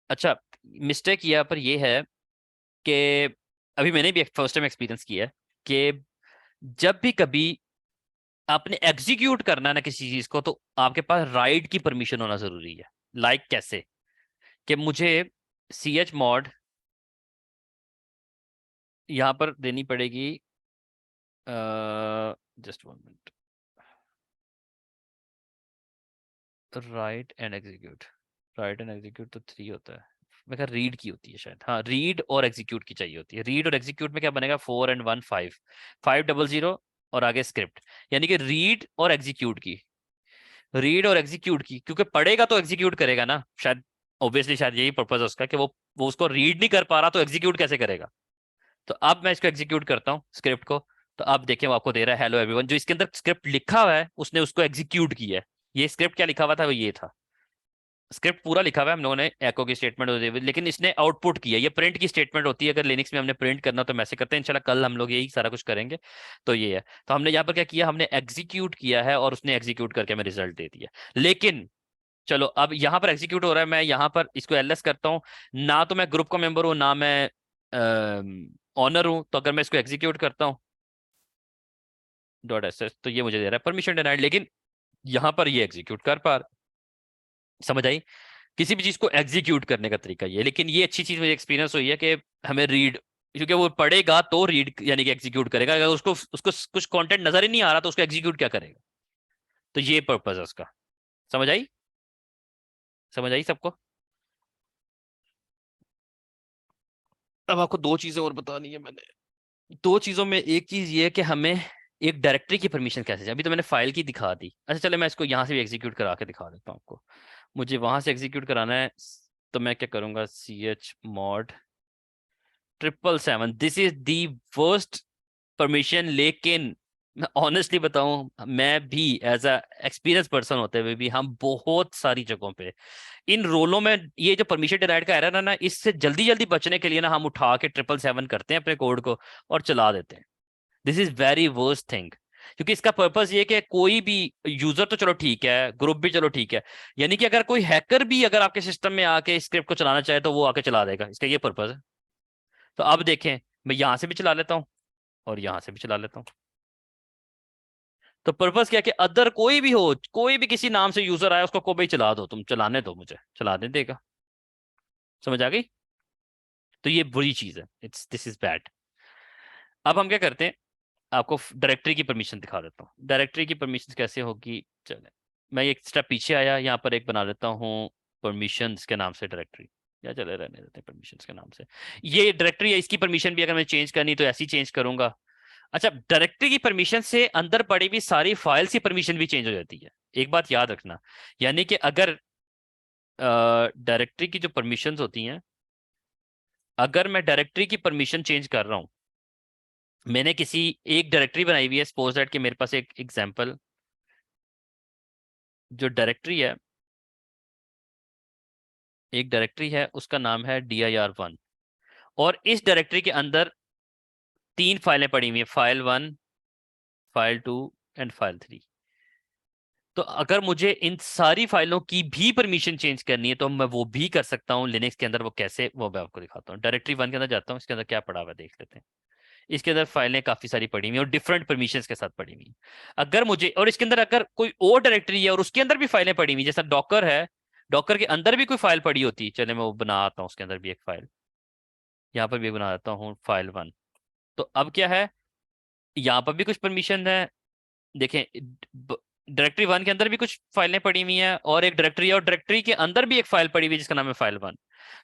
अच्छा, मिस्टेक यहाँ पर ये है कि अभी मैंने भी फर्स्ट टाइम एक्सपीरियंस किया है कि जब भी कभी आपने एग्जीक्यूट करना है ना किसी चीज को, तो आपके पास राइट की परमिशन होना जरूरी है। लाइक कैसे कि मुझे सी एच मॉड यहाँ पर देनी पड़ेगी, just 1 minute, right and execute. Right and execute तो 3 होता है, मैं कहा रीड की होती है शायद, हाँ रीड और एग्जीक्यूट की चाहिए होती है। रीड और एग्जीक्यूट में क्या बनेगा, 4 and 1 5, 500 और आगे स्क्रिप्ट, यानी कि रीड और एग्जीक्यूट की, रीड और एग्जीक्यूट की, क्योंकि पढ़ेगा तो एग्जीक्यूट करेगा ना शायद, ऑब्वियसली शायद यही पर्पज है उसका कि वो उसको रीड नहीं कर पा रहा तो एग्जीक्यूट कैसे करेगा। तो अब मैं इसको एग्जीक्यूट करता हूँ स्क्रिप्ट को, तो अब देखें वो आपको दे रहा है हेलो एवरीवन। जो इसके अंदर स्क्रिप्ट लिखा हुआ है उसने उसको एग्जीक्यूट किया है। ये स्क्रिप्ट क्या लिखा हुआ था, वो ये था, स्क्रिप्ट पूरा लिखा हुआ है हम लोगों ने, एको की स्टेटमेंट होती है, लेकिन इसने आउटपुट किया। ये प्रिंट की स्टेटमेंट होती है, अगर लिनक्स में हमने प्रिंट करना तो हम ऐसे करते हैं, इंशाल्लाह कल हम लोग यही सारा कुछ करेंगे। तो ये है, तो हमने यहाँ पर क्या किया, हमने एग्जीक्यूट किया है और उसने एग्जीक्यूट करके हमें रिजल्ट दे दिया। लेकिन चलो अब यहाँ पर एग्जीक्यूट हो रहा है, मैं यहाँ पर इसको एलएस करता हूँ, ना तो मैं ग्रुप का मेंबर हूँ ना मैं ऑनर हूँ, तो अगर मैं इसको एग्जीक्यूट करता हूँ .sh तो ये मुझे दे रहा है परमिशन डिनाइड, लेकिन यहाँ पर ये एग्जीक्यूट कर पा रहा। समझ आई? किसी भी चीज को एग्जीक्यूट करने का तरीका ये, लेकिन ये अच्छी चीज मुझे एक्सपीरियंस हुई है कि हमें रीड, क्योंकि वो पढ़ेगा तो रीड यानी कि एग्जीक्यूट करेगा, अगर उसको उसको कुछ कंटेंट नजर ही नहीं आ रहा तो उसको एग्जीक्यूट क्या करेगा। तो ये पर्पज है उसका। समझ आई? समझ आई सबको? अब आपको 2 चीजें और बतानी है मैंने। 2 चीजों में एक चीज ये है कि हमें एक डायरेक्टरी की परमिशन कैसे चाहिए। अभी तो मैंने फाइल की दिखा दी, अच्छा चले मैं इसको यहाँ से भी एग्जीक्यूट करा के दिखा देता हूँ आपको। मुझे वहां से एग्जीक्यूट कराना है, तो मैं क्या करूंगा, chmod 777, this is the worst permission. लेकिन मैं ऑनेस्टली बताऊं, मैं भी एज अ एक्सपीरियंस पर्सन होते हुए भी, हम बहुत सारी जगहों पे इन रोलों में ये जो परमिशन डिनाइड का एरर है ना, इससे जल्दी जल्दी बचने के लिए ना हम उठा के 777 करते हैं अपने कोड को और चला देते हैं। This is very worst thing, क्योंकि इसका पर्पस ये कि कोई भी यूजर तो चलो ठीक है, ग्रुप भी चलो ठीक है, यानी कि अगर कोई हैकर भी अगर आपके सिस्टम में आके स्क्रिप्ट को चलाना चाहे तो वो आके चला देगा, इसका ये पर्पस है। तो अब देखें, मैं यहां से भी चला लेता हूँ और यहां से भी चला लेता हूँ, तो पर्पस क्या है कि अदर कोई भी हो, कोई भी किसी नाम से यूजर आया उसको को भाई चला दो, तुम चलाने दो, मुझे चलाने देगा। समझ आ गई? तो ये बुरी चीज है, इट्स दिस इज बैड। अब हम क्या करते हैं, आपको डायरेक्टरी की परमिशन दिखा देता हूँ। डायरेक्टरी की परमिशन कैसे होगी, चले मैं एक स्टेप पीछे आया, यहाँ पर एक बना लेता हूँ परमिशंस के नाम से डायरेक्टरी, या चले रहने देते हैं परमिशंस के नाम से। ये डायरेक्टरी है, इसकी परमिशन भी अगर मैं चेंज करनी तो ऐसी चेंज करूंगा। अच्छा, डायरेक्टरी की परमिशन से अंदर पड़ी हुई सारी फाइल्स की परमिशन भी चेंज हो जाती है, एक बात याद रखना। यानी कि अगर डायरेक्टरी की जो परमिशंस होती हैं, अगर मैं डायरेक्टरी की परमिशन चेंज कर रहा हूं, मैंने किसी एक डायरेक्टरी बनाई हुई है, सपोज दैट कि मेरे पास एक एग्जांपल जो डायरेक्टरी है, एक डायरेक्टरी है उसका नाम है dir1, और इस डायरेक्टरी के अंदर 3 फाइलें पड़ी हुई है, file1, file2 एंड file3। तो अगर मुझे इन सारी फाइलों की भी परमिशन चेंज करनी है तो मैं वो भी कर सकता हूँ लिनक्स के अंदर। वो कैसे, वो मैं आपको दिखाता हूँ। डायरेक्टरी 1 के अंदर जाता हूँ, इसके अंदर क्या पड़ा हुआ है देख लेते हैं। इसके अंदर फाइलें काफी सारी पड़ी हुई और डिफरेंट परमिशंस के साथ पड़ी हुई। अगर मुझे, और इसके अंदर अगर कोई और डायरेक्टरी है और उसके अंदर भी फाइलें पड़ी हुई, जैसा डॉकर है, डॉकर के अंदर भी कोई फाइल पड़ी होती, चले मैं वो बनाता हूँ उसके अंदर भी एक फाइल, यहाँ पर भी बना देता हूँ file1। तो अब क्या है, यहाँ पर भी कुछ परमिशन है, देखें डायरेक्टरी 1 के अंदर भी कुछ फाइलें पड़ी हुई हैं और एक डायरेक्टरी है, और डायरेक्टरी के अंदर भी एक फाइल पड़ी हुई है जिसका नाम है file1।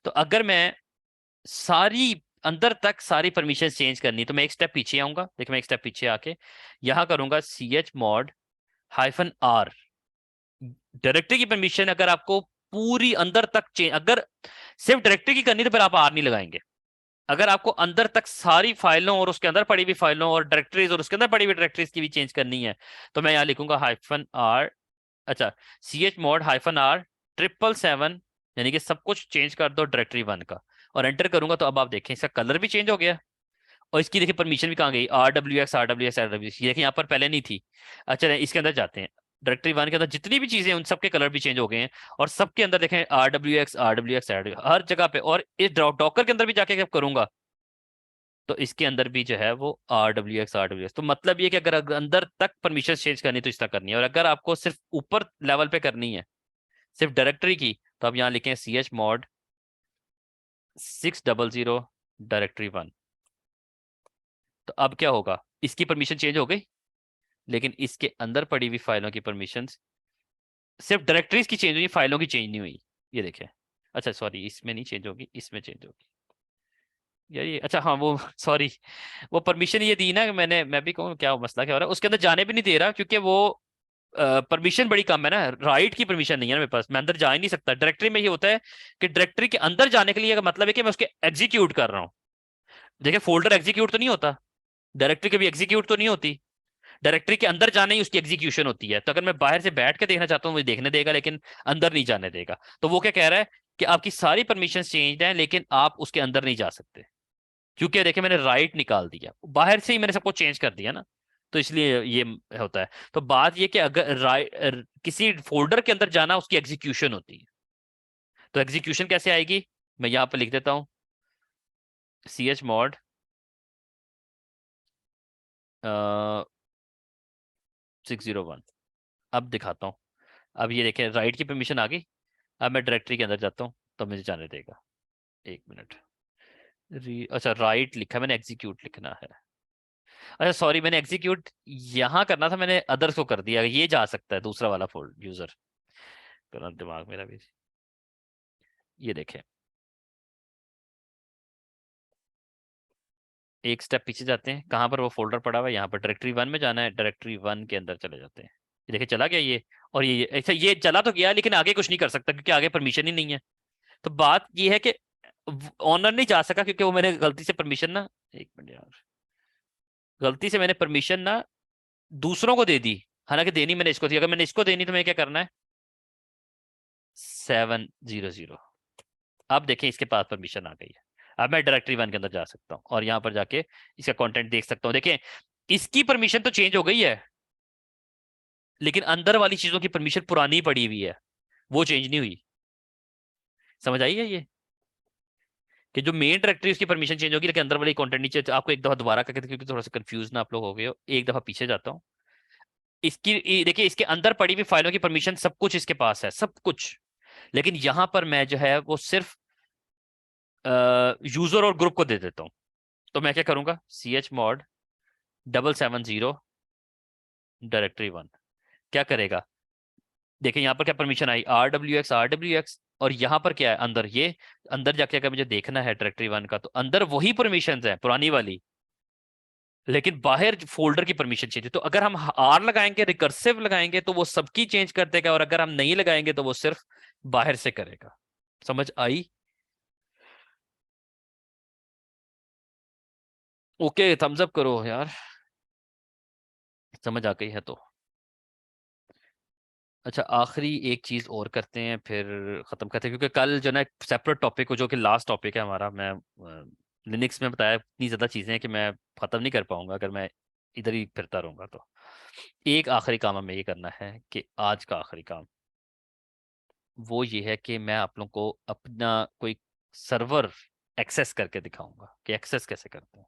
तो अगर मैं सारी अंदर तक सारी परमिशन चेंज करनी तो मैं एक स्टेप पीछे आऊंगा। देखिए मैं एक स्टेप पीछे आके यहाँ करूंगा chmod -r। डायरेक्टरी की परमिशन अगर आपको पूरी अंदर तक चेंज, अगर सिर्फ डायरेक्टरी की करनी तो फिर आप r नहीं लगाएंगे। अगर आपको अंदर तक सारी फाइलों और उसके अंदर पड़ी हुई फाइलों और डायरेक्टरीज और उसके अंदर पड़ी हुई डायरेक्टरीज की भी चेंज करनी है तो मैं यहाँ लिखूंगा -r, अच्छा chmod -r 777, यानी कि सब कुछ चेंज कर दो डायरेक्टरी 1 का, और एंटर करूंगा तो अब आप देखें इसका कलर भी चेंज हो गया और इसकी देखिए परमिशन भी कहाँ गई, rwx rwx rwx, देखिए यहाँ पर पहले नहीं थी। अच्छा इसके अंदर जाते हैं, डायरेक्टरी 1 के अंदर जितनी भी चीजें हैं उन सबके कलर भी चेंज हो गए हैं, और सबके अंदर देखें RWX RWX हर जगह पे। और इस डॉकर के अंदर भी जाके जब करूंगा तो इसके अंदर भी जो है वो RWX। तो मतलब ये कि अगर अंदर तक परमिशन चेंज करनी तो इस तरह करनी है, और अगर आपको सिर्फ ऊपर लेवल पे करनी है सिर्फ डायरेक्टरी की, तो आप यहाँ लिखें chmod 600 डायरेक्टरी 1। तो अब क्या होगा, इसकी परमिशन चेंज हो गई, लेकिन इसके अंदर पड़ी हुई फाइलों की परमिशंस, सिर्फ डायरेक्टरीज की चेंज हुई, फाइलों की चेंज नहीं हुई। ये देखें, अच्छा सॉरी इसमें नहीं चेंज होगी, इसमें चेंज होगी यार ये। अच्छा हाँ वो सॉरी, वो परमिशन ये दी ना मैं भी कहूँ क्या मसला क्या हो रहा है, उसके अंदर जाने भी नहीं दे रहा, क्योंकि वो परमिशन बड़ी कम है ना, राइट की परमिशन नहीं है ना मेरे पास, मैं अंदर जा ही नहीं सकता। डायरेक्टरी में ये होता है कि डायरेक्टरी के अंदर जाने के लिए का मतलब है कि मैं उसके एग्जीक्यूट कर रहा हूँ। देखिए फोल्डर एग्जीक्यूट तो नहीं होता, डायरेक्टरी कभी एग्जीक्यूट तो नहीं होती, डायरेक्टरी के अंदर जाने ही उसकी एग्जीक्यूशन होती है। तो अगर मैं बाहर से बैठ के देखना चाहता हूँ मुझे देखने देगा, लेकिन अंदर नहीं जाने देगा। तो वो क्या कह रहा है कि आपकी सारी परमिशन चेंज है, लेकिन आप उसके अंदर नहीं जा सकते, क्योंकि देखिए मैंने राइट निकाल दिया, बाहर से ही मैंने सबको चेंज कर दिया ना, तो इसलिए ये होता है। तो बात ये कि अगर किसी फोल्डर के अंदर जाना उसकी एग्जीक्यूशन होती है, तो एग्जीक्यूशन कैसे आएगी, मैं यहाँ पर लिख देता हूँ chmod 601। अब दिखाता हूँ, अब ये देखें राइट की परमिशन आ गई। अब मैं डायरेक्टरी के अंदर जाता हूँ तो मुझे जाने देगा, एक मिनट। अच्छा राइट लिखा मैंने, एग्जीक्यूट लिखना है। अच्छा सॉरी, मैंने एग्जीक्यूट यहाँ करना था, मैंने अदर्स को कर दिया। ये जा सकता है दूसरा वाला फोल्ड यूजर, करना दिमाग मेरा भी। ये देखें, एक स्टेप पीछे जाते हैं, कहाँ पर वो फोल्डर पड़ा हुआ है, यहाँ पर डायरेक्टरी 1 में जाना है, डायरेक्टरी 1 के अंदर चले जाते हैं। ये देखिए चला गया ये, और ये ऐसा ये चला तो गया, लेकिन आगे कुछ नहीं कर सकता क्योंकि आगे परमिशन ही नहीं है। तो बात ये है कि ऑनर नहीं जा सका क्योंकि वो मैंने गलती से परमिशन ना, एक मिनट यार, गलती से मैंने परमिशन ना दूसरों को दे दी, हालांकि देनी मैंने इसको थी। अगर मैंने इसको देनी तो मैं क्या करना है 700। अब देखें इसके पास परमिशन आ गई है, अब मैं डायरेक्टरी 1 के अंदर जा सकता हूँ और यहाँ पर जाके इसका कंटेंट देख सकता हूँ। देखें इसकी परमिशन तो चेंज हो गई है, लेकिन अंदर वाली चीजों की परमिशन पुरानी पड़ी हुई है, वो चेंज नहीं हुई। समझ आई है ये कि जो मेन डायरेक्टरी उसकी परमिशन चेंज होगी, लेकिन अंदर वाली कंटेंट नीचे। आपको एक दफा दोबारा करके, क्योंकि थोड़ा सा कंफ्यूज ना आप लोग हो गए हो, एक दफा पीछे जाता हूँ। इसकी देखिए इसके अंदर पड़ी हुई फाइलों की परमिशन सब कुछ इसके पास है, सब कुछ। लेकिन यहां पर मैं जो है वो सिर्फ यूजर और ग्रुप को दे देता हूं। तो मैं क्या करूंगा chmod 770 डायरेक्टरी 1 क्या करेगा, देखिए यहाँ पर क्या परमिशन आई RWX, और यहाँ पर क्या है अंदर, ये अंदर जाके अगर मुझे देखना है डायरेक्टरी 1 का, तो अंदर वही परमिशन है पुरानी वाली, लेकिन बाहर फोल्डर की परमिशन चाहिए। तो अगर हम R लगाएंगे, रिकर्सिव लगाएंगे, तो वो सबकी चेंज कर देगा, और अगर हम नहीं लगाएंगे तो वो सिर्फ बाहर से करेगा। समझ आई? ओके थम्स अप करो यार, समझ आ गई है तो। अच्छा आखिरी एक चीज और करते हैं फिर खत्म करते हैं, क्योंकि कल जो ना सेपरेट टॉपिक को, जो कि लास्ट टॉपिक है हमारा, मैं लिनक्स में बताया इतनी ज्यादा चीजें हैं कि मैं खत्म नहीं कर पाऊंगा अगर मैं इधर ही फिरता रहूंगा। तो एक आखिरी काम हमें ये करना है कि आज का आखिरी काम वो ये है कि मैं आप लोगों को अपना कोई सर्वर एक्सेस करके दिखाऊंगा कि एक्सेस कैसे करते हैं।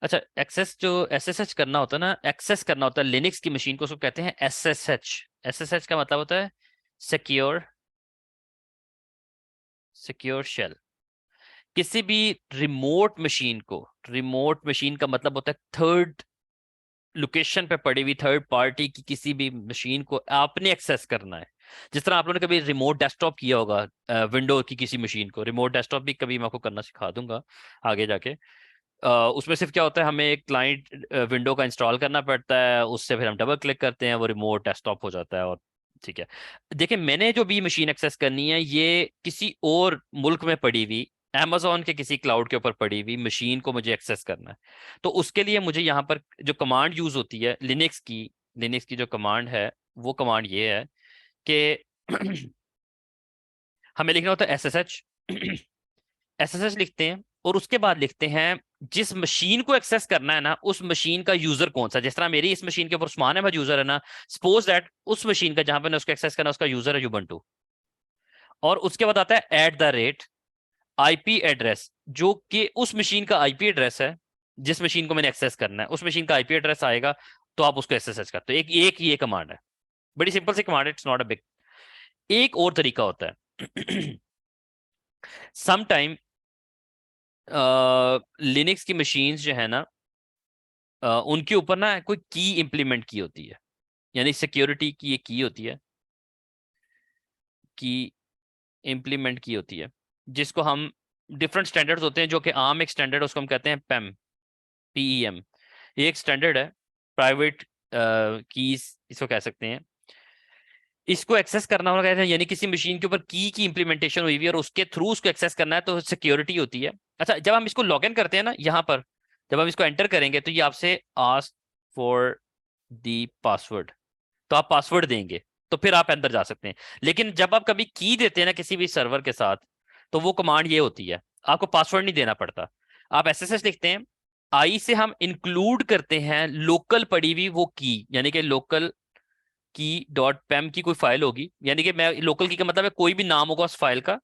अच्छा एक्सेस जो SSH करना होता है ना, एक्सेस करना होता है लिनक्स की मशीन को, उसको कहते हैं SSH। SSH का मतलब होता है सिक्योर शेल। किसी भी रिमोट मशीन को, रिमोट मशीन का मतलब होता है थर्ड लोकेशन पे पड़ी हुई थर्ड पार्टी की किसी भी मशीन को आपने एक्सेस करना है। जिस तरह आप लोगों ने कभी रिमोट डेस्कटॉप किया होगा विंडो की किसी मशीन को, रिमोट डेस्कटॉप भी कभी मैं आपको करना सिखा दूंगा आगे जाके। उसमें सिर्फ क्या होता है, हमें एक क्लाइंट विंडो का इंस्टॉल करना पड़ता है, उससे फिर हम डबल क्लिक करते हैं, वो रिमोट डेस्कटॉप हो जाता है। और ठीक है, देखिए मैंने जो भी मशीन एक्सेस करनी है ये किसी और मुल्क में पड़ी हुई अमेजोन के किसी क्लाउड के ऊपर पड़ी हुई मशीन को मुझे एक्सेस करना है। तो उसके लिए मुझे यहाँ पर जो कमांड यूज होती है लिनक्स की जो कमांड है, वो कमांड ये है कि हमें लिखना होता है SSH। SSH लिखते हैं और उसके बाद लिखते हैं जिस मशीन को एक्सेस करना है ना, उस मशीन का यूजर कौन सा, जिस तरह मेरी इस मशीन के ऊपर उस्मान अहमद यूजर है ना, सपोज दैट उस मशीन का जहां पर उसको एक्सेस करना उसका यूजर है युबंटू, और उसके बाद आता है @ आईपी एड्रेस, जो कि उस मशीन का आईपी एड्रेस है, जिस मशीन को मैंने एक्सेस करना है उस मशीन का आईपी एड्रेस आएगा, तो आप उसको एक्सेस करते हो। एक एक ये कमांड है, बड़ी सिंपल सी कमांड है, इट्स नॉट अ बिग। एक और तरीका होता है समटाइम लिनक्स की मशीन्स जो है ना, उनके ऊपर ना कोई की इंप्लीमेंट की होती है, यानी सिक्योरिटी की एक की होती है, की इंप्लीमेंट की होती है, जिसको हम डिफरेंट स्टैंडर्ड्स होते हैं, जो कि आम एक स्टैंडर्ड उसको हम कहते हैं पेम, PEM। ये एक स्टैंडर्ड है, प्राइवेट कीज इसको कह सकते हैं। इसको एक्सेस करना होगा, यानी किसी मशीन के ऊपर की इंप्लीमेंटेशन हुई हुई है और उसके थ्रू उसको एक्सेस करना है, तो सिक्योरिटी होती है। अच्छा, जब हम इसको लॉग इन करते हैं ना, यहाँ पर जब हम इसको एंटर करेंगे तो ये आपसे आस्क फॉर दी पासवर्ड, तो आप पासवर्ड देंगे तो फिर आप अंदर जा सकते हैं। लेकिन जब आप कभी की देते हैं ना किसी भी सर्वर के साथ, तो वो कमांड ये होती है, आपको पासवर्ड नहीं देना पड़ता। आप SSH लिखते हैं, आई से हम इंक्लूड करते हैं लोकल पड़ी हुई वो की, यानी कि लोकल की डॉट पैम की कोई फाइल होगी, यानी कि मैं लोकल की का मतलब है कोई भी नाम होगा उस फाइल का,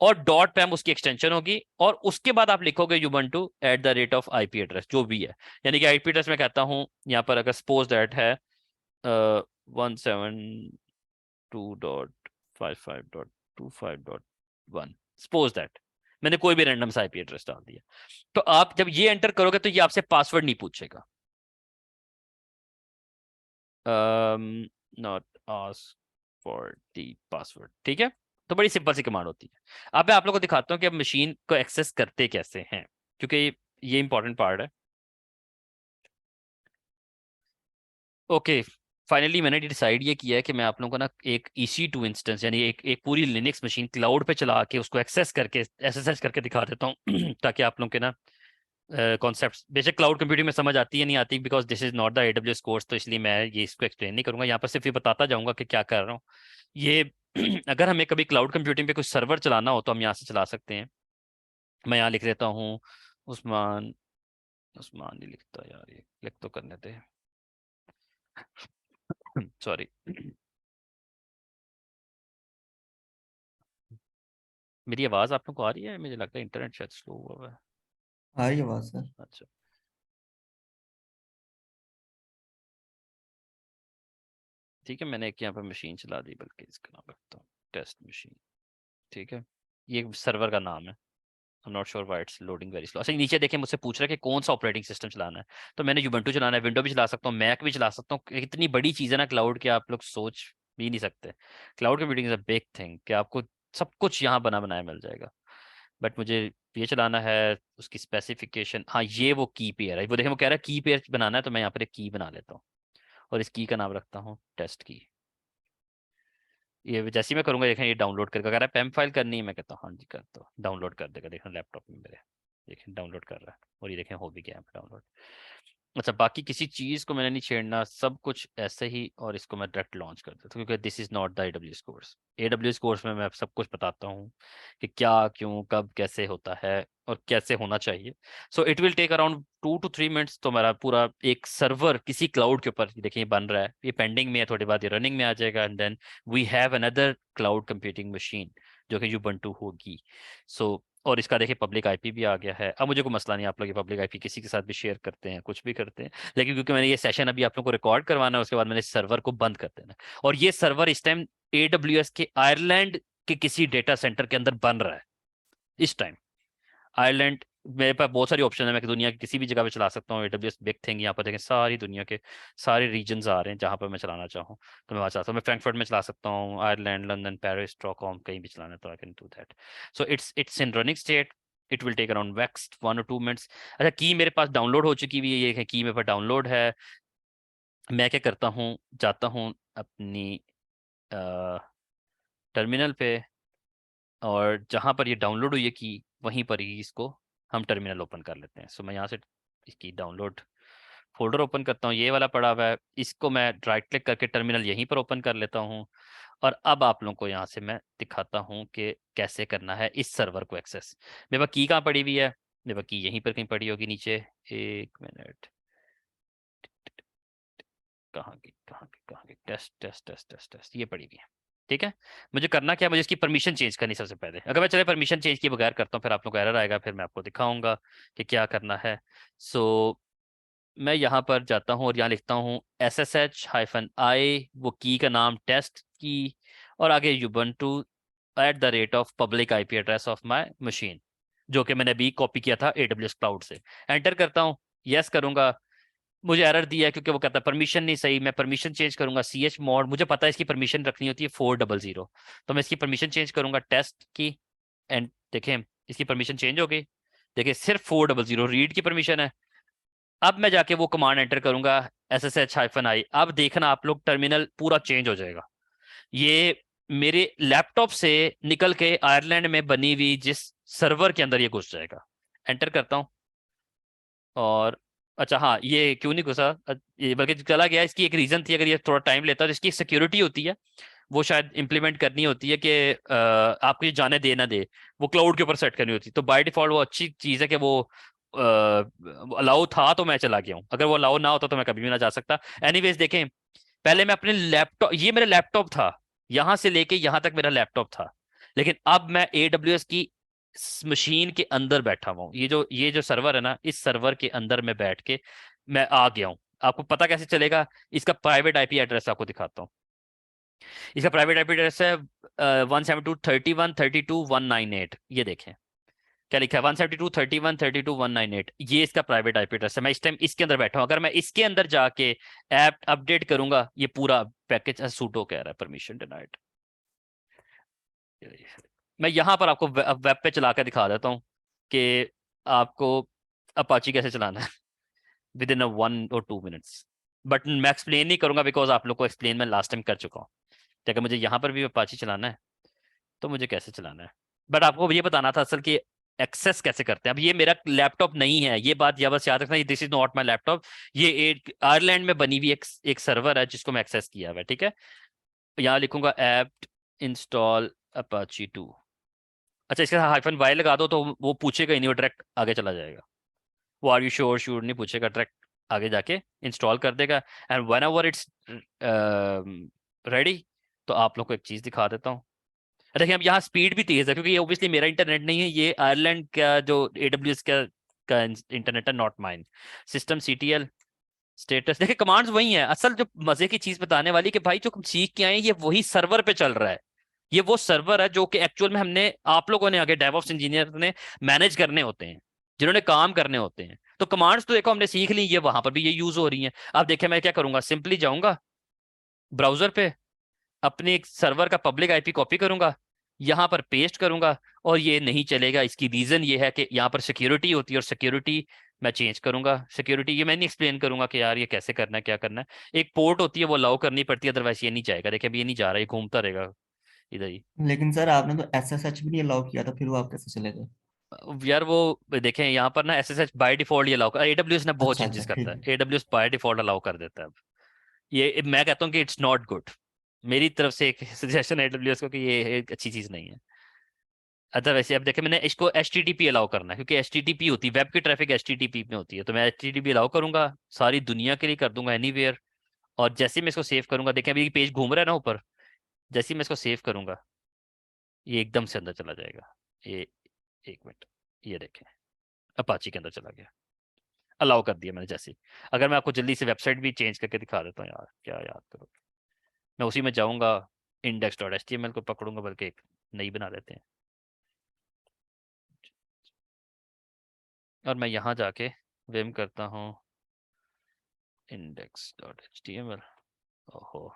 और डॉट पैम उसकी एक्सटेंशन होगी, और उसके बाद आप लिखोगे युबंटू @आईपी एड्रेस जो भी है। यानी कि आईपी एड्रेस मैं कहता हूं यहाँ पर, अगर सपोज दैट है 172.55.25.1, सपोज दैट मैंने कोई भी रैंडम सा आईपी एड्रेस डाल दिया, तो आप जब ये एंटर करोगे तो ये आपसे पासवर्ड नहीं पूछेगा, not ask for the password, ठीक है। तो बड़ी सिंपल सी कमांड होती है। अब मैं आप लोगों को दिखाता हूँ कि अब मशीन को एक्सेस करते कैसे हैं, क्योंकि ये इंपॉर्टेंट पार्ट है। ओके, फाइनली मैंने डिसाइड ये किया है कि मैं आप लोगों को ना एक EC2 इंस्टेंस, यानी एक पूरी लिनक्स मशीन क्लाउड पे चला के उसको एक्सेस करके SSH करके दिखा देता हूँ ताकि आप लोगों के ना कॉन्सेप्ट्स, बेशक क्लाउड कंप्यूटिंग में समझ आती है नहीं आती, because this is not the AWS course, तो इसलिए मैं ये इसको एक्सप्लेन नहीं करूंगा यहाँ पर, सिर्फ ये बताता जाऊंगा कि क्या कर रहा हूँ ये अगर हमें कभी क्लाउड कंप्यूटिंग पे कुछ सर्वर चलाना हो तो हम यहाँ से चला सकते हैं। मैं यहाँ लिख देता हूँ उस्मान, उस्मान नहीं लिखता यार, ये क्लिक तो करने थे सॉरी मेरी आवाज़ आप लोग को आ रही है? मुझे लगता है इंटरनेट शायद स्लो हुआ है। आ रही है बात सर? अच्छा, ठीक है, मैंने एक यहाँ पर मशीन चला दी, बल्कि इसका नाम रखता हूँ टेस्ट मशीन, ठीक है। ये सर्वर का नाम है। I'm not sure why it's loading very slow। अच्छा, नीचे देखें, मुझसे पूछ रहा है कि कौन सा ऑपरेटिंग सिस्टम चलाना है, तो मैंने युबंटू चलाना है, विंडो भी चला सकता हूँ, मैक भी चला सकता हूँ। इतनी बड़ी चीज़ है ना क्लाउड की, आप लोग सोच भी नहीं सकते। Cloud computing is a big thing, कि आपको सब कुछ यहाँ बना बनाया मिल जाएगा। बट मुझे ये चलाना है, उसकी स्पेसिफिकेशन, हाँ ये वो की पेयर है, वो देखें वो कह रहा है की पेयर बनाना है, तो मैं यहाँ पर एक की बना लेता हूँ और इस की का नाम रखता हूँ टेस्ट की। ये जैसे ही मैं करूंगा देखें ये डाउनलोड करके, अगर पैम फाइल करनी है मैं कहता हूँ हाँ जी कर दो, डाउनलोड कर देगा, देखें लैपटॉप में मेरे, देखें डाउनलोड कर रहा है, और ये देखें हो भी गया है डाउनलोड। अच्छा, बाकी किसी चीज़ को मैंने नहीं छेड़ना, सब कुछ ऐसे ही, और इसको मैं डायरेक्ट लॉन्च कर देता हूँ, क्योंकि this is not the AWS course. AWS course में मैं सब कुछ बताता हूँ कि क्या क्यों कब कैसे होता है और कैसे होना चाहिए। So it will take around 2 to 3 minutes, तो मेरा पूरा एक सर्वर किसी क्लाउड के ऊपर देखिए बन रहा है, ये पेंडिंग में है, थोड़ी बाद ये रनिंग में आ जाएगा, and then we have another cloud computing machine जो कि युबंटू होगी। सो और इसका देखिए पब्लिक आईपी भी आ गया है। अब मुझे कोई मसला नहीं, आप लोग ये पब्लिक आईपी किसी के साथ भी शेयर करते हैं, कुछ भी करते हैं, लेकिन क्योंकि मैंने ये सेशन अभी आप लोगों को रिकॉर्ड करवाना है, उसके बाद मैंने इस सर्वर को बंद कर देना है। और ये सर्वर इस टाइम AWS के आयरलैंड के किसी डेटा सेंटर के अंदर बन रहा है इस टाइम। आयरलैंड, मेरे पास बहुत सारी ऑप्शन है, मैं दुनिया की किसी भी जगह पे चला सकता हूँ। AWS बिग थिंग, यहाँ पर देखें सारी दुनिया के सारे रीजन्स आ रहे हैं जहाँ पर मैं चलाना चाहूँ, तो मैं वहाँ चला सकता हूँ। मैं फ्रैंकफर्ट में चला सकता हूँ, आयरलैंड, लंदन, पेरिस, स्टॉकहोम, कहीं भी चलाना है तो I can do that. So it's in running state, it will take around next 1 or 2 minutes. अच्छा, की मेरे पास डाउनलोड हो चुकी हुई है, ये है की मेरे पास डाउनलोड है। मैं क्या करता हूँ, जाता हूँ अपनी टर्मिनल पे, और जहाँ पर ये डाउनलोड हुई है की, वहीं पर ही इसको हम टर्मिनल ओपन कर लेते हैं। सो मैं यहाँ से इसकी डाउनलोड फोल्डर ओपन करता हूँ, ये वाला पड़ा हुआ है, इसको मैं राइट क्लिक करके टर्मिनल यहीं पर ओपन कर लेता हूँ। और अब आप लोगों को यहाँ से मैं दिखाता हूँ कि कैसे करना है इस सर्वर को एक्सेस। मेरे पास की कहाँ पड़ी हुई है, बाकी यहीं पर कहीं पड़ी होगी नीचे। एक मिनट, कहाँ की test test test test test, ये पड़ी हुई है। ठीक है, मुझे करना क्या है, मुझे इसकी परमिशन चेंज करनी सबसे पहले। अगर मैं चले परमिशन चेंज किए बगैर करता हूँ फिर आप लोग को एरर आएगा, फिर मैं आपको दिखाऊंगा कि क्या करना है। सो मैं यहाँ पर जाता हूँ और यहाँ लिखता हूँ SSH-I, वो की का नाम टेस्ट की, और आगे Ubuntu @ public IP address of my machine, जो कि मैंने अभी कॉपी किया था AWS क्लाउड से। एंटर करता हूँ, यस करूंगा। मुझे एरर दिया है क्योंकि वो कहता है परमिशन नहीं सही। मैं परमिशन चेंज करूंगा, ch mod, मुझे पता है इसकी परमिशन रखनी होती है 400, तो मैं इसकी परमिशन चेंज करूंगा टेस्ट की। एंड देखें इसकी परमिशन चेंज हो गई। देखिए सिर्फ 400 रीड की परमिशन है। अब मैं जाके वो कमांड एंटर करूंगा SSH-I, अब देखना आप लोग टर्मिनल पूरा चेंज हो जाएगा। ये मेरे लैपटॉप से निकल के आयरलैंड में बनी हुई जिस सर्वर के अंदर ये घुस जाएगा। एंटर करता हूँ और अच्छा हाँ, ये क्यों नहीं घुसा, ये बल्कि चला गया, इसकी एक रीजन थी। अगर ये थोड़ा टाइम लेता तो इसकी सिक्योरिटी होती है, वो शायद इंप्लीमेंट करनी होती है कि आपको ये जाने दे ना दे, वो क्लाउड के ऊपर सेट करनी होती है। तो बाय डिफॉल्ट वो अच्छी चीज़ है कि वो अलाउ था तो मैं चला गया हूँ, अगर वो अलाउ ना होता तो मैं कभी भी ना जा सकता। एनीवेज देखें, पहले मैं अपने लैपटॉप, ये मेरा लैपटॉप था, यहां से लेके यहां तक मेरा लैपटॉप था, लेकिन अब मैं AWS की मशीन के अंदर बैठा हुआ हूँ। ये जो सर्वर है ना, इस सर्वर के अंदर मैं बैठ के मैं आ गया हूँ। आपको पता कैसे चलेगा, इसका प्राइवेट IP एड्रेस आपको दिखाता हूँ। इसका प्राइवेट IP एड्रेस है 172.31.32.198। ये देखें क्या लिखा है, 172.31.32.198, ये इसका प्राइवेट IP एड्रेस है। मैं इस टाइम इसके अंदर बैठा हूँ। अगर मैं इसके अंदर जाके ऐप अपडेट करूंगा, ये पूरा पैकेज सूटो कह रहा है परमिशन डिनाइड। मैं यहाँ पर आपको वेब पे चला कर दिखा देता हूँ कि आपको अपाची कैसे चलाना है with in 1 or 2 minutes। But मैं एक्सप्लेन नहीं करूंगा बिकॉज आप लोग को एक्सप्लेन मैं लास्ट टाइम कर चुका हूँ। तो अगर मुझे यहाँ पर भी अपाची चलाना है तो मुझे कैसे चलाना है, बट आपको ये बताना था असल कि एक्सेस कैसे करते हैं। अब ये मेरा लैपटॉप नहीं है, ये बात या बस याद रखना, this is not my laptop. ये एक आयरलैंड में बनी हुई एक सर्वर है जिसको मैं एक्सेस किया हुआ है। ठीक है, यहाँ लिखूंगा एप्ट इंस्टॉल अपाची 2। अच्छा, इसके साथ -y लगा दो तो वो पूछेगा ही नहीं, वो डायरेक्ट आगे चला जाएगा। वो आर यू श्योर श्योर नहीं पूछेगा, डायरेक्ट आगे जाके इंस्टॉल कर देगा। And when ever its ready, तो आप लोग को एक चीज दिखा देता हूँ। देखिए अब यहाँ स्पीड भी तेज है क्योंकि ये ओब्वियसली मेरा इंटरनेट नहीं है, ये आयरलैंड का जो AWS का इंटरनेट है, not mine. System CTL status, देखिए कमांड्स वही है। असल जो मजे की चीज बताने वाली कि भाई जो हम सीख के आए ये वही सर्वर पे चल रहा है। ये वो सर्वर है जो कि एक्चुअल में हमने आप लोगों ने आगे डेवऑप्स इंजीनियर ने मैनेज करने होते हैं, जिन्होंने काम करने होते हैं। तो कमांड्स तो देखो हमने सीख ली, ये वहां पर भी ये यूज हो रही हैं। अब देखिए मैं क्या करूंगा, सिंपली जाऊंगा ब्राउजर पे, अपने एक सर्वर का पब्लिक IP कॉपी करूंगा, यहाँ पर पेस्ट करूंगा, और ये नहीं चलेगा। इसकी रीजन ये है कि यहाँ पर सिक्योरिटी होती है, और सिक्योरिटी मैं चेंज करूंगा। सिक्योरिटी ये मैं नहीं एक्सप्लेन करूंगा कि यार ये कैसे करना है क्या करना है। एक पोर्ट होती है वो अलाउ करनी पड़ती है, अदरवाइज ये नहीं जाएगा। देखिए अभी ये नहीं जा रहा, ये घूमता रहेगा इधर ही। लेकिन सर आपने तो SSH भी नहीं अलाउ किया था, फिर वो आप कैसे चले गए? यार वो देखें यहाँ पर ना SSH बाय डिफॉल्ट ये अलाउ कर, AWS ने बहुत अच्छा अच्छा चेंजेस करता ठीक है, है। AWS बाय डिफॉल्ट अलाउ कर देता है अब। ये मैं कहता हूँ कि इट्स नॉट गुड, मेरी तरफ से एक सजेशन AWS को कि ये एक अच्छी चीज नहीं है। अच्छा वैसे अब देखें मैंने इसको HTTP अलाउ करना है क्योंकि HTTP होती है, वेब की ट्रैफिक HTTP में होती है, तो मैं HTTP अलाउ करूंगा, सारी दुनिया के लिए कर दूंगा एनीवेयर। और जैसे ही मैं इसको सेव करूंगा, देखें अभी पेज घूम रहा है ना ऊपर, जैसे ही मैं इसको सेव करूंगा ये एकदम से अंदर चला जाएगा। ये एक मिनट, ये देखें अपाची के अंदर चला गया, अलाउ कर दिया मैंने जैसे ही। अगर मैं आपको जल्दी से वेबसाइट भी चेंज करके दिखा देता हूँ, यार क्या याद करो, मैं उसी में जाऊंगा, index.html को पकड़ूंगा, बल्कि एक नई बना देते हैं, और मैं यहाँ जाके विम करता हूँ index.html। ओहो,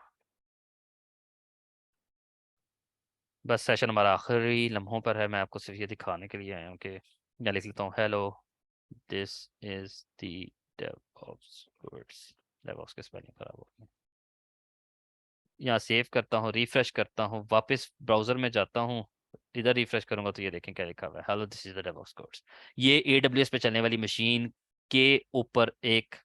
बस सेशन हमारा आखिरी लम्हों पर है, मैं आपको सिर्फ ये दिखाने के लिए आया हूँ कि मैं लिख लेता हूँ hello this is the DevOps course. DevOps के स्पेलिंग खराब हो गई। यहाँ सेव करता हूँ, रिफ्रेश करता हूँ, वापस ब्राउजर में जाता हूँ, इधर रिफ्रेश करूंगा तो ये देखें क्या लिखा हुआ है, hello this is the DevOps course. ये AWS पे चलने वाली मशीन के ऊपर एक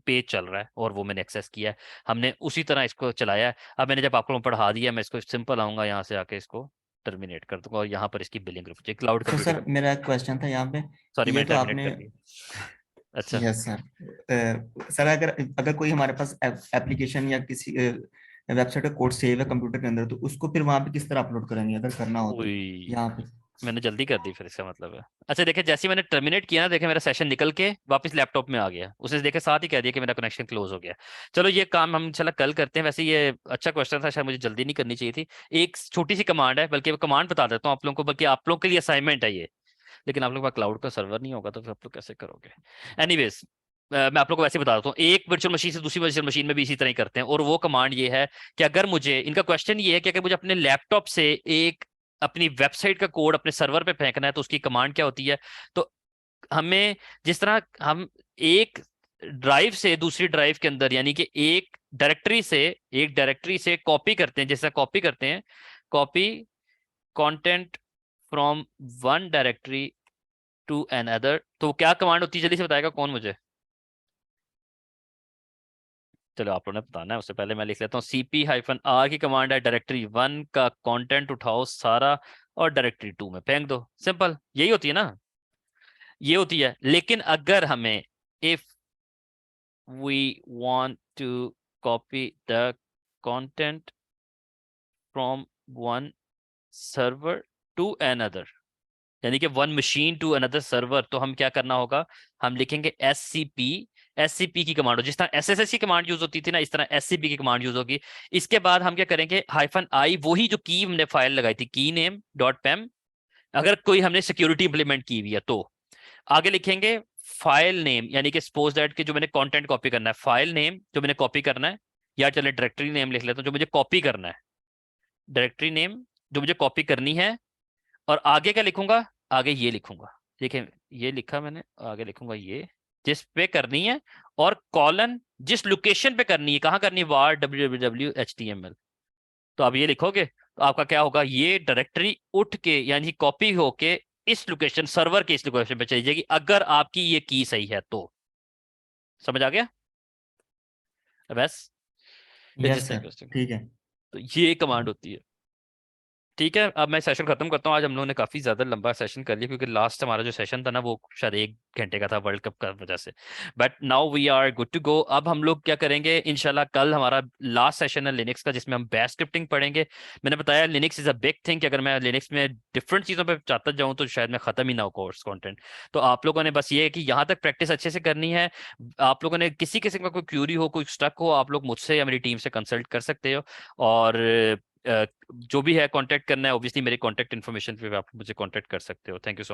पेज चल रहा है और वो मैंने एक्सेस किया है, हमने उसी तरह इसको चलाया है। अब मैंने जब आपको पढ़ा दिया, मैं इसको सिंपल आऊंगा यहाँ से आके इसको टर्मिनेट कर दूंगा और यहाँ पर इसकी बिलिंग रुक जाएगी। क्लाउड तो कंप्यूटिंग सर मेरा एक क्वेश्चन था यहाँ पे, सॉरी ये मैंने तो टर्मिनेट आपने, कर दिया। अच्छा यस सर, सर अगर अगर कोई हमारे पास एप्लीकेशन या किसी वेबसाइट का कोड सेव है कंप्यूटर के अंदर, तो उसको फिर वहां पे किस तरह अपलोड करेंगे अगर करना हो तो वही यहाँ पे? मैंने जल्दी कर दी फिर, इसका मतलब है। अच्छा देखिए, जैसे ही मैंने टर्मिनेट किया ना, देखे मेरा सेशन निकल के वापस लैपटॉप में आ गया, उसने देखे साथ ही कह दिया कि मेरा कनेक्शन क्लोज हो गया। चलो ये काम हम चला कल करते हैं। वैसे ये अच्छा क्वेश्चन था, शायद मुझे जल्दी नहीं करनी चाहिए थी। एक छोटी सी कमांड है, बल्कि कमांड बता देता हूँ आप लोगों को, बल्कि आप लोगों के लिए असाइनमेंट है ये। लेकिन आप लोगों के पास क्लाउड का सर्वर नहीं होगा तो फिर आप लोग कैसे करोगे? एनीवेज मैं आप लोग को वैसे बता देता हूँ, एक वर्चुअल मशीन से दूसरी वर्चुअल मशीन में भी इसी तरह ही करते हैं। और वो कमांड ये है कि अगर मुझे, इनका क्वेश्चन ये है कि अगर मुझे अपने लैपटॉप से एक अपनी वेबसाइट का कोड अपने सर्वर पे फेंकना है तो उसकी कमांड क्या होती है। तो हमें, जिस तरह हम एक ड्राइव से दूसरी ड्राइव के अंदर, यानी कि एक डायरेक्टरी से कॉपी करते हैं, जैसा कॉपी करते हैं, copy content from one directory to another, तो क्या कमांड होती है? जल्दी से बताएगा कौन मुझे? चलो आप लोगों ने बताना है, उससे पहले मैं लिख लेता हूँ। cp-r की कमांड है, डायरेक्टरी 1 का कंटेंट उठाओ सारा और डायरेक्टरी 2 में फेंक दो। सिंपल यही होती है ना, ये होती है। लेकिन अगर हमें, if we want to copy the content from one server to another, यानी कि one machine to another server, तो हम क्या करना होगा? हम लिखेंगे एससीपी की कमांड हो, जिस तरह एसएसएस की कमांड यूज होती थी ना, इस तरह एससीपी की कमांड यूज होगी। इसके बाद हम क्या करेंगे? -i, वही जो की हमने फाइल लगाई थी, की नेम डॉट पेम, अगर कोई हमने सिक्योरिटी इंप्लीमेंट की हुई है तो आगे लिखेंगे फाइल नेम, यानी कि सपोज दैट कि जो मैंने कंटेंट कॉपी करना है, फाइल नेम जो मैंने कॉपी करना है, या चले डायरेक्टरी नेम लिख लेता हूं जो मुझे कॉपी करना है, डायरेक्टरी नेम जो मुझे कॉपी करनी है। और आगे क्या लिखूंगा? आगे ये लिखूंगा, देखिए ये लिखा मैंने, आगे लिखूंगा ये जिस पे करनी है, और कॉलन जिस लोकेशन पे करनी है, कहाँ करनी है? var www.html। तो आप ये लिखोगे तो आपका क्या होगा? ये डायरेक्टरी उठ के, यानी कॉपी होके इस लोकेशन, सर्वर के इस लोकेशन पे चली जाएगी, अगर आपकी ये की सही है तो। समझ आ गया? बस यस सर, ठीक है। तो ये कमांड होती है। ठीक है, अब मैं सेशन खत्म करता हूँ। आज हम लोगों ने काफी ज्यादा लंबा सेशन कर लिया, क्योंकि लास्ट हमारा जो सेशन था ना, वो शायद 1 घंटे का था वर्ल्ड कप का वजह से। But now we are good to go. अब हम लोग क्या करेंगे, इंशाल्लाह कल हमारा लास्ट सेशन है लिनक्स का, जिसमें हम बैश स्क्रिप्टिंग पढ़ेंगे। मैंने बताया Linux is a big thing, कि अगर मैं लिनक्स में डिफरेंट चीजों पर चाहता जाऊँ तो शायद मैं खत्म ही ना हो कोर्स कॉन्टेंट। तो आप लोगों ने बस ये है कि यहाँ तक प्रैक्टिस अच्छे से करनी है। आप लोगों ने किसी किस्म का कोई क्यूरी हो, कोई स्टक हो, आप लोग मुझसे या मेरी टीम से कंसल्ट कर सकते हो। और जो भी है कांटेक्ट करना है, ऑब्वियसली मेरे कांटेक्ट इन्फॉर्मेशन पे आप मुझे कांटेक्ट कर सकते हो। Thank you so